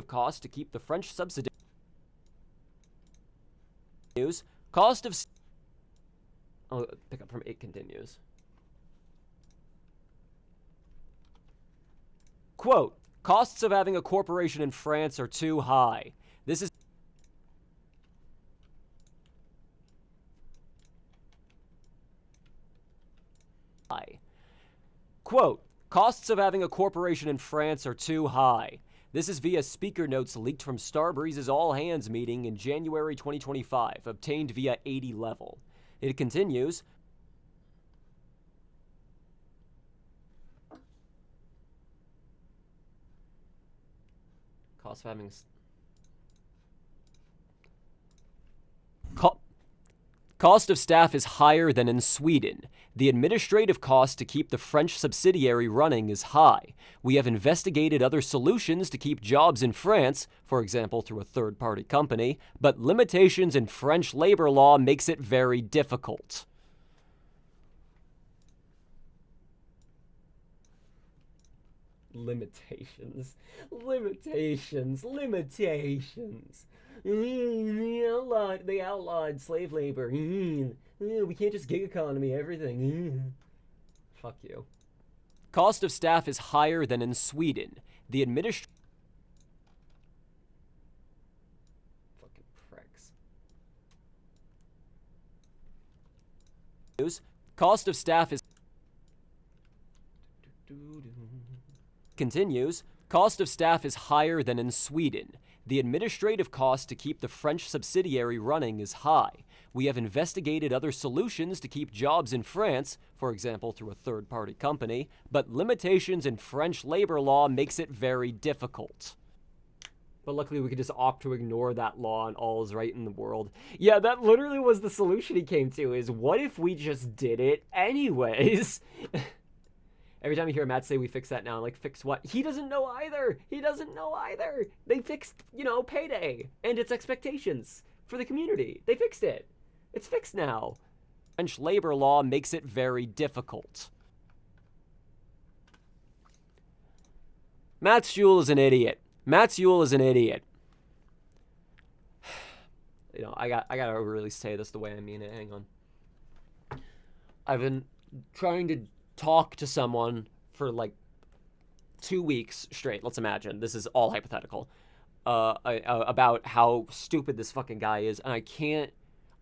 Cost to keep the French subsidiary... Cost of... I'll pick up from it continues. Quote, costs of having a corporation in France are too high. This is... high. Quote, costs of having a corporation in France are too high. This is via speaker notes leaked from Starbreeze's all-hands meeting in January 2025, obtained via 80 level. It continues... Cost of having... Cost of staff is higher than in Sweden. The administrative cost to keep the French subsidiary running is high. We have investigated other solutions to keep jobs in France, for example through a third-party company, but limitations in French labor law makes it very difficult. Limitations. They outlawed slave labor. We can't just gig economy everything. Fuck you. Cost of staff is higher than in Sweden. The fucking pricks. Cost of staff is... Continues, cost of staff is higher than in Sweden. The administrative cost to keep the French subsidiary running is high. We have investigated other solutions to keep jobs in France, for example through a third-party company, but limitations in French labor law makes it very difficult. But luckily we could just opt to ignore that law and all is right in the world. Yeah, that literally was the solution he came to, is what if we just did it anyways? Every time you hear Matt say we fix that now, I'm like, fix what? He doesn't know either. They fixed, payday and its expectations for the community. They fixed it. It's fixed now. French labor law makes it very difficult. Matt Sewell is an idiot. I gotta really say this the way I mean it. Hang on. I've been trying to talk to someone for like 2 weeks straight. Let's imagine this is all hypothetical. About how stupid this fucking guy is, and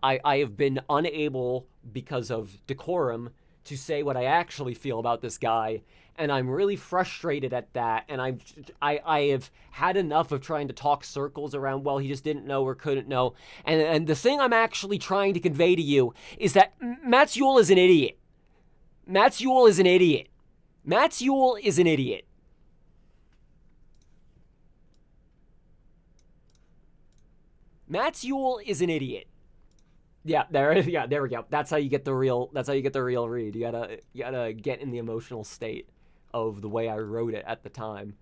I have been unable because of decorum to say what I actually feel about this guy, and I'm really frustrated at that. And I have had enough of trying to talk circles around, well, he just didn't know or couldn't know. And the thing I'm actually trying to convey to you is that Matt Sewell is an idiot. Matt Sewell is an idiot. Matt Yule is an idiot. Yeah, there we go. That's how you get the real read. You gotta get in the emotional state of the way I wrote it at the time.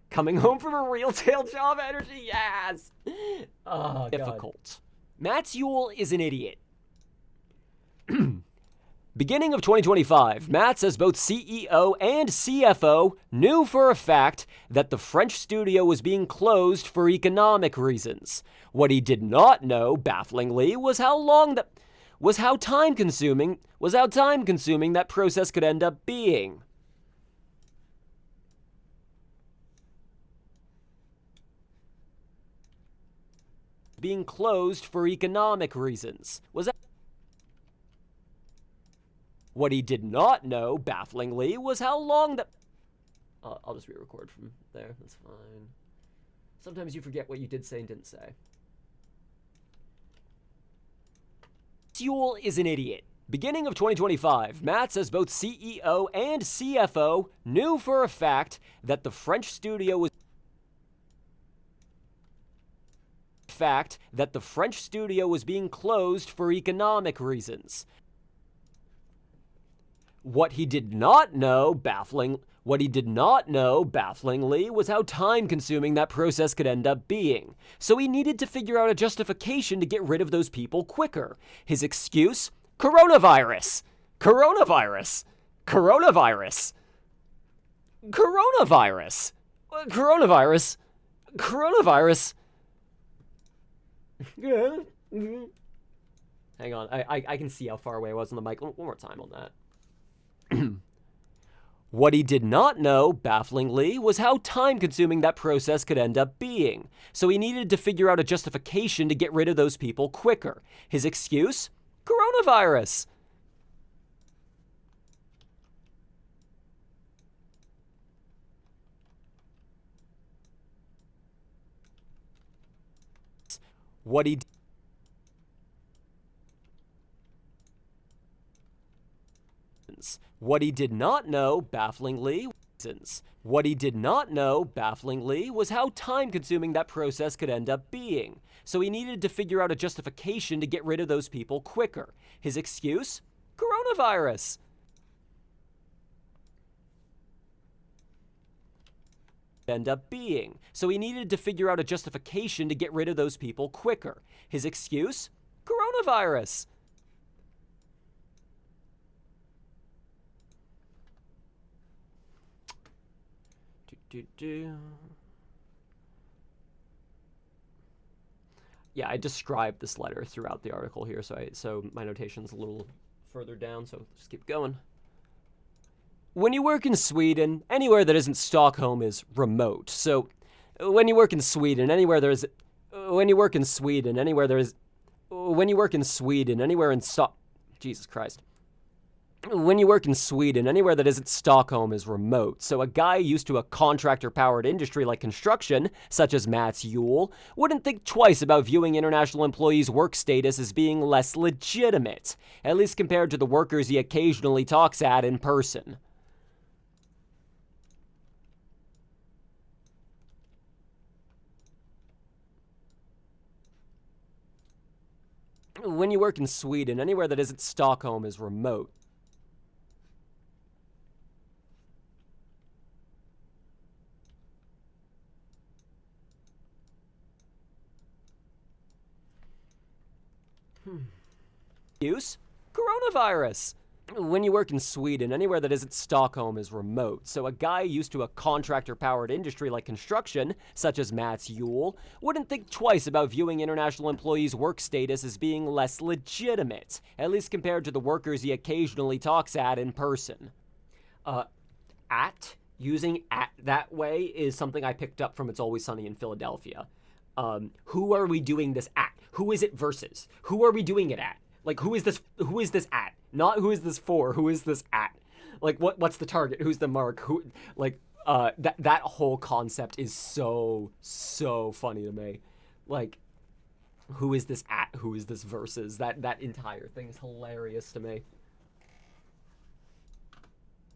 Coming home from a retail job energy, yes! Oh, difficult. Matt Yule is an idiot. Beginning of 2025, Matt says both CEO and CFO knew for a fact that the French studio was being closed for economic reasons. What he did not know, bafflingly, was how time-consuming that process could end up being. Being closed for economic reasons. What he did not know, bafflingly, was how long that... I'll just re-record from there. That's fine. Sometimes you forget what you did say and didn't say. Yule is an idiot. Beginning of 2025, Matt says both CEO and CFO knew for a fact that the French studio was... being closed for economic reasons. What he did not know, bafflingly, was how time-consuming that process could end up being. So he needed to figure out a justification to get rid of those people quicker. His excuse? Coronavirus. Coronavirus. Coronavirus. Coronavirus. Coronavirus. Coronavirus. Hang on, I can see how far away I was on the mic. One more time on that. What he did not know, bafflingly, was how time-consuming that process could end up being. So he needed to figure out a justification to get rid of those people quicker. His excuse? Coronavirus. What he did not know, bafflingly, was how time-consuming that process could end up being. So he needed to figure out a justification to get rid of those people quicker. His excuse? Coronavirus. End up being. So he needed to figure out a justification to get rid of those people quicker. His excuse? Coronavirus. Yeah, I described this letter throughout the article here, so my notation's a little further down, so just keep going. When you work in Sweden, anywhere that isn't Stockholm is remote. So when you work in Sweden, anywhere in Jesus Christ. When you work in Sweden, anywhere that isn't Stockholm is remote. So a guy used to a contractor-powered industry like construction, such as Matt Yule, wouldn't think twice about viewing international employees' work status as being less legitimate, at least compared to the workers he occasionally talks at in person. When you work in Sweden, anywhere that isn't Stockholm is remote. Use? Coronavirus. When you work in Sweden, anywhere that isn't Stockholm is remote. So a guy used to a contractor-powered industry like construction, such as Matt Yule, wouldn't think twice about viewing international employees' work status as being less legitimate, at least compared to the workers he occasionally talks at in person. Using at that way is something I picked up from It's Always Sunny in Philadelphia. Who are we doing this at? Who is it versus? Who are we doing it at? Like, who is this at? Not who is this for, who is this at? Like, what's the target? Who's the mark? That whole concept is so funny to me. Like, who is this at? Who is this versus? That entire thing is hilarious to me.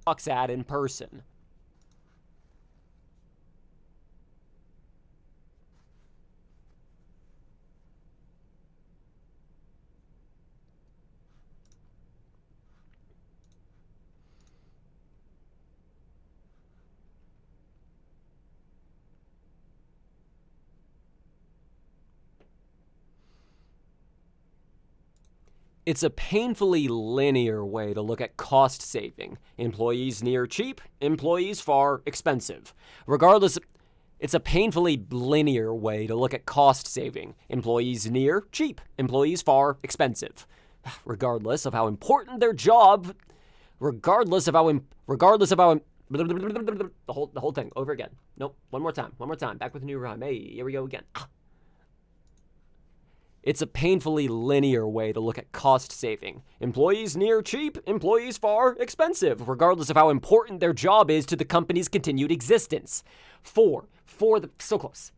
Talks at in person. It's a painfully linear way to look at cost saving. Employees near cheap, employees far expensive. It's a painfully linear way to look at cost saving. Employees near cheap, employees far expensive. Regardless of how important their job, regardless of how the whole thing over again. Nope, one more time, back with a new rhyme. Hey, here we go again. It's a painfully linear way to look at cost saving. Employees near cheap, employees far expensive, regardless of how important their job is to the company's continued existence. So close.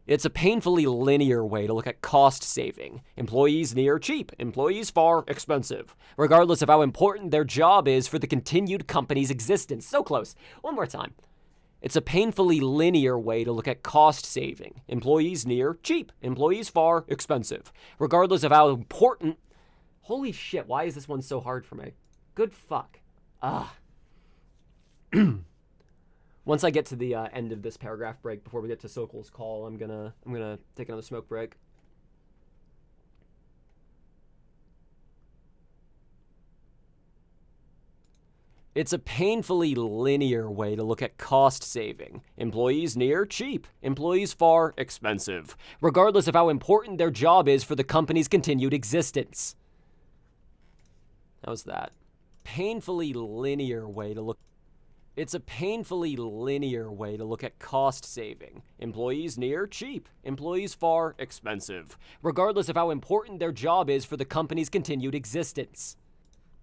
It's a painfully linear way to look at cost saving. Employees near cheap, employees far expensive, regardless of how important their job is for the continued company's existence. So close. One more time. It's a painfully linear way to look at cost saving. Employees near cheap, employees far expensive, regardless of how important. Holy shit, why is this one so hard for me? Good fuck. Once I get to the end of this paragraph break, before we get to Sokol's call, I'm gonna take another smoke break. It's a painfully linear way to look at cost saving. Employees near cheap, employees far expensive, regardless of how important their job is for the company's continued existence. How's that? Painfully linear way to look. It's a painfully linear way to look at cost saving. Employees near cheap, employees far expensive, regardless of how important their job is for the company's continued existence.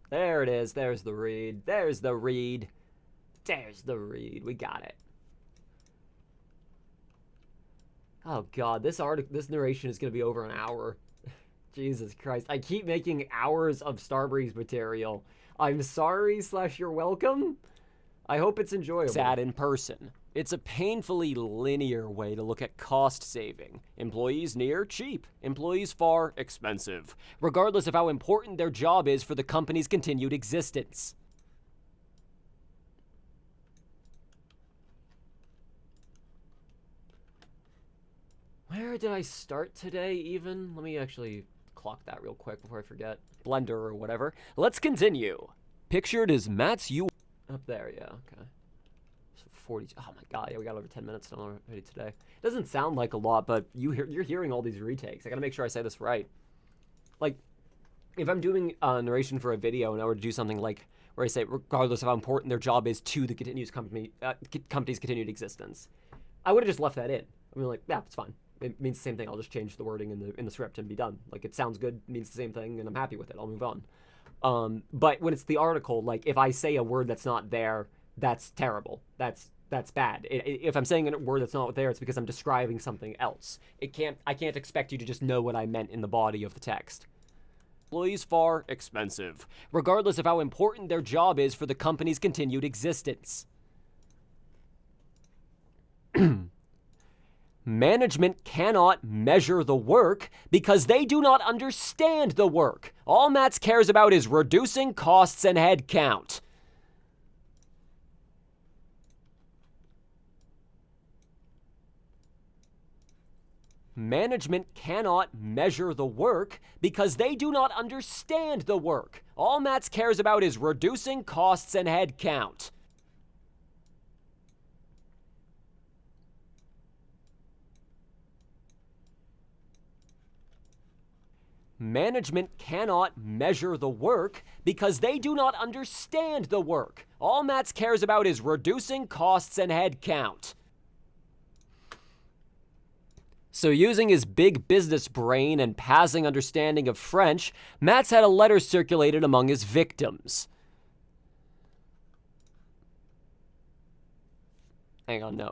There it is. There's the read. There's the read. There's the read. We got it. Oh god, this narration is going to be over an hour. Jesus Christ. I keep making hours of Starbreeze material. I'm sorry / you're welcome. I hope it's enjoyable. Sad in person. It's a painfully linear way to look at cost saving. Employees near cheap, employees far expensive, regardless of how important their job is for the company's continued existence. Where did I start today even? Let me actually clock that real quick before I forget. Blender or whatever. Let's continue. Pictured as Matt's up there, yeah, okay. So 40, oh my god, yeah, we got over 10 minutes done already today. It doesn't sound like a lot, but you're hearing all these retakes. I gotta make sure I say this right. Like, if I'm doing narration for a video and I were to do something like, where I say, regardless of how important their job is to the company's continued existence, I would have just left that in. I mean, like, yeah, it's fine. It means the same thing. I'll just change the wording in the script and be done. Like, it sounds good, means the same thing, and I'm happy with it. I'll move on. But when it's the article, like, if I say a word that's not there, that's terrible. That's bad. If I'm saying a word that's not there, it's because I'm describing something else. I can't expect you to just know what I meant in the body of the text. Employees far expensive, regardless of how important their job is for the company's continued existence. Management cannot measure the work because they do not understand the work. All Mats cares about is reducing costs and headcount. Management cannot measure the work because they do not understand the work. All Mats cares about is reducing costs and headcount. Management cannot measure the work because they do not understand the work. All Mats cares about is reducing costs and headcount. So using his big business brain and passing understanding of French, Mats had a letter circulated among his victims. Hang on, no.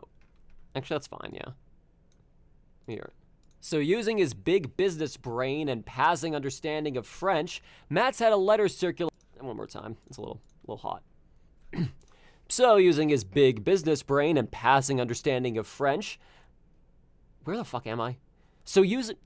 Actually, that's fine, yeah. Here. So using his big business brain and passing understanding of French, Mats had a letter circulate. One more time. It's a little hot. So using his big business brain and passing understanding of French. Where the fuck am I? So using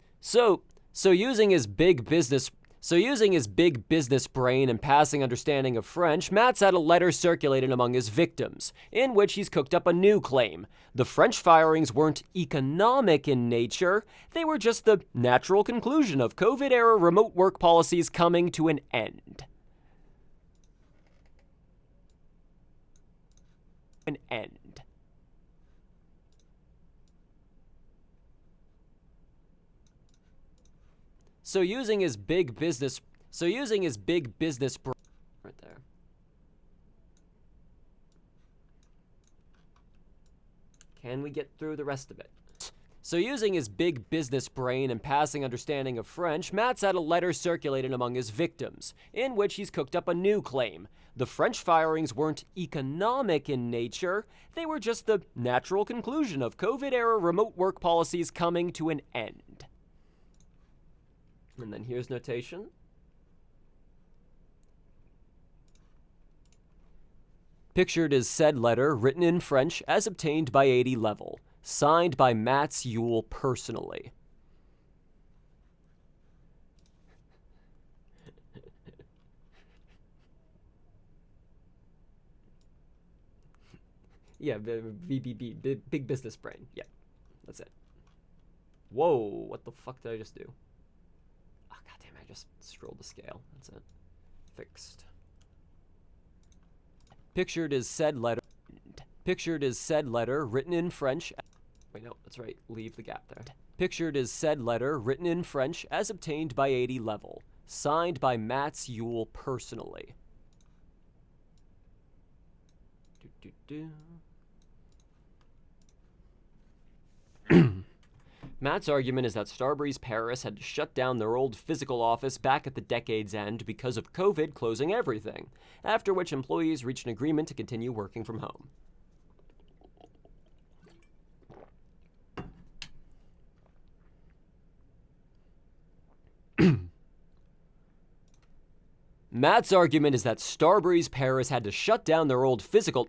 his big business. So using his big business brain and passing understanding of French, Matt's had a letter circulated among his victims, in which he's cooked up a new claim. The French firings weren't economic in nature, they were just the natural conclusion of COVID-era remote work policies coming to an end. An end. So using his big business right there. Can we get through the rest of it? So using his big business brain and passing understanding of French, Matt's had a letter circulated among his victims, in which he's cooked up a new claim. The French firings weren't economic in nature, they were just the natural conclusion of COVID-era remote work policies coming to an end. And then here's notation. Pictured is said letter, written in French, as obtained by 80 level, signed by Mats Yule personally. Yeah, BBB, big business brain. Yeah, that's it. Whoa, what the fuck did I just do? Oh, goddamn, I just scrolled the scale. That's it. Fixed. Pictured is said letter, written in French. Wait, no, that's right. Leave the gap there. Pictured is said letter, written in French, as obtained by 80 level, signed by Mats Yule personally. Matt's argument is that Starbreeze Paris had to shut down their old physical office back at the decade's end because of COVID closing everything, after which employees reached an agreement to continue working from home. Matt's argument is that Starbreeze Paris had to shut down their old physical...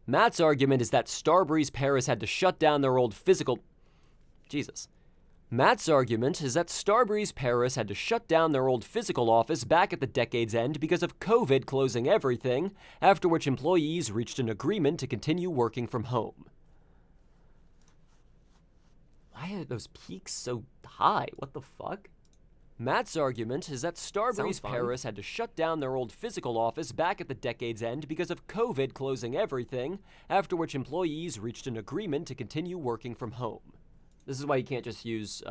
Matt's argument is that Starbreeze Paris had to shut down their old physical... Jesus. Matt's argument is that Starbreeze Paris had to shut down their old physical office back at the decade's end because of COVID closing everything, after which employees reached an agreement to continue working from home. Why are those peaks so high? What the fuck? Matt's argument is that Starbreeze Paris had to shut down their old physical office back at the decade's end because of COVID closing everything, after which employees reached an agreement to continue working from home. This is why you can't just use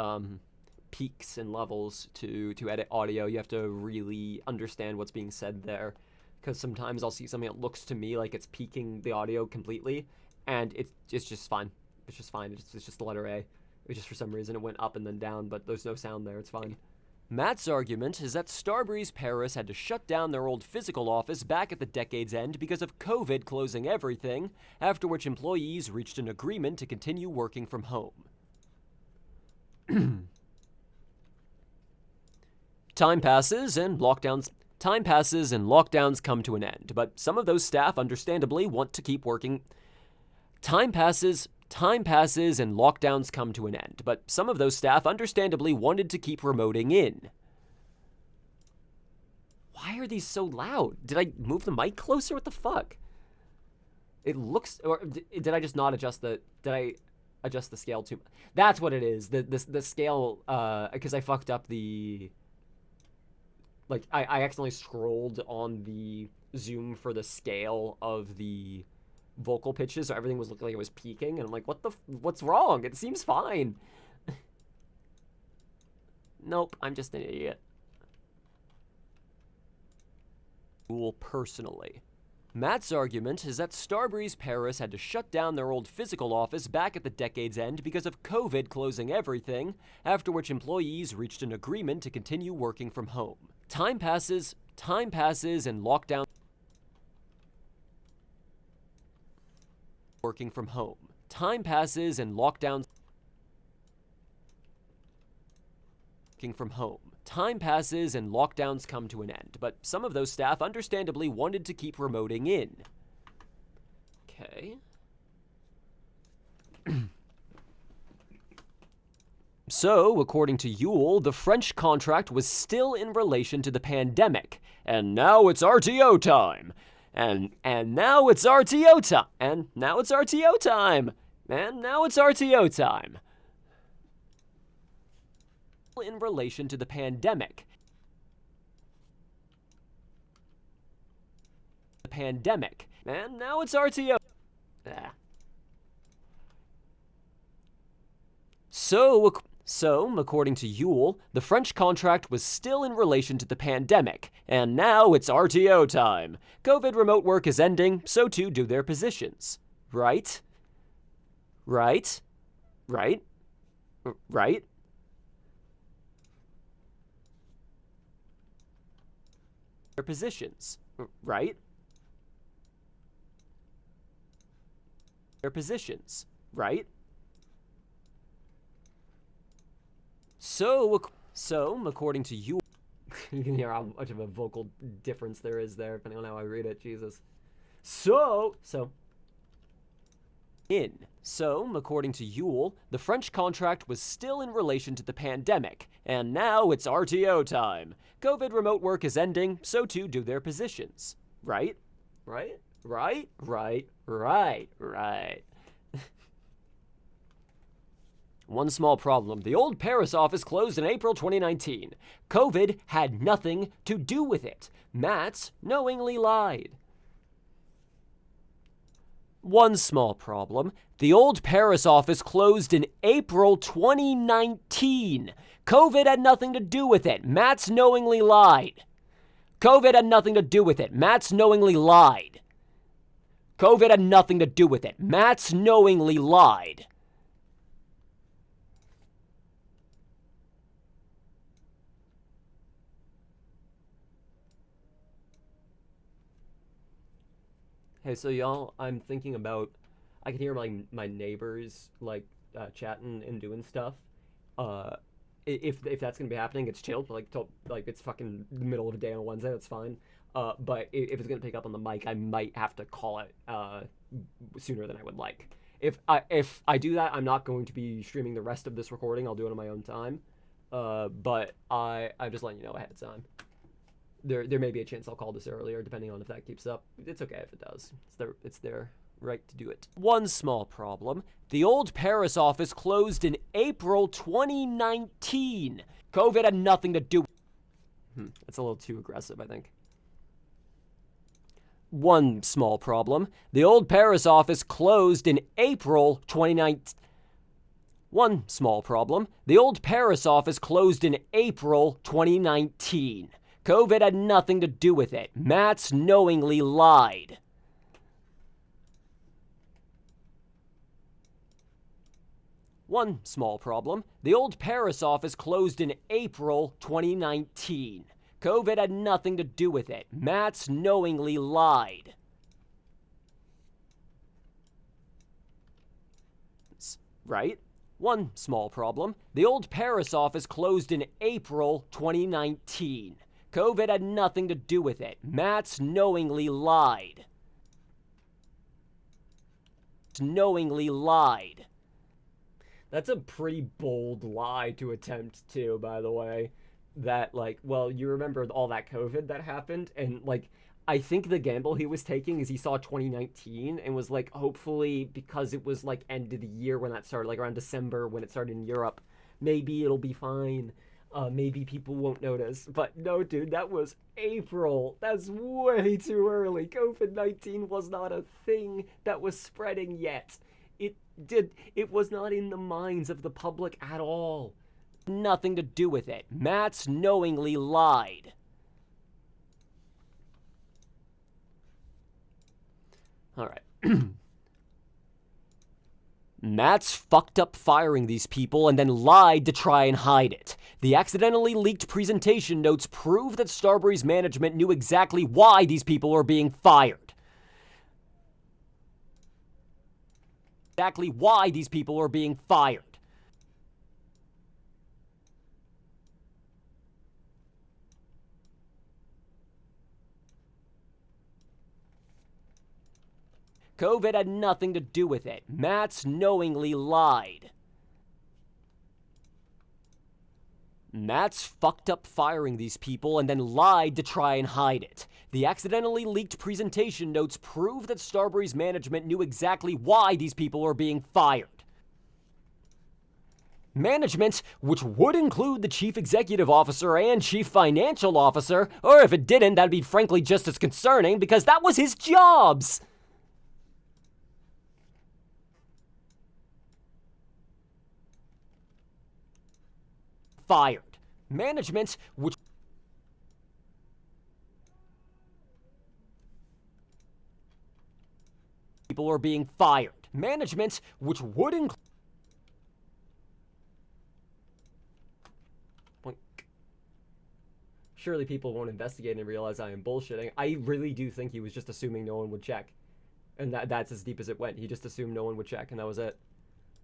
peaks and levels to edit audio. You have to really understand what's being said there, because sometimes I'll see something that looks to me like it's peaking the audio completely, and it's just fine. It's just fine. It's just the letter A. It was just for some reason it went up and then down, but there's no sound there. It's fine. Matt's argument is that Starbreeze Paris had to shut down their old physical office back at the decade's end because of COVID closing everything, after which employees reached an agreement to continue working from home. Time passes and lockdowns come to an end, but some of those staff understandably want to keep working. Time passes and lockdowns come to an end, but some of those staff understandably wanted to keep remoting in. Why are these so loud? Did I move the mic closer? What the fuck? It looks, or did I just not adjust the, did I adjust the scale too? That's what it is. The scale, because I fucked up the, like, I accidentally scrolled on the zoom for the scale of the vocal pitches, so everything was looking like it was peaking, and I'm like, what's wrong? It seems fine. Nope, I'm just an idiot. Personally. Matt's argument is that Starbreeze Paris had to shut down their old physical office back at the decade's end because of COVID closing everything, after which employees reached an agreement to continue working from home. Time passes and lockdown working from home. Time passes and lockdowns working from home. Time passes and lockdowns come to an end, but some of those staff understandably wanted to keep remoting in. Okay. So, according to Yule, the French contract was still in relation to the pandemic, and now it's RTO time. And now it's RTO time. And now it's RTO time. And now it's RTO time. In relation to the pandemic. The pandemic. And now it's RTO. So, according to Yule, the French contract was still in relation to the pandemic, and now it's RTO time. COVID remote work is ending, so too do their positions. Right? Right? Right? Right? Their positions. Right? Their positions. Right? So, according to you, you can hear how much of a vocal difference there is there, depending on how I read it, Jesus. So, according to Yule, the French contract was still in relation to the pandemic, and now it's RTO time. COVID remote work is ending, so too do their positions. Right? Right? Right? Right? Right? Right. One small problem. The old Paris office closed in April 2019. COVID had nothing to do with it. Mats knowingly lied. One small problem. The old Paris office closed in April 2019. COVID had nothing to do with it. Mats knowingly lied. COVID had nothing to do with it. Mats knowingly lied. COVID had nothing to do with it. Mats knowingly lied. Hey, so y'all, I'm thinking about, I can hear my neighbors, like, chatting and doing stuff. If that's gonna be happening, it's chill. Like, it's fucking the middle of the day on a Wednesday, that's fine. But if it's gonna pick up on the mic, I might have to call it, sooner than I would like. If I do that, I'm not going to be streaming the rest of this recording. I'll do it on my own time. But I'm just letting you know ahead of time. There may be a chance I'll call this earlier, depending on if that keeps up. It's okay if it does. It's their right to do it. One small problem. The old Paris office closed in April 2019. COVID had nothing to do. That's a little too aggressive, I think. One small problem. The old Paris office closed in April 2019. One small problem. The old Paris office closed in April 2019. COVID had nothing to do with it. Mats knowingly lied. One small problem. The old Paris office closed in April 2019. COVID had nothing to do with it. Mats knowingly lied. Right? One small problem. The old Paris office closed in April 2019. COVID had nothing to do with it. Mats knowingly lied. Knowingly lied. That's a pretty bold lie to attempt to, by the way. That, like, well, you remember all that COVID that happened, and, like, I think the gamble he was taking is he saw 2019 and was like, hopefully, because it was, like, end of the year when that started, like, around December when it started in Europe, maybe it'll be fine. Maybe people won't notice. But no, dude, that was April. That's way too early. COVID-19 was not a thing that was spreading yet. It was not in the minds of the public at all. Nothing to do with it. Mats knowingly lied. All right. Mats fucked up firing these people and then lied to try and hide it. The accidentally leaked presentation notes prove that Starbury's management knew exactly why these people were being fired. Exactly why these people were being fired. COVID had nothing to do with it. Mats knowingly lied. Matt's fucked up firing these people and then lied to try and hide it. The accidentally leaked presentation notes prove that Starbury's management knew exactly why these people were being fired. Management, which would include the chief executive officer and chief financial officer, or if it didn't, that'd be frankly just as concerning because that was his jobs. Fired. Management, which people are being fired. Management, which would include surely people won't investigate and realize I am bullshitting. I really do think he was just assuming no one would check. And that's as deep as it went. He just assumed no one would check, and that was it.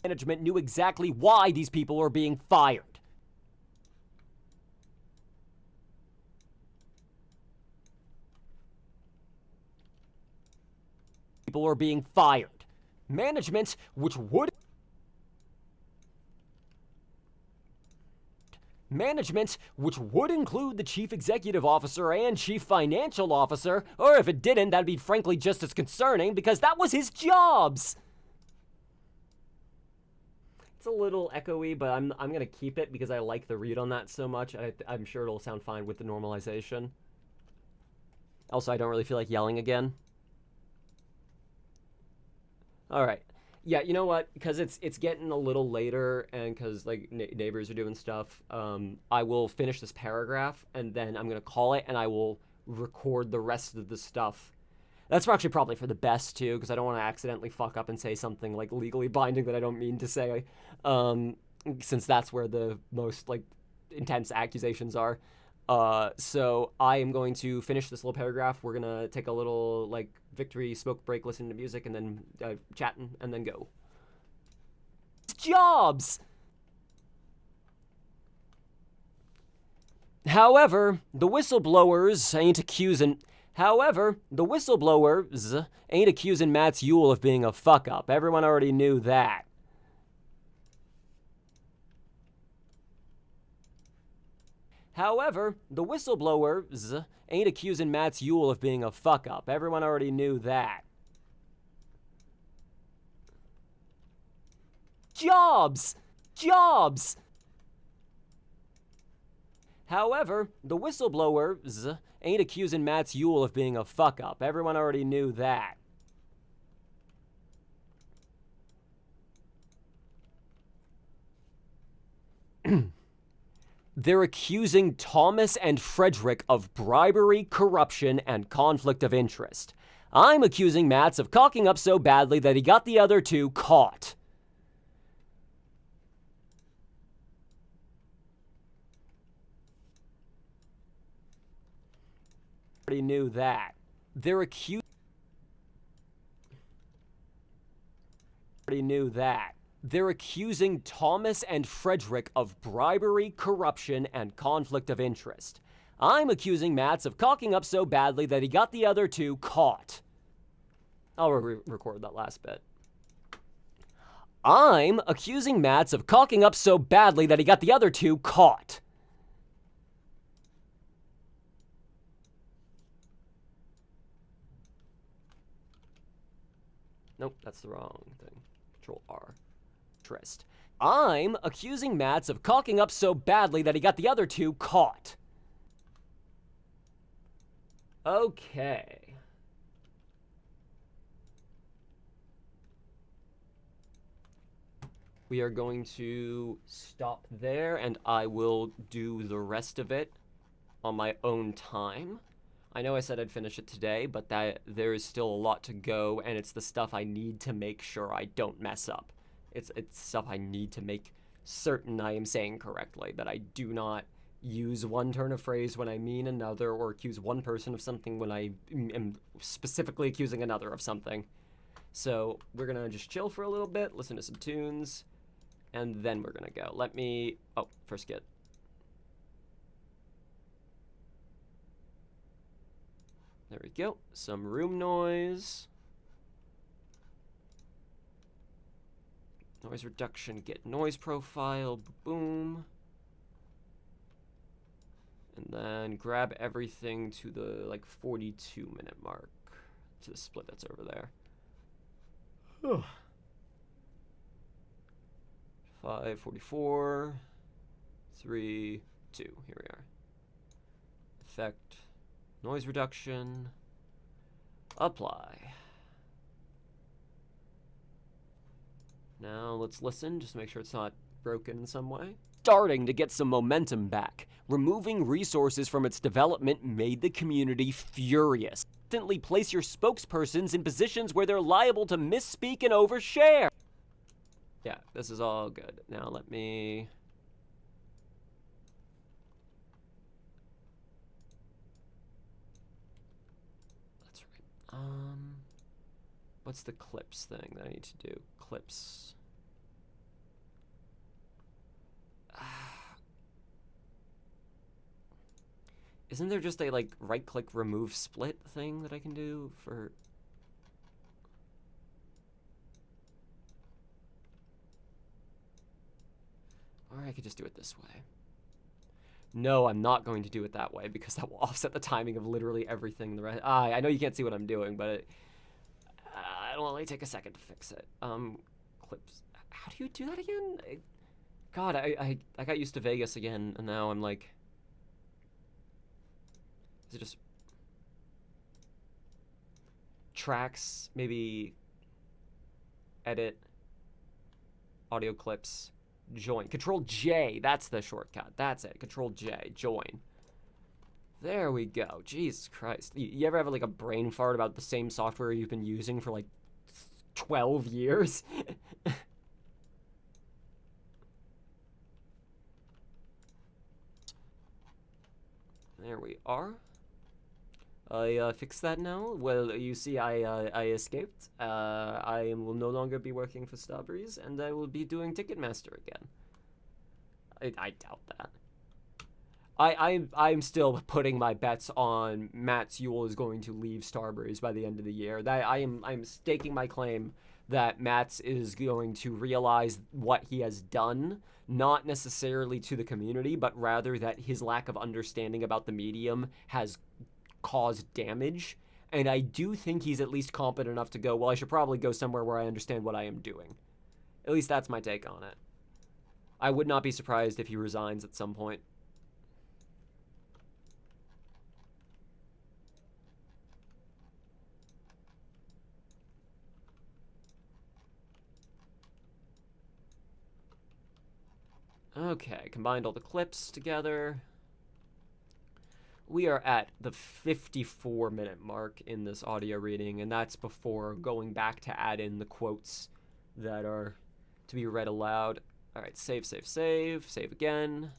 Management knew exactly why these people were being fired. People are being fired. Management, which would include the chief executive officer and chief financial officer, or if it didn't, that'd be frankly just as concerning because that was his jobs. It's a little echoey, but I'm gonna keep it because I like the read on that so much. I'm sure it'll sound fine with the normalization. Also, I don't really feel like yelling again. All right. Yeah, you know what? Because it's getting a little later, and because like neighbors are doing stuff, I will finish this paragraph, and then I'm gonna call it, and I will record the rest of the stuff. That's actually probably for the best too, because I don't want to accidentally fuck up and say something like legally binding that I don't mean to say, since that's where the most like intense accusations are. So I am going to finish this little paragraph. We're gonna take a little like victory smoke break, listen to music, and then chatting, and then go. Jobs! However, the whistleblowers ain't accusing Matt's Yule of being a fuck-up. Everyone already knew that. However, the whistleblowers ain't accusing Matt's Yule of being a fuck-up. Everyone already knew that. Jobs! Jobs! However, the whistleblowers ain't accusing Matt's Yule of being a fuck-up. Everyone already knew that. They're accusing Thomas and Frederick of bribery, corruption, and conflict of interest. I'm accusing Matts of cocking up so badly that he got the other two caught. Already knew that. They're accusing. Already knew that. They're accusing Thomas and Frederick of bribery, corruption, and conflict of interest. I'm accusing Matts of cocking up so badly that he got the other two caught. I'll record that last bit. I'm accusing Matts of cocking up so badly that he got the other two caught. Nope, that's the wrong thing. Control R. Interest. I'm accusing Matts of cocking up so badly that he got the other two caught. Okay. We are going to stop there, and I will do the rest of it on my own time. I know I said I'd finish it today, but there is still a lot to go, and it's the stuff I need to make sure I don't mess up. It's stuff I need to make certain I am saying correctly, that I do not use one turn of phrase when I mean another, or accuse one person of something when I am specifically accusing another of something. So we're gonna just chill for a little bit, listen to some tunes, and then we're gonna go. First get. There we go, some room noise. Noise reduction, get noise profile, boom. And then grab everything to the, like, 42-minute mark. To the split that's over there. 5:44, 3, 2. Here we are. Effect, noise reduction, apply. Now let's listen, just make sure it's not broken in some way. Starting to get some momentum back. Removing resources from its development made the community furious. Instantly place your spokespersons in positions where they're liable to misspeak and overshare. Yeah, this is all good. Now let me... That's right. What's the clips thing that I need to do? Clips. Isn't there just a, like, right-click remove split thing that I can do for... Or I could just do it this way. No, I'm not going to do it that way because that will offset the timing of literally everything. The rest. I know you can't see what I'm doing, but it'll only take a second to fix it. Clips. How do you do that again? God, I got used to Vegas again, and now I'm like... Is it just... Tracks, maybe... Edit. Audio clips. Join. Control J. That's the shortcut. That's it. Control J. Join. There we go. Jesus Christ. You ever have like a brain fart about the same software you've been using for like 12 years? There we are. I fixed that now. Well, you see, I escaped. I will no longer be working for Starbreeze, and I will be doing Ticketmaster again. I doubt that. I'm still putting my bets on Matt Sewell is going to leave Starbreeze by the end of the year. That I'm staking my claim that Matt is going to realize what he has done, not necessarily to the community, but rather that his lack of understanding about the medium has caused damage. And I do think he's at least competent enough to go, well, I should probably go somewhere where I understand what I am doing. At least that's my take on it. I would not be surprised if he resigns at some point. Okay, combined all the clips together. We are at the 54-minute mark in this audio reading, and that's before going back to add in the quotes that are to be read aloud. All right, save, save, save, save again.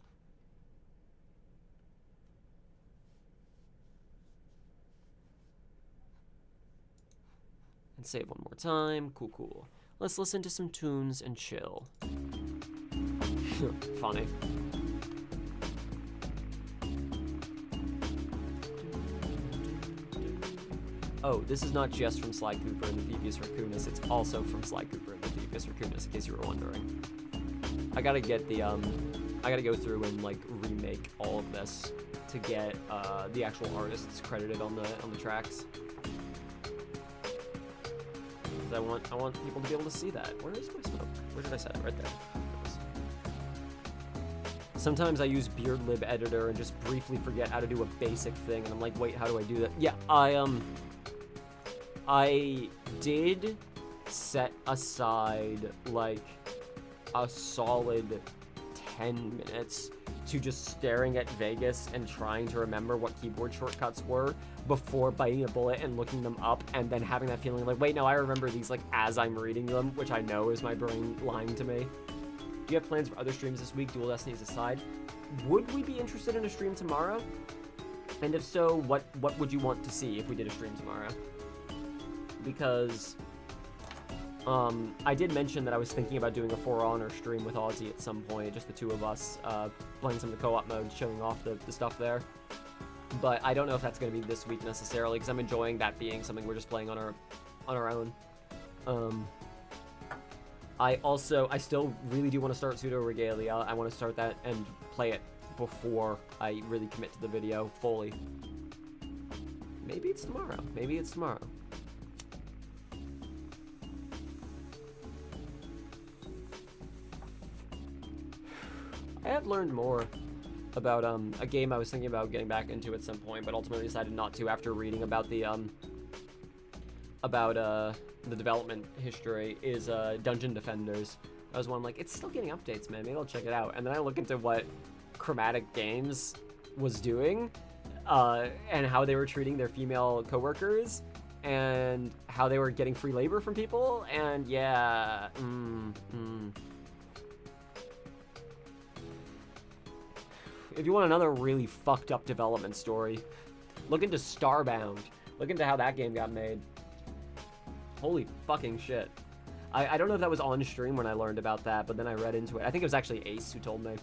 And save one more time. Cool, cool. Let's listen to some tunes and chill. Funny. Oh, this is not just from Sly Cooper and the Phoebus Raccoonus, it's also from Sly Cooper and the Phoebus Raccoonus, in case you were wondering. I gotta get the, I gotta go through and, like, remake all of this to get, the actual artists credited on the tracks. Because I want people to be able to see that. Where is my smoke? Where did I set it? Right there. Sometimes I use BeardLib Editor and just briefly forget how to do a basic thing, and I'm like, wait, how do I do that? Yeah, I did set aside, like, a solid 10 minutes to just staring at Vegas and trying to remember what keyboard shortcuts were before biting a bullet and looking them up, and then having that feeling like, wait, no, I remember these, like, as I'm reading them, which I know is my brain lying to me. Do you have plans for other streams this week, Dual Destinies aside? Would we be interested in a stream tomorrow? And if so, what would you want to see if we did a stream tomorrow? Because I did mention that I was thinking about doing a For Honor stream with Ozzy at some point, just the two of us, playing some of the co-op mode, showing off the stuff there. But I don't know if that's going to be this week necessarily, because I'm enjoying that being something we're just playing on our own. I still really do want to start Pseudo Regalia. I want to start that and play it before I really commit to the video fully. Maybe it's tomorrow. Maybe it's tomorrow. I have learned more about a game I was thinking about getting back into at some point, but ultimately decided not to after reading about the development history is Dungeon Defenders. I was one like, it's still getting updates, man. Maybe I'll check it out. And then I look into what Chromatic Games was doing, and how they were treating their female coworkers, and how they were getting free labor from people, and yeah, If you want another really fucked up development story, look into Starbound. Look into how that game got made. Holy fucking shit. I don't know if that was on stream when I learned about that, but then I read into it. I think it was actually Ace who told me.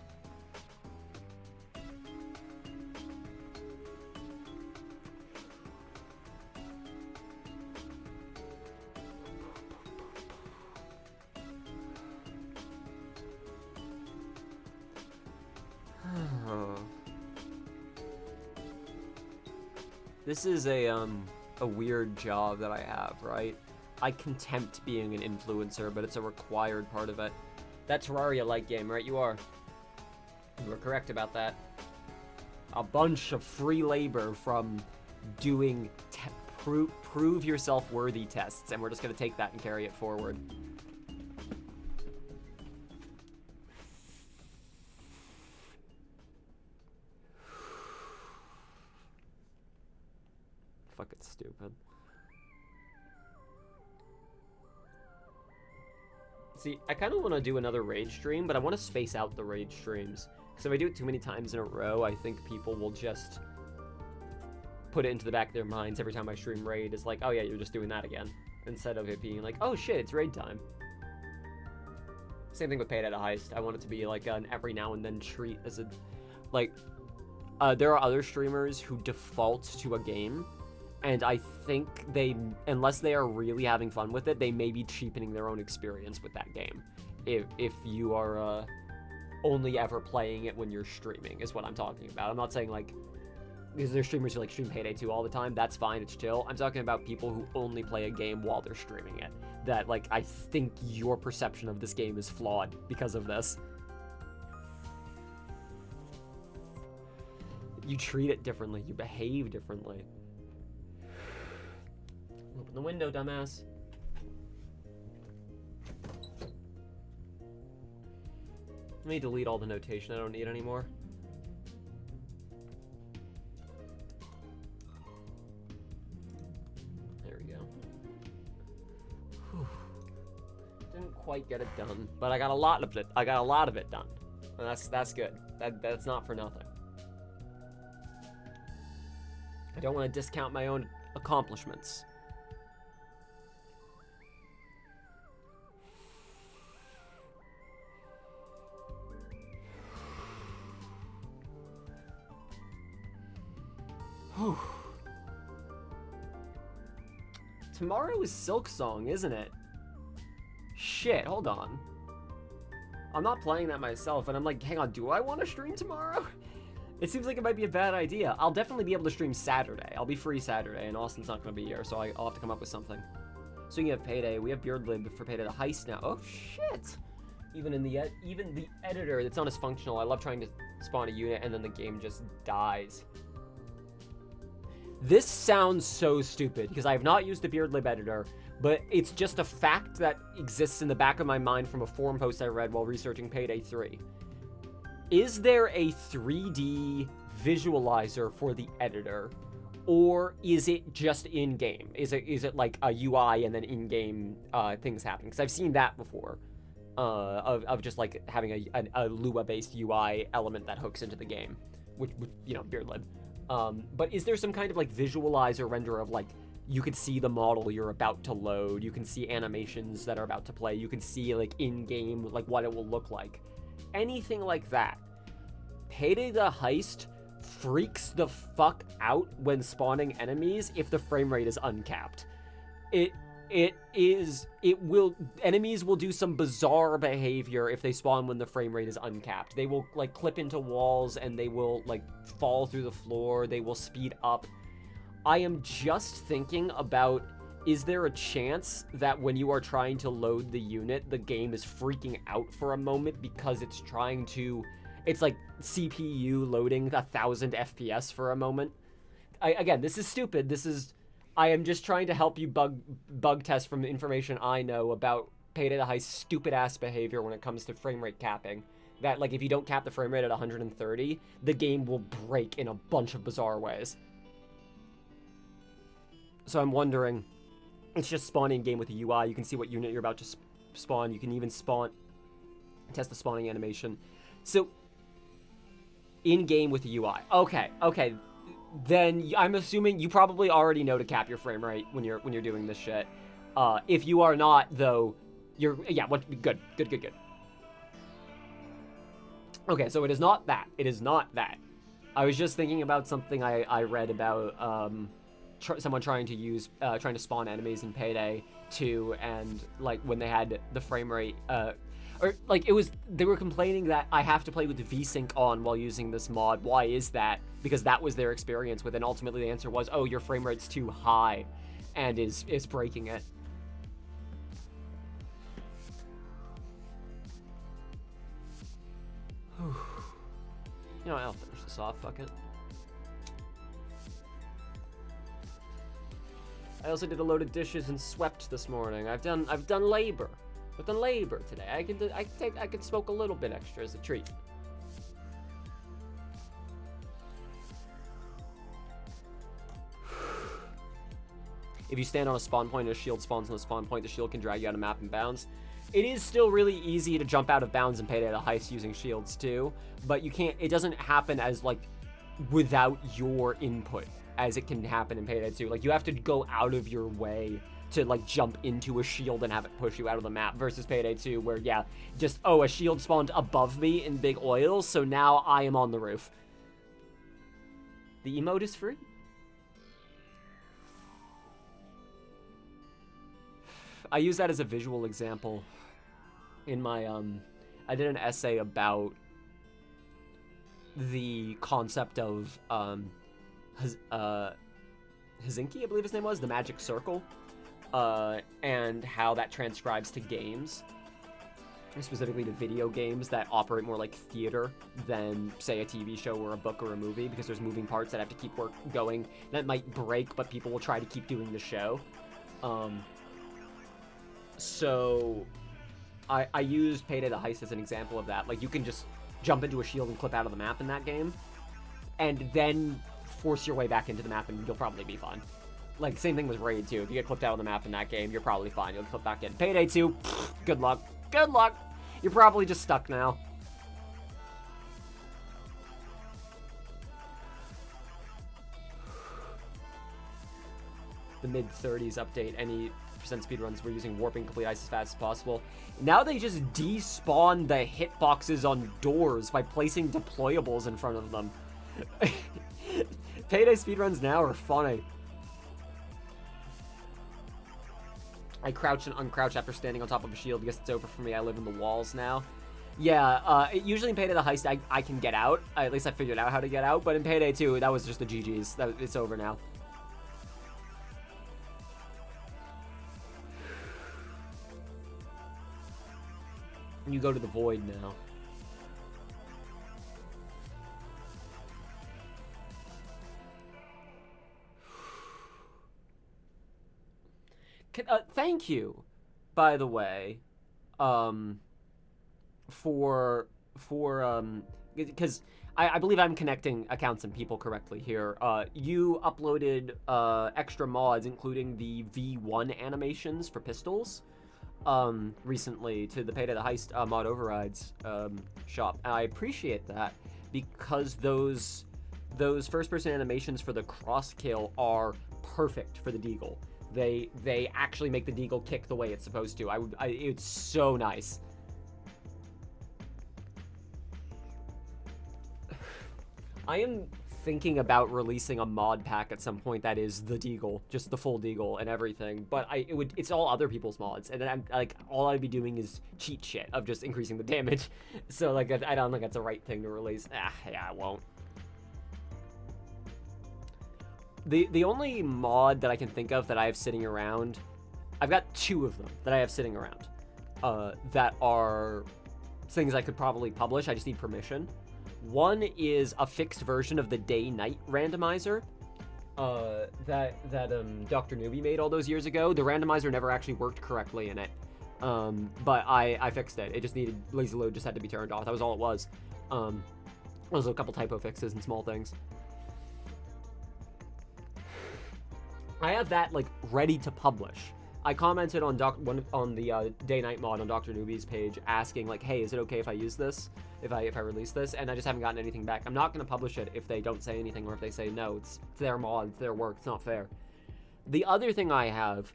This is a weird job that I have, right? I contempt being an influencer, but it's a required part of it. That Terraria light game, right? You are. You were correct about that. A bunch of free labor from doing prove yourself worthy tests, and we're just gonna take that and carry it forward. Fucking stupid. See, I kind of want to do another raid stream, but I want to space out the raid streams. Because if I do it too many times in a row, I think people will just put it into the back of their minds every time I stream raid. It's like, oh yeah, you're just doing that again. Instead of it being like, oh shit, it's raid time. Same thing with Payday to Heist. I want it to be like an every now and then treat as a... Like, there are other streamers who default to a game, and I think they, unless they are really having fun with it, they may be cheapening their own experience with that game. If you are only ever playing it when you're streaming, is what I'm talking about. I'm not saying like, because there's streamers who like stream Payday 2 all the time, that's fine, it's chill. I'm talking about people who only play a game while they're streaming it. That like, I think your perception of this game is flawed because of this. You treat it differently, you behave differently. Open the window, dumbass. Let me delete all the notation I don't need anymore. There we go. Whew. Didn't quite get it done, but I got a lot of it. I got a lot of it done, and that's good. That's not for nothing. I don't want to discount my own accomplishments. Whew. Tomorrow is Silk Song, isn't it? Shit, hold on. I'm not playing that myself, and I'm like, hang on, do I want to stream tomorrow? It seems like it might be a bad idea. I'll definitely be able to stream Saturday. I'll be free Saturday, and Austin's not going to be here, so I'll have to come up with something. Speaking of Payday, we have Beardlib for Payday the Heist now. Oh, shit! Even the editor, it's not as functional. I love trying to spawn a unit, and then the game just dies. This sounds so stupid, because I have not used the Beardlib editor, but it's just a fact that exists in the back of my mind from a forum post I read while researching Payday 3. Is there a 3D visualizer for the editor, or is it just in-game? Is it like a UI and then in-game things happening? Because I've seen that before, of just like having a Lua-based UI element that hooks into the game, which you know, Beardlib. But is there some kind of like visualizer renderer of like, you can see the model you're about to load, you can see animations that are about to play, you can see like in-game like what it will look like. Anything like that. Payday the Heist freaks the fuck out when spawning enemies if the frame rate is uncapped. enemies will do some bizarre behavior if they spawn when the frame rate is uncapped. They will, like, clip into walls, and they will, like, fall through the floor. They will speed up. I am just thinking about, is there a chance that when you are trying to load the unit, the game is freaking out for a moment because it's trying to, it's like CPU loading 1,000 FPS for a moment? Again, this is stupid. I am just trying to help you bug test from the information I know about Payday the Heist's stupid-ass behavior when it comes to frame rate capping. That, like, if you don't cap the frame rate at 130, the game will break in a bunch of bizarre ways. So I'm wondering, it's just spawning game with a UI. You can see what unit you're about to spawn. You can even test the spawning animation. So, in-game with the UI. Okay. Then I'm assuming you probably already know to cap your frame rate when you're doing this shit. If you are not, though, good. Okay, so it is not that. It is not that. I was just thinking about something I read about someone trying to spawn enemies in Payday 2, and like when they had the frame rate or like they were complaining that I have to play with the VSync on while using this mod. Why is that? Because that was their experience with it, and ultimately the answer was, oh, your frame rate's too high and is breaking it. You know, I'll finish this off, fuck it. I also did a load of dishes and swept this morning. I've done labor. I've done labor today. I could smoke a little bit extra as a treat. If you stand on a spawn point and a shield spawns on the spawn point, the shield can drag you out of map and bounds. It is still really easy to jump out of bounds in Payday the Heist using shields too, but you can't. It doesn't happen as like without your input as it can happen in Payday 2. Like, you have to go out of your way to, like, jump into a shield and have it push you out of the map, versus Payday 2, where, yeah, just, oh, a shield spawned above me in big oils, so now I am on the roof. The emote is free. I use that as a visual example in my, I did an essay about the concept of, Hazinki, I believe his name was, the magic circle, and how that transcribes to games, and specifically to video games that operate more like theater than, say, a TV show or a book or a movie, because there's moving parts that have to keep going that might break, but people will try to keep doing the show. So I used Payday the Heist as an example of that. Like, you can just jump into a shield and clip out of the map in that game, and then force your way back into the map, and you'll probably be fine. Like, same thing with Raid 2. If you get clipped out of the map in that game, you're probably fine. You'll clip back in. Payday 2, good luck. Good luck. You're probably just stuck now. The mid-30s update. Any percent speedruns, we're using warping complete ice as fast as possible. Now they just despawn the hitboxes on doors by placing deployables in front of them. Payday speedruns now are funny. I crouch and uncrouch after standing on top of a shield because it's over for me. I live in the walls now. Yeah, usually in Payday the Heist, I can get out. At least I figured out how to get out. But in Payday 2, that was just the GG's. It's over now. You go to the void now. Thank you, by the way, because I believe I'm connecting accounts and people correctly here. You uploaded extra mods, including the V1 animations for pistols, recently to the Payday the Heist mod overrides shop. And I appreciate that, because those first-person animations for the cross kill are perfect for the deagle. They actually make the deagle kick the way it's supposed to. It's so nice. I am thinking about releasing a mod pack at some point that is the Deagle, just the full Deagle and everything. But it's all other people's mods, and then I'm like, all I'd be doing is cheat shit of just increasing the damage. So like, I don't think that's the right thing to release. Yeah, I won't. The only mod that I can think of that I have sitting around, I've got 2 of them that I have sitting around, that are things I could probably publish. I just need permission. One is a fixed version of the day-night randomizer that Dr. Newbie made all those years ago. The randomizer never actually worked correctly in it, but I fixed it. It just needed lazy load, just had to be turned off. That was all it was. Also a couple typo fixes and small things. I have that like ready to publish. I commented on the day-night mod on Dr. Newbie's page asking like, hey, is it okay if I use this? If I release this? And I just haven't gotten anything back. I'm not going to publish it if they don't say anything, or if they say, no, it's their mod, it's their work, it's not fair. The other thing I have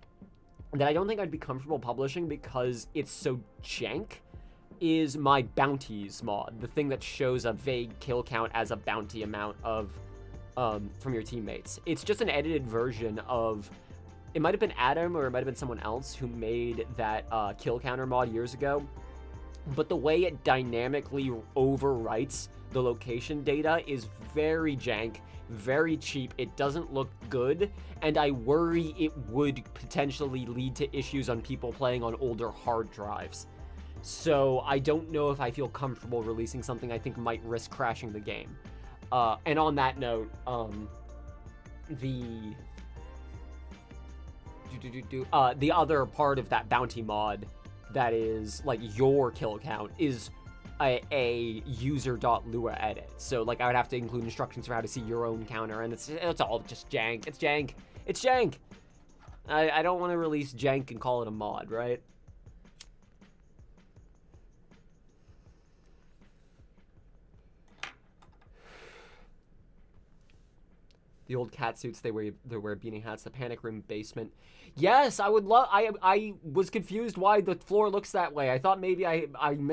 that I don't think I'd be comfortable publishing because it's so jank is my bounties mod. The thing that shows a vague kill count as a bounty amount of from your teammates. It's just an edited version of... It might have been Adam, or it might have been someone else who made that kill counter mod years ago. But the way it dynamically overwrites the location data is very jank, very cheap. It doesn't look good, and I worry it would potentially lead to issues on people playing on older hard drives. So I don't know if I feel comfortable releasing something I think might risk crashing the game. And on that note, the other part of that bounty mod that is like your kill count is a user.lua edit. So like I would have to include instructions for how to see your own counter, and it's all just jank. It's jank. It's jank. I don't want to release jank and call it a mod, right? The old cat suits, they wear beanie hats, the panic room basement. Yes, I would love... I was confused why the floor looks that way. I thought maybe I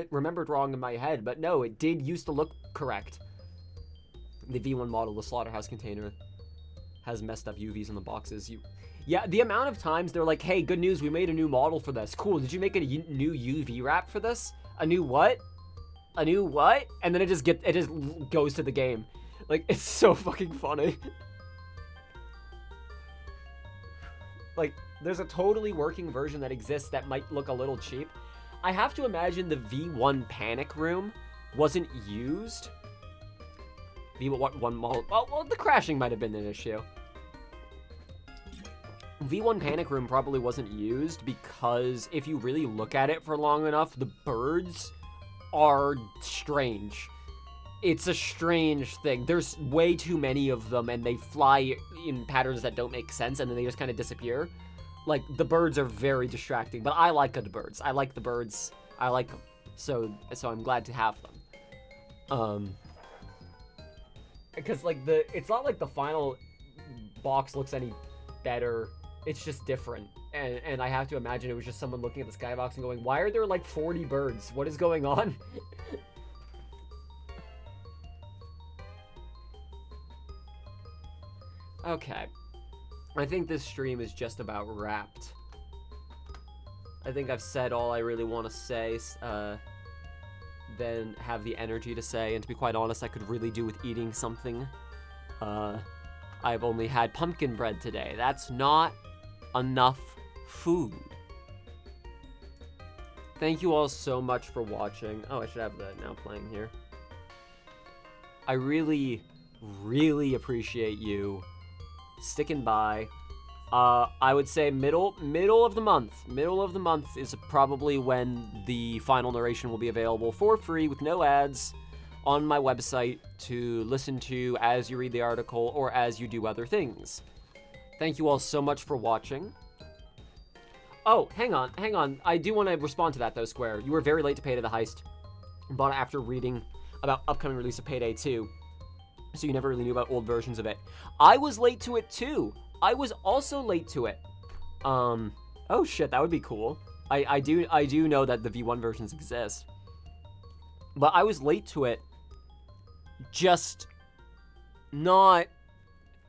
remembered wrong in my head, but no, it did used to look correct. The V1 model, the slaughterhouse container, has messed up UVs in the boxes. Yeah, the amount of times they're like, hey, good news, we made a new model for this. Cool, did you make a new UV wrap for this? A new what? A new what? And then it just goes to the game. Like, it's so fucking funny. Like, there's a totally working version that exists that might look a little cheap. I have to imagine the V1 panic room wasn't used. V1 model... Well, the crashing might have been an issue. V1 panic room probably wasn't used because if you really look at it for long enough, the birds are strange. It's a strange thing. There's way too many of them, and they fly in patterns that don't make sense, and then they just kind of disappear. Like, the birds are very distracting, but I like the birds. I like the birds. I like them. So I'm glad to have them. Because, like, it's not like the final box looks any better. It's just different. And I have to imagine it was just someone looking at the skybox and going, why are there, like, 40 birds? What is going on? Okay, I think this stream is just about wrapped. I think I've said all I really want to say, then have the energy to say, and to be quite honest, I could really do with eating something. I've only had pumpkin bread today. That's not enough food. Thank you all so much for watching. Oh, I should have that now playing here. I really, really appreciate you sticking by. I would say middle of the month. Middle of the month is probably when the final narration will be available for free with no ads on my website to listen to as you read the article or as you do other things. Thank you all so much for watching. Oh, hang on. I do want to respond to that though, Square. You were very late to Payday the Heist. Bought it after reading about upcoming release of Payday 2. So you never really knew about old versions of it. I was late to it too. I was also late to it. Oh shit, that would be cool. I do know that the V1 versions exist. But I was late to it just not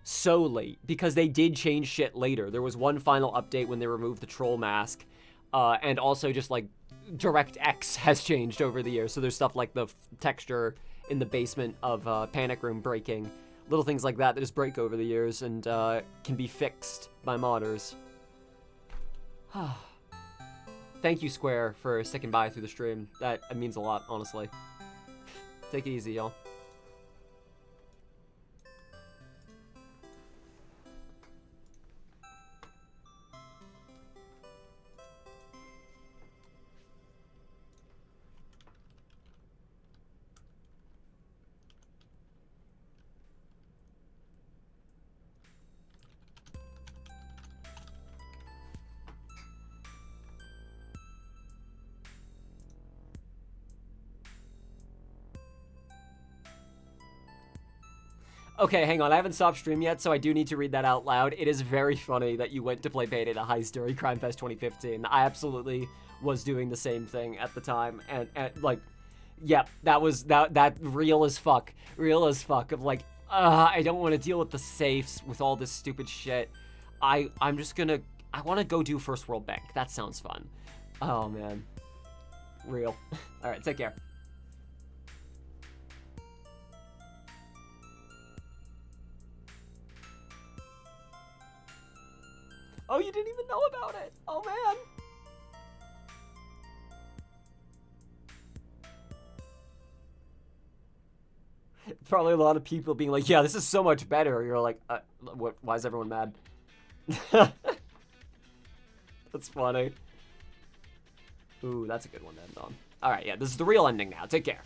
solely, because they did change shit later. There was one final update when they removed the troll mask, and also just like DirectX has changed over the years. So there's stuff like the texture in the basement of Panic Room breaking, little things like that just break over the years and can be fixed by modders. Thank you, Square, for sticking by through the stream. That means a lot, honestly. Take it easy, y'all. Okay, hang on. I haven't stopped stream yet, so I do need to read that out loud. It is very funny that you went to play Payday the Heist during Crime Fest 2015. I absolutely was doing the same thing at the time, and like, yeah, that real as fuck. Real as fuck of like, I don't want to deal with the safes with all this stupid shit. I want to go do First World Bank. That sounds fun. Oh, man. Real. All right, take care. Oh, you didn't even know about it. Oh, man. Probably a lot of people being like, yeah, this is so much better. You're like, what? Why is everyone mad? That's funny. Ooh, that's a good one to end on. All right, yeah, this is the real ending now. Take care.